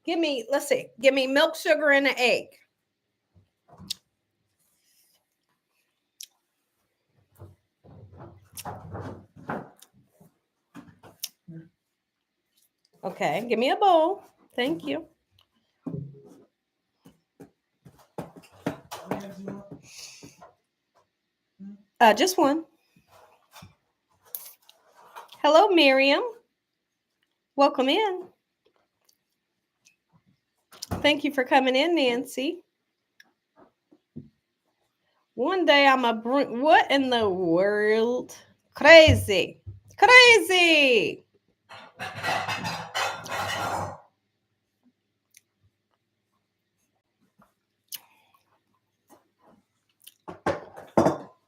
Give me, let's see. Give me milk, sugar, and an egg. Okay, give me a bowl. Thank you. Just one. Hello, Miriam. Welcome in. Thank you for coming in, Nancy. One day I'm a what in the world? Crazy. Crazy.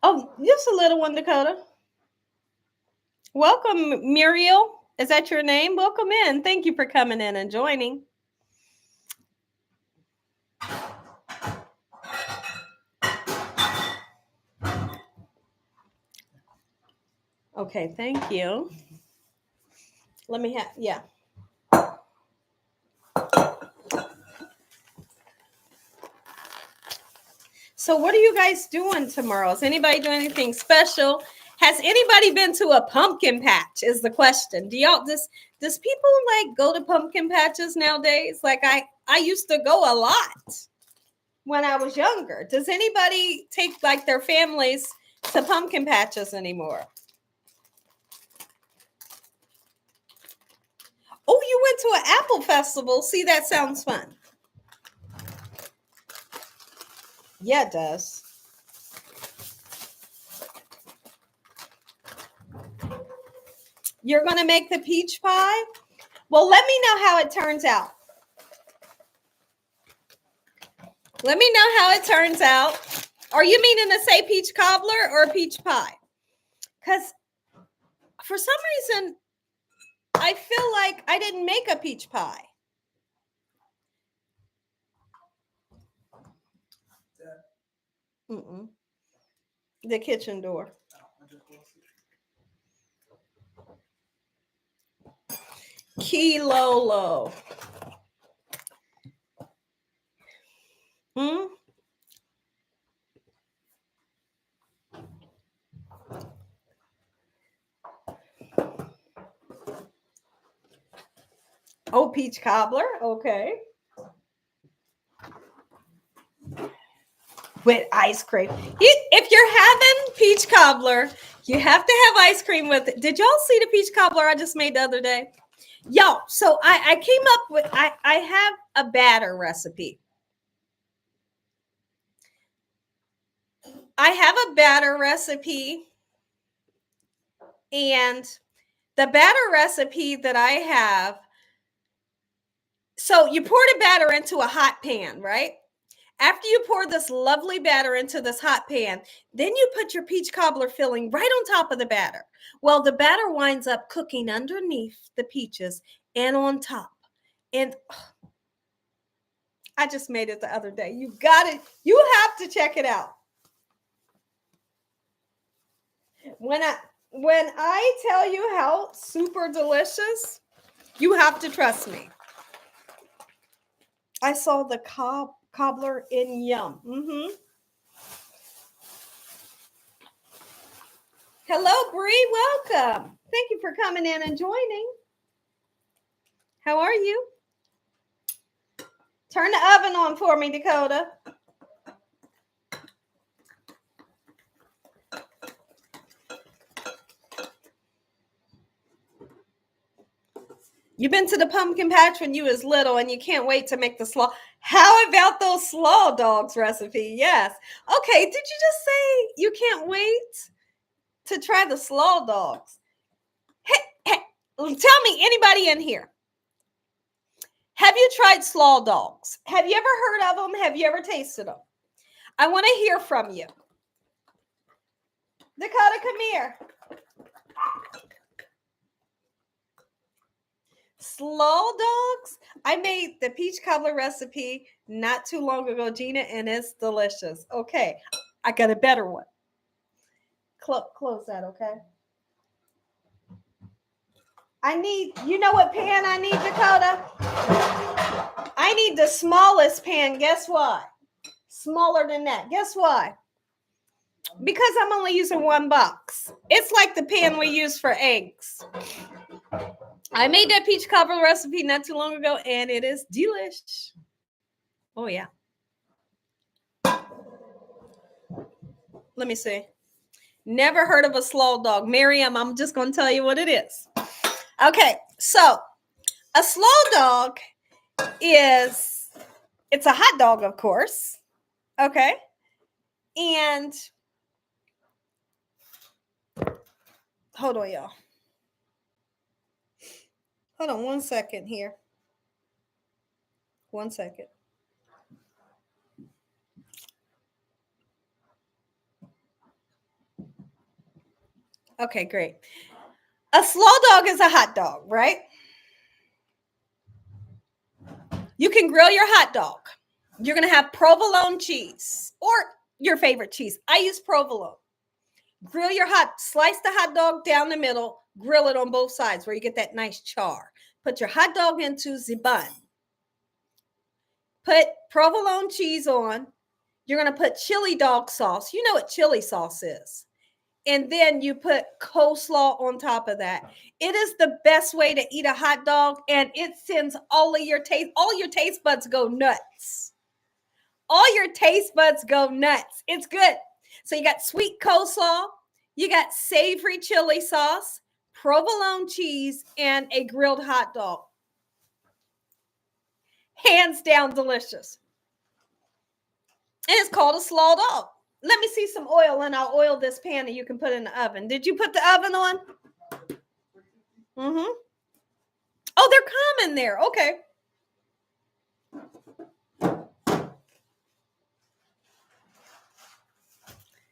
Oh, just a little one, Dakota. Welcome, Muriel. Is that your name? Welcome in. Thank you for coming in and joining. Okay, thank you. Let me have, yeah. So what are you guys doing tomorrow? Is anybody doing anything special? Has anybody been to a pumpkin patch is the question. Do y'all does people like go to pumpkin patches nowadays? Like I used to go a lot when I was younger. Does anybody take like their families to pumpkin patches anymore? Oh, you went to an apple festival. See, that sounds fun. Yeah, it does. You're going to make the peach pie? Well, let me know how it turns out. Let me know how it turns out. Are you meaning to say peach cobbler or peach pie? Because for some reason, I feel like I didn't make a peach pie. Mm-mm. The kitchen door. Kilolo. Hmm? Oh, peach cobbler. Okay. With ice cream. If you're having peach cobbler, you have to have ice cream with it. Did y'all see the peach cobbler I just made the other day? Yo, so I came up with, I have a batter recipe. I have a batter recipe, and the batter recipe that I have, so you pour the batter into a hot pan, right? After you pour this lovely batter into this hot pan, then you put your peach cobbler filling right on top of the batter. Well, the batter winds up cooking underneath the peaches and on top. And I just made it the other day. You got it. You have to check it out. When I tell you how super delicious, you have to trust me. I saw the cobbler in Yum. Hello, Bree. Welcome. Thank you for coming in and joining. How are you? Turn the oven on for me, Dakota. You've been to the pumpkin patch when you was little and you can't wait to make the slaw. How about those slaw dogs recipe? Yes. Okay, did you just say you can't wait to try the slaw dogs? Hey, tell me, anybody in here, have you tried slaw dogs? Have you ever heard of them? Have you ever tasted them? I want to hear from you. Dakota, come here. Slaw dogs? I made the peach cobbler recipe not too long ago, Gina, and it's delicious. Okay, I got a better one. Close that, okay? I need, you know what pan I need, Dakota? I need the smallest pan. Guess why? Smaller than that. Guess why? Because I'm only using one box. It's like the pan we use for eggs. I made that peach cobbler recipe not too long ago, and it is delish. Oh, yeah. Let me see. Never heard of a slaw dog. Miriam, I'm just going to tell you what it is. Okay, so a slaw dog it's a hot dog, of course. Okay. And hold on, y'all. Hold on 1 second here. 1 second. Okay, great. A slaw dog is a hot dog, right? You can grill your hot dog. You're going to have provolone cheese or your favorite cheese. I use provolone. Grill your slice the hot dog down the middle, grill it on both sides where you get that nice char. Put your hot dog into the bun. Put provolone cheese on. You're going to put chili dog sauce. You know what chili sauce is. And then you put coleslaw on top of that. It is the best way to eat a hot dog, and it sends all your taste buds go nuts. All your taste buds go nuts. It's good. So you got sweet coleslaw, you got savory chili sauce, provolone cheese, and a grilled hot dog. Hands down delicious. And it's called a slaw dog. Let me see some oil, and I'll oil this pan that you can put in the oven. Did you put the oven on? Mm-hmm. Oh, they're common there. Okay.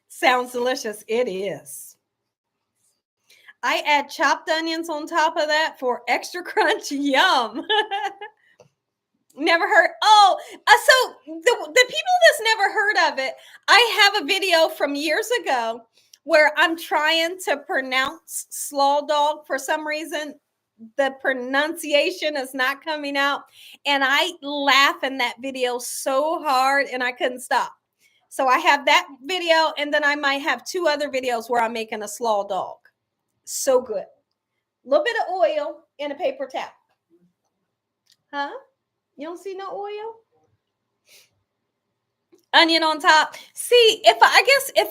Sounds delicious. It is. I add chopped onions on top of that for extra crunch. Yum. Never heard. Oh, so the people that's never heard of it, I have a video from years ago where I'm trying to pronounce slaw dog. For some reason, the pronunciation is not coming out. And I laugh in that video so hard and I couldn't stop. So I have that video, and then I might have 2 other videos where I'm making a slaw dog. So good. A little bit of oil in a paper towel. Huh? You don't see no oil? Onion on top. See, if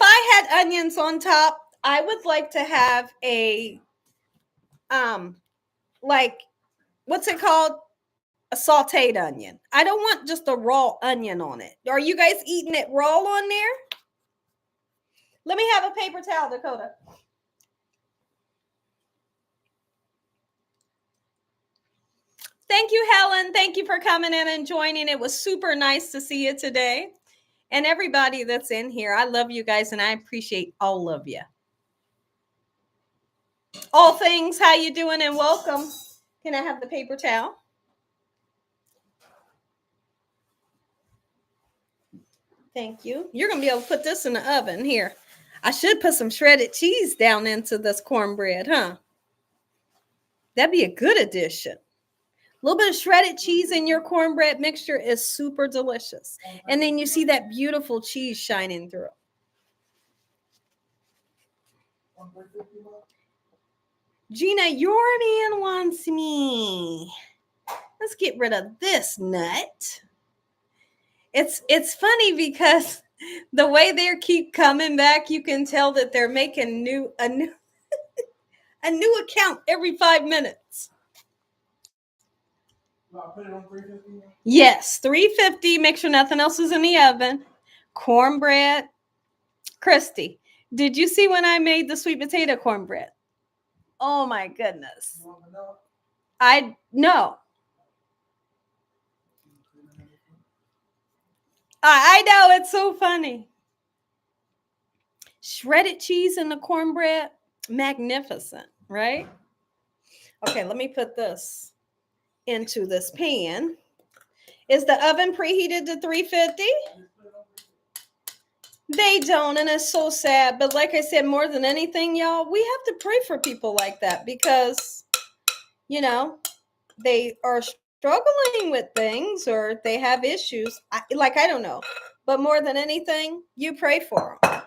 I had onions on top, I would like to have a like, what's it called? a sauteed onion. I don't want just a raw onion on it. Are you guys eating it raw on there? Let me have a paper towel, Dakota. Thank you, Helen. Thank you for coming in and joining. It was super nice to see you today. And everybody that's in here, I love you guys and I appreciate all of you. All things, how you doing and welcome. Can I have the paper towel? Thank you. You're going to be able to put this in the oven here. I should put some shredded cheese down into this cornbread, huh? That'd be a good addition. A little bit of shredded cheese in your cornbread mixture is super delicious. And then you see that beautiful cheese shining through. Gina, your man wants me. Let's get rid of this nut. It's funny because the way they keep coming back, you can tell that they're making a new account every 5 minutes. Put it on 350? Yes, 350. Make sure nothing else is in the oven. Cornbread. Christy, did you see when I made the sweet potato cornbread? Oh my goodness. I know. I know, it's so funny. Shredded cheese in the cornbread, magnificent, right? Okay, let me put this into this pan. Is the oven preheated to 350? They don't, and it's so sad. But like I said, more than anything, y'all, we have to pray for people like that because, they are struggling with things or they have issues. I don't know. But more than anything, you pray for them,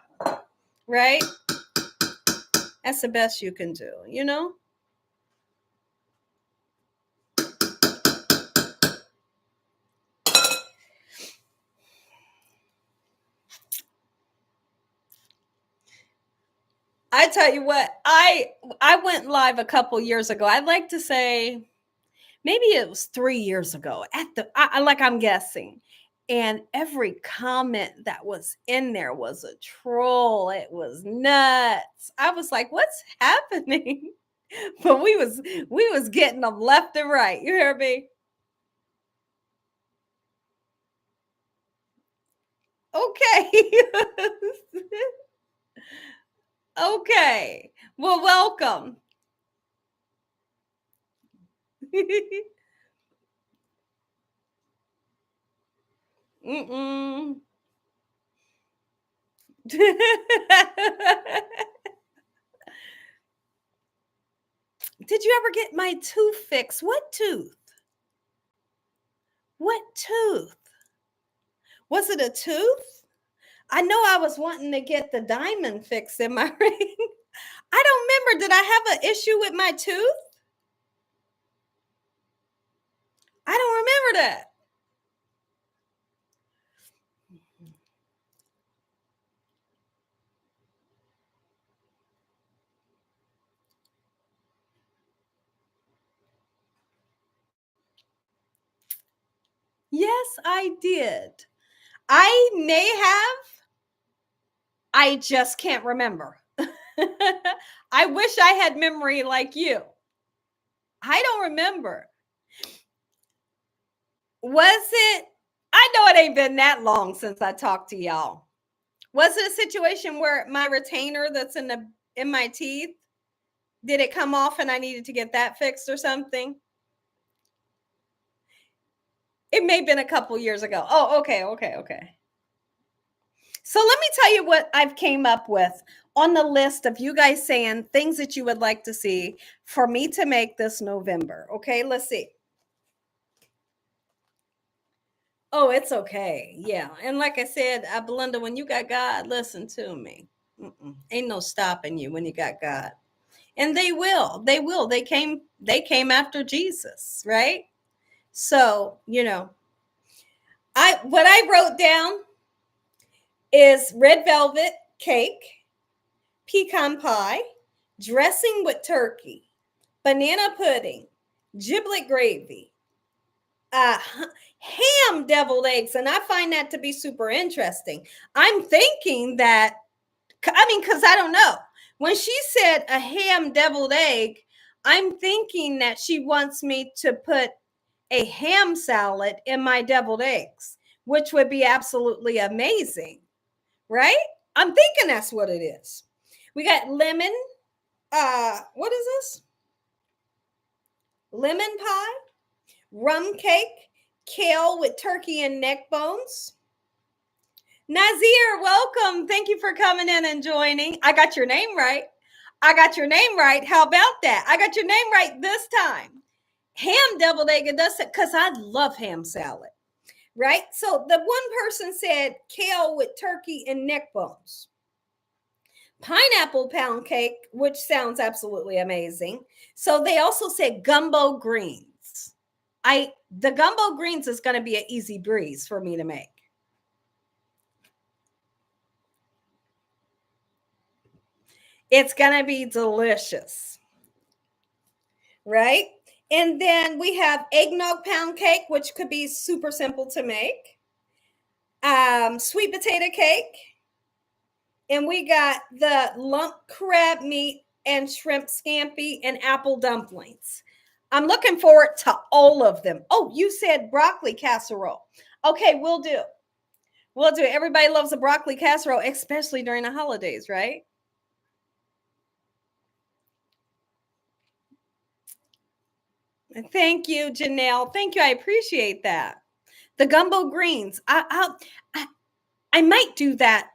right? That's the best you can do, I tell you what, I went live a couple years ago. I'd like to say maybe it was 3 years ago I'm guessing. And every comment that was in there was a troll. It was nuts. I was like, what's happening? But we was getting them left and right. You hear me? Okay. Okay. Well, welcome. Mm-mm. Did you ever get my tooth fixed? What tooth? What tooth? Was it a tooth? I know I was wanting to get the diamond fixed in my ring. I don't remember. Did I have an issue with my tooth? I don't remember that. Yes, I did. I may have. I just can't remember. I wish I had memory like you. I don't remember. Was it? I know it ain't been that long since I talked to y'all. Was it a situation where my retainer that's in my teeth, did it come off and I needed to get that fixed or something? It may have been a couple years ago. Oh, okay. So let me tell you what I've came up with on the list of you guys saying things that you would like to see for me to make this November. Okay, let's see. Oh, it's okay. Yeah. And like I said, Belinda, when you got God, listen to me. Ain't no stopping you when you got God. And they will. They came after Jesus, right? So, what I wrote down is red velvet cake, pecan pie, dressing with turkey, banana pudding, giblet gravy, ham deviled eggs, and I find that to be super interesting. I'm thinking that, because I don't know. When she said a ham deviled egg, I'm thinking that she wants me to put a ham salad in my deviled eggs, which would be absolutely amazing, right? I'm thinking that's what it is. We got lemon. What is this? Lemon pie, rum cake, kale with turkey and neck bones. Nazir, welcome. Thank you for coming in and joining. I got your name right. I got your name right. How about that? I got your name right this time. Ham deviled egg, it does, because I love ham salad, right? So the one person said kale with turkey and neck bones. Pineapple pound cake, which sounds absolutely amazing. So they also said gumbo greens. The gumbo greens is going to be an easy breeze for me to make. It's going to be delicious, right? And then we have eggnog pound cake, which could be super simple to make. Sweet potato cake. And we got the lump crab meat and shrimp scampi and apple dumplings. I'm looking forward to all of them. Oh, you said broccoli casserole. Okay, we'll do. We'll do. Everybody loves a broccoli casserole, especially during the holidays, right? Thank you, Janelle. Thank you. I appreciate that. The gumbo greens. I might do that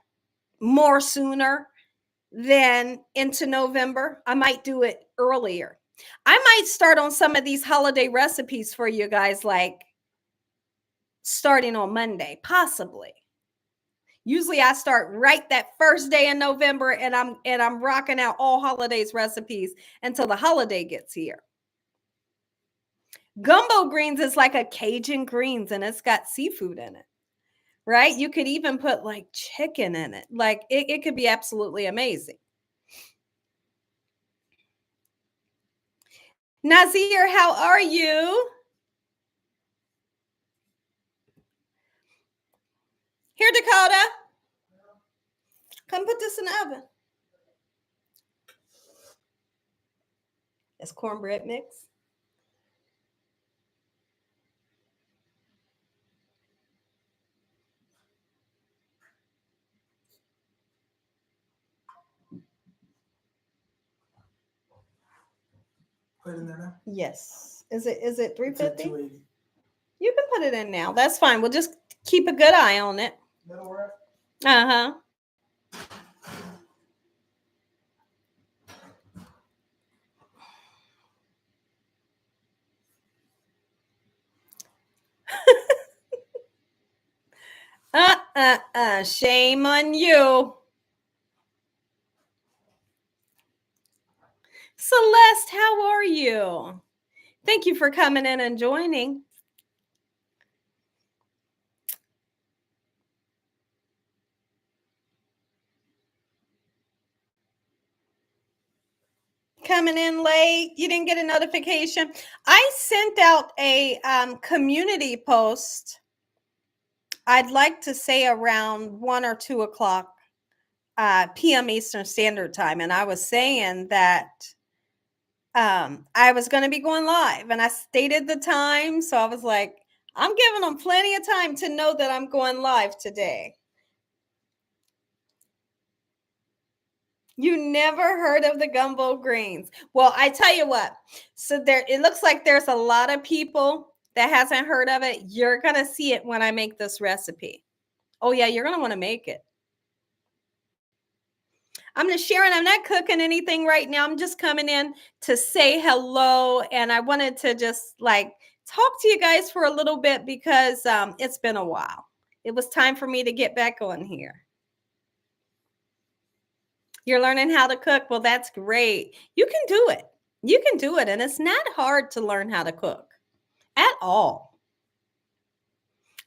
more sooner than into November. I might do it earlier. I might start on some of these holiday recipes for you guys, like starting on Monday, possibly. Usually I start right that first day in November, and I'm rocking out all holidays recipes until the holiday gets here. Gumbo greens is like a Cajun greens, and it's got seafood in it, right? You could even put like chicken in it. Like it could be absolutely amazing. Nazir, how are you? Here, Dakota. Come put this in the oven. It's cornbread mix. Put it in there now? Yes. Is it 350? 280. You can put it in now. That's fine. We'll just keep a good eye on it. That'll work. Uh-huh. Shame on you. Celeste, how are you? Thank you for coming in and joining. Coming in late. You didn't get a notification. I sent out a community post. I'd like to say around 1 or 2 o'clock p.m. Eastern Standard Time. And I was saying that I was going to be going live, and I stated the time. So I was like, I'm giving them plenty of time to know that I'm going live today. You never heard of the gumbo greens? Well, I tell you what. So it looks like there's a lot of people that hasn't heard of it. You're going to see it when I make this recipe. Oh yeah, you're going to want to make it. I'm just sharing. I'm not cooking anything right now. I'm just coming in to say hello. And I wanted to just like talk to you guys for a little bit because it's been a while. It was time for me to get back on here. You're learning how to cook. Well, that's great. You can do it. You can do it. And it's not hard to learn how to cook at all.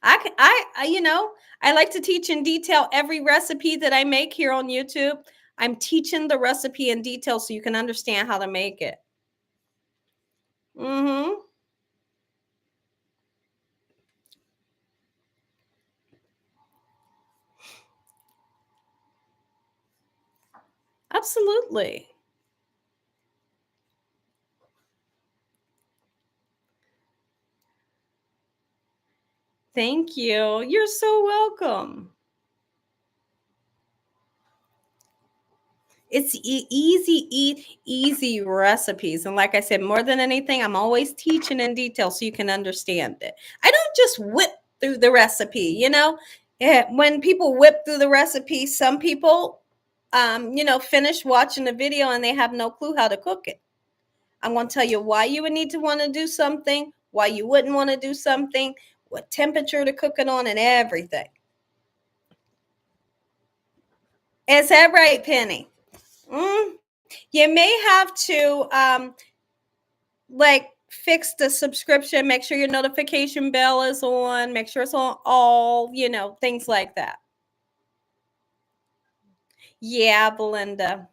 I like to teach in detail every recipe that I make here on YouTube. I'm teaching the recipe in detail so you can understand how to make it. Absolutely. Thank you. You're so welcome. It's easy recipes. And like I said, more than anything, I'm always teaching in detail so you can understand it. I don't just whip through the recipe, you know. When people whip through the recipe, some people, finish watching the video and they have no clue how to cook it. I'm going to tell you why you would need to want to do something, why you wouldn't want to do something, what temperature to cook it on, and everything. Is that right, Penny? You may have to fix the subscription, make sure your notification bell is on, make sure it's on all, things like that. Yeah, Belinda.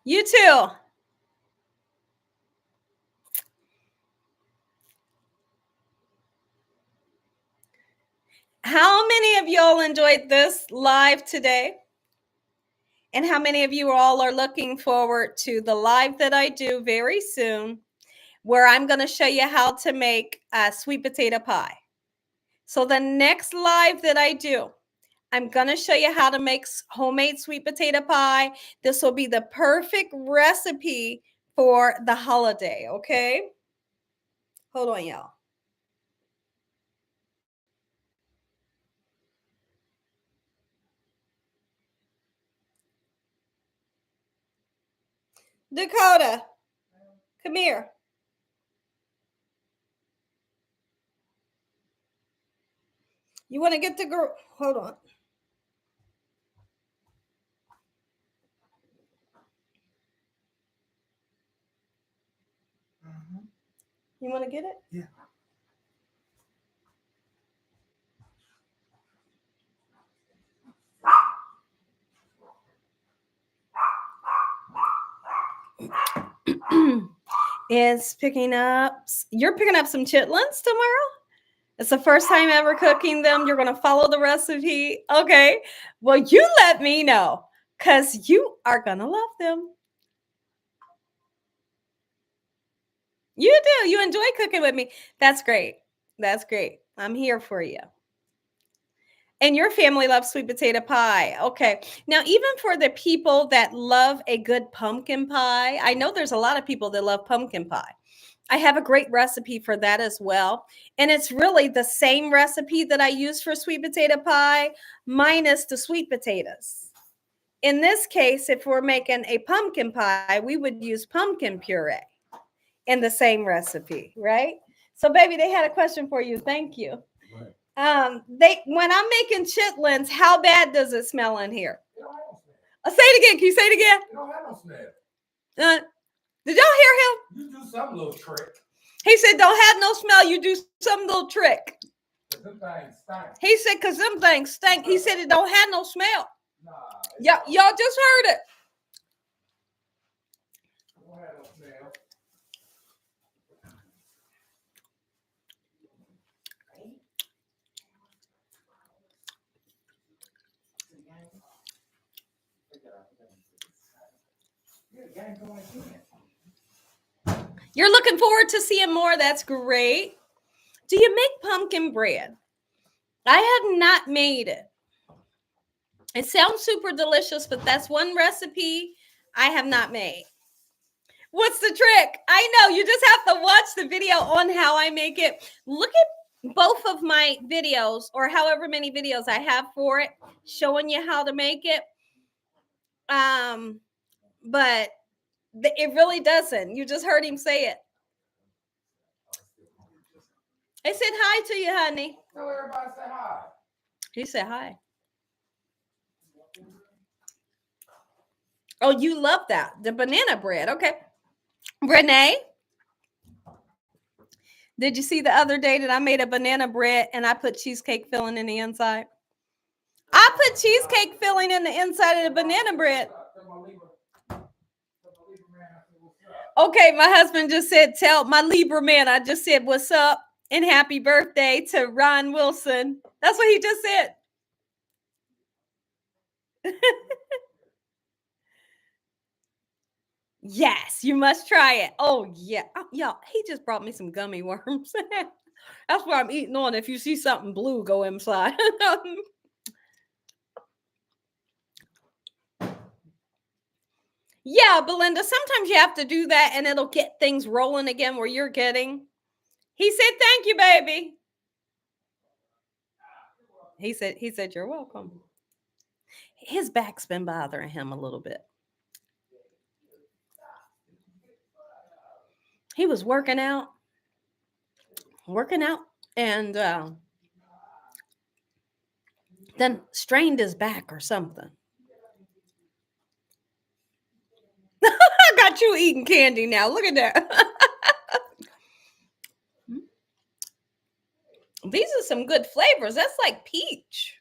You too. How many of y'all enjoyed this live today? And how many of you all are looking forward to the live that I do very soon, where I'm going to show you how to make a sweet potato pie? So the next live that I do, I'm going to show you how to make homemade sweet potato pie. This will be the perfect recipe for the holiday, okay? Hold on, y'all. Dakota, come here. You want to get the girl? Hold on. You want to get it? Yeah. Is picking up. You're picking up some chitlins tomorrow? It's the first time ever cooking them. You're going to follow the recipe. Okay. Well, you let me know because you are going to love them. You do. You enjoy cooking with me. That's great. That's great. I'm here for you. And your family loves sweet potato pie. Okay. Now, even for the people that love a good pumpkin pie, I know there's a lot of people that love pumpkin pie. I have a great recipe for that as well. And it's really the same recipe that I use for sweet potato pie, minus the sweet potatoes. In this case, if we're making a pumpkin pie, we would use pumpkin puree in the same recipe, right? So, baby, they had a question for you. Thank you. When I'm making chitlins, how bad does it smell in here? It don't have no smell. Say it again. Can you say it again? It don't have no smell. Did y'all hear him? You do some little trick. He said, don't have no smell. You do some little trick. Them things stink. He said, because them things stink. He said, it don't have no smell. Nah. Y'all just heard it. It don't have no smell. You're looking forward to seeing more. That's great. Do you make pumpkin bread? I have not made it. It sounds super delicious, but that's one recipe I have not made. What's the trick? I know, you just have to watch the video on how I make it. Look at both of my videos, or however many videos I have for it, showing you how to make it. But it really doesn't. You just heard him say it. I said hi to you, honey. Tell everybody say hi. He said hi. Oh, you love that. The banana bread. Okay. Renee, did you see the other day that I made a banana bread and I put cheesecake filling in the inside? I put cheesecake filling in the inside of the banana bread. Okay, my husband just said, tell my Libra man, I just said, what's up and happy birthday to Ron Wilson. That's what he just said. Yes, you must try it. Oh yeah. Oh, y'all, he just brought me some gummy worms. That's what I'm eating on. If you see something blue, go inside. Yeah, Belinda, sometimes you have to do that and it'll get things rolling again where you're getting. He said, thank you, baby. He said, you're welcome. His back's been bothering him a little bit. He was working out, and then strained his back or something. I got you eating candy now. Look at that. These are some good flavors. That's like peach.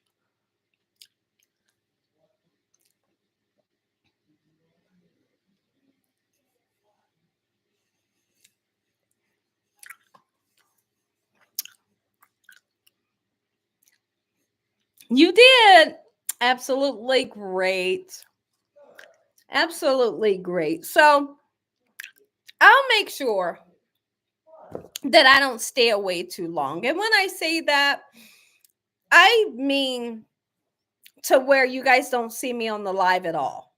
You did. Absolutely great. Absolutely great. So I'll make sure that I don't stay away too long. And when I say that, I mean to where you guys don't see me on the live at all.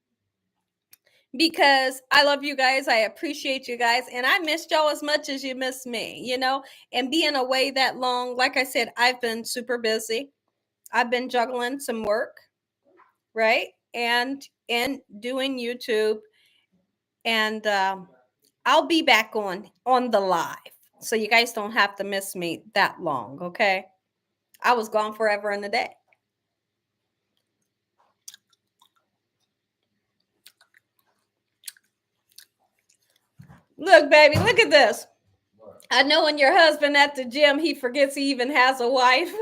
Because I love you guys. I appreciate you guys. And I missed y'all as much as you missed me, and being away that long. Like I said, I've been super busy. I've been juggling some work, right? And doing YouTube. And I'll be back on the live. So you guys don't have to miss me that long, okay? I was gone forever in the day. Look, baby, look at this. I know when your husband at the gym, he forgets he even has a wife.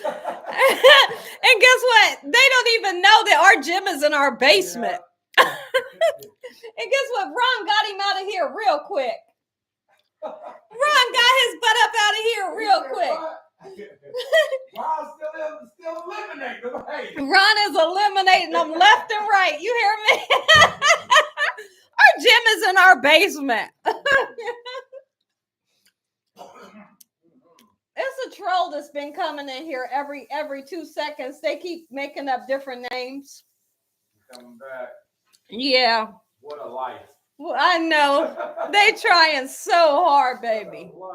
And guess what? They don't even know that our gym is in our basement. Yeah. And guess what? Ron got him out of here real quick. Ron got his butt up out of here real quick. Ron's still eliminating them. Hey. Ron is eliminating them left and right. You hear me? Our gym is in our basement. It's a troll that's been coming in here every 2 seconds. They keep making up different names. Coming back. Yeah. What a life. Well, I know. They trying so hard, baby. We're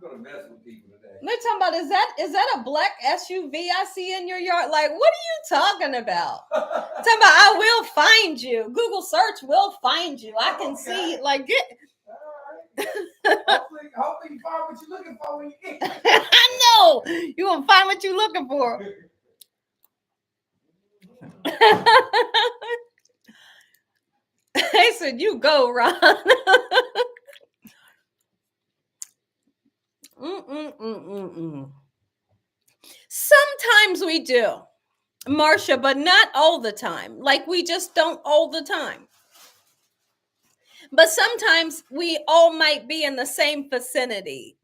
gonna mess with people today. They're talking about, is that a black SUV I see in your yard? Like, what are you talking about? Talking about, I will find you. Google search will find you. I can see, like, get. Hopefully you find what you're looking for when you get it. I know. You're going to find what you're looking for. They said, you go, Ron. Sometimes we do, Marcia, but not all the time. Like, we just don't all the time. But sometimes we all might be in the same vicinity,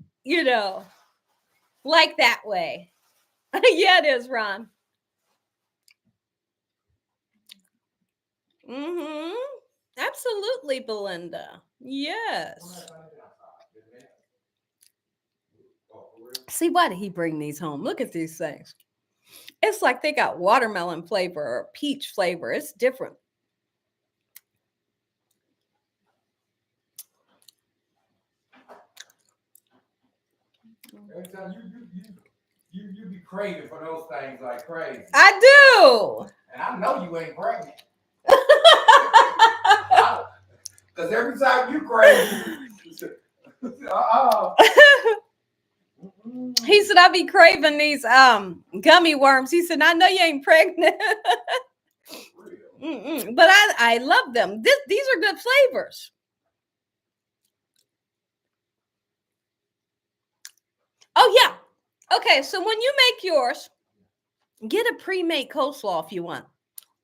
like that way. Yeah, it is, Ron. Mm-hmm. Absolutely, Belinda. Yes. See, why did he bring these home? Look at these things. It's like they got watermelon flavor or peach flavor. It's different. Every time you be craving for those things like crazy. I do. And I know you ain't pregnant. Because every time you crave, He said, I be craving these gummy worms. He said, I know you ain't pregnant. But I love them. These are good flavors. Oh, yeah. Okay, so when you make yours, get a pre-made coleslaw if you want.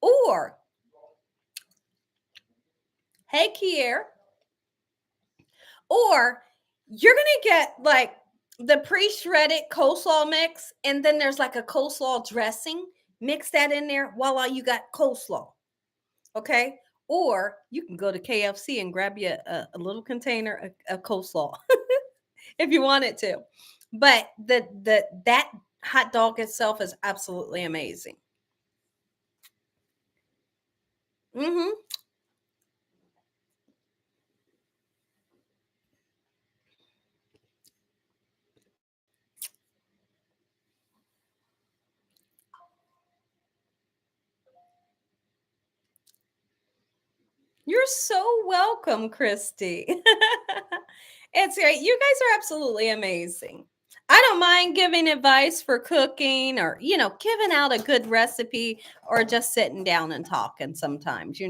Or, hey, Kier. Or you're going to get like the pre-shredded coleslaw mix, and then there's like a coleslaw dressing. Mix that in there. Voila, you got coleslaw. Okay. Or you can go to KFC and grab you a little container of coleslaw if you wanted to. But that hot dog itself is absolutely amazing. Mm-hmm. You're so welcome, Christy. It's great. You guys are absolutely amazing. I don't mind giving advice for cooking or, giving out a good recipe or just sitting down and talking sometimes.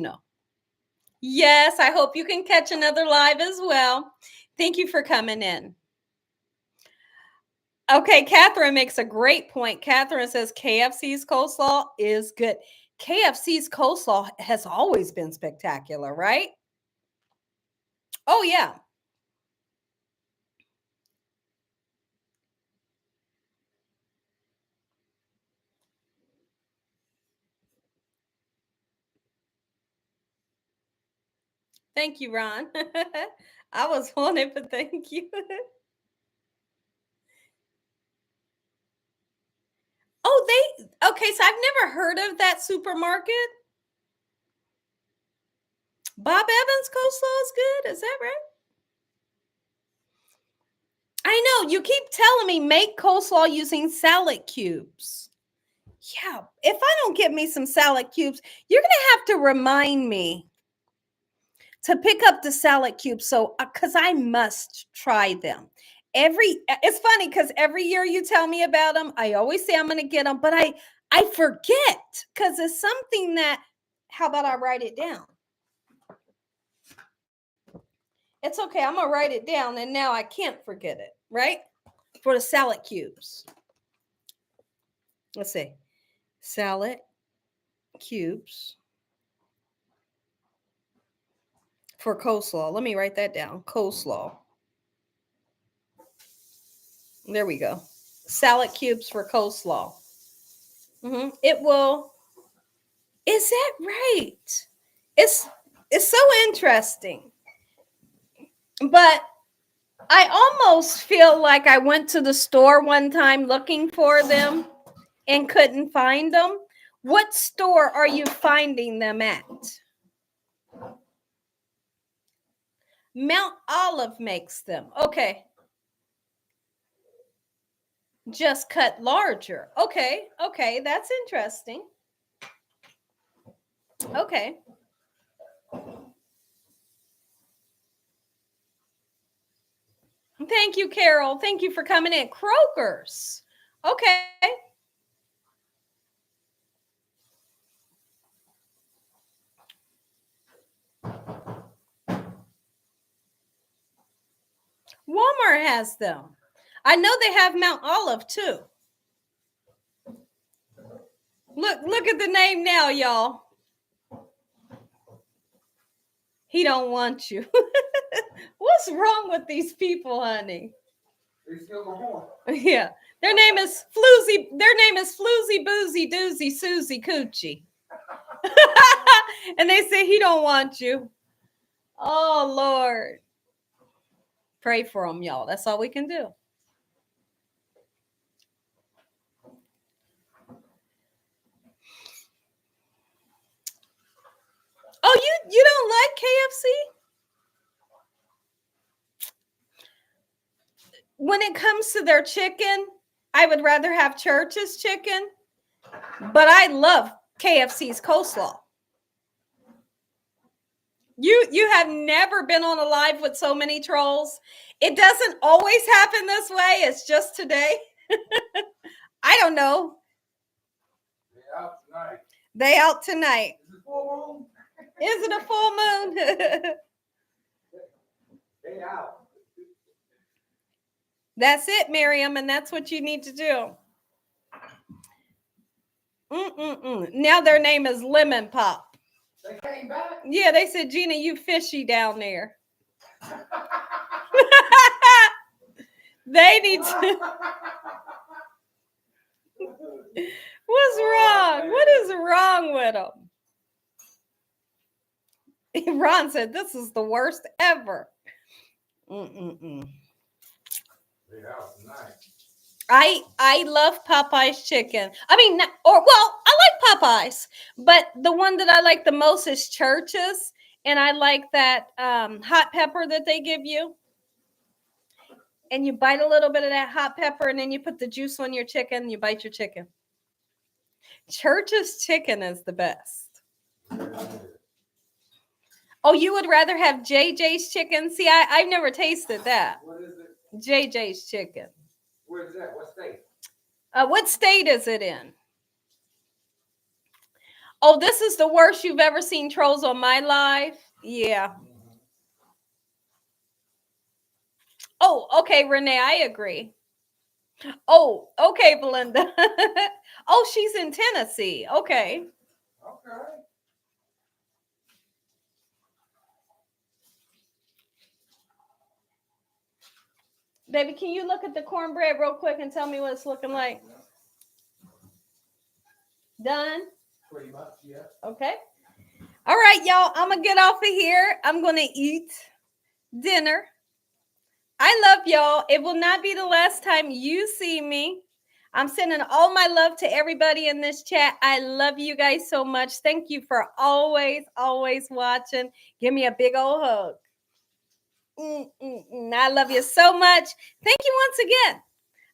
Yes, I hope you can catch another live as well. Thank you for coming in. Okay, Catherine makes a great point. Catherine says KFC's coleslaw is good. KFC's coleslaw has always been spectacular, right? Oh, yeah. Thank you, Ron. I was on it, but thank you. Okay, so I've never heard of that supermarket. Bob Evans coleslaw is good. Is that right? I know. You keep telling me make coleslaw using salad cubes. Yeah. If I don't get me some salad cubes, you're going to have to remind me to pick up the salad cubes. So, because I must try them. It's funny because every year you tell me about them, I always say I'm going to get them, but I forget because it's something that, how about I write it down? It's okay. I'm going to write it down and now I can't forget it, right? For the salad cubes. Let's see. Salad cubes for coleslaw. Let me write that down. Coleslaw. There we go. Salad cubes for coleslaw. It will. Is that right? It's so interesting. But I almost feel like I went to the store one time looking for them and couldn't find them. What store are you finding them at? Mount Olive makes them. Okay. Just cut larger. Okay. Okay. That's interesting. Okay. Thank you, Carol. Thank you for coming in. Kroger's. Okay. Walmart has them. I know they have Mount Olive too. Look at the name now, y'all. He don't want you. What's wrong with these people, honey? They still go home. Yeah. Their name is Floozy. Their name is Floozy Boozy Doozy Susie Coochie. And they say he don't want you. Oh Lord. Pray for them, y'all. That's all we can do. Oh, you don't like KFC? When it comes to their chicken, I would rather have Church's chicken, but I love KFC's coleslaw. You have never been on a live with so many trolls. It doesn't always happen this way. It's just today. I don't know. They out tonight. They out tonight. Is it full moon? Is it a full moon? They out. That's it, Miriam, and that's what you need to do. Now their name is Lemon Pop. They came back. Yeah, they said, Gina, you fishy down there. They need to. What's wrong? What is wrong with them? Ron said, "This is the worst ever." Mm-mm-mm. I love Popeye's chicken. I mean, I like Popeyes, but the one that I like the most is Church's, and I like that hot pepper that they give you. And you bite a little bit of that hot pepper, and then you put the juice on your chicken. And you bite your chicken. Church's chicken is the best. Oh, you would rather have JJ's chicken? See, I've never tasted that. What is it? JJ's chicken. Where is that? What state? What state is it in? Oh, this is the worst you've ever seen trolls on my life. Yeah. Oh, okay, Renee, I agree. Oh, okay, Belinda. Oh, she's in Tennessee. Okay. Okay. Baby, can you look at the cornbread real quick and tell me what it's looking like? Done? Pretty much, yeah. Okay. All right, y'all. I'm going to get off of here. I'm going to eat dinner. I love y'all. It will not be the last time you see me. I'm sending all my love to everybody in this chat. I love you guys so much. Thank you for always watching. Give me a big old hug. I love you so much. Thank you once again.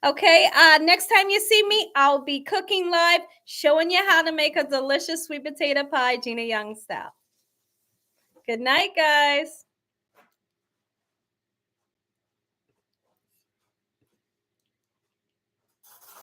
Okay, next time you see me, I'll be cooking live, showing you how to make a delicious sweet potato pie, Gina Young style. Good night, guys.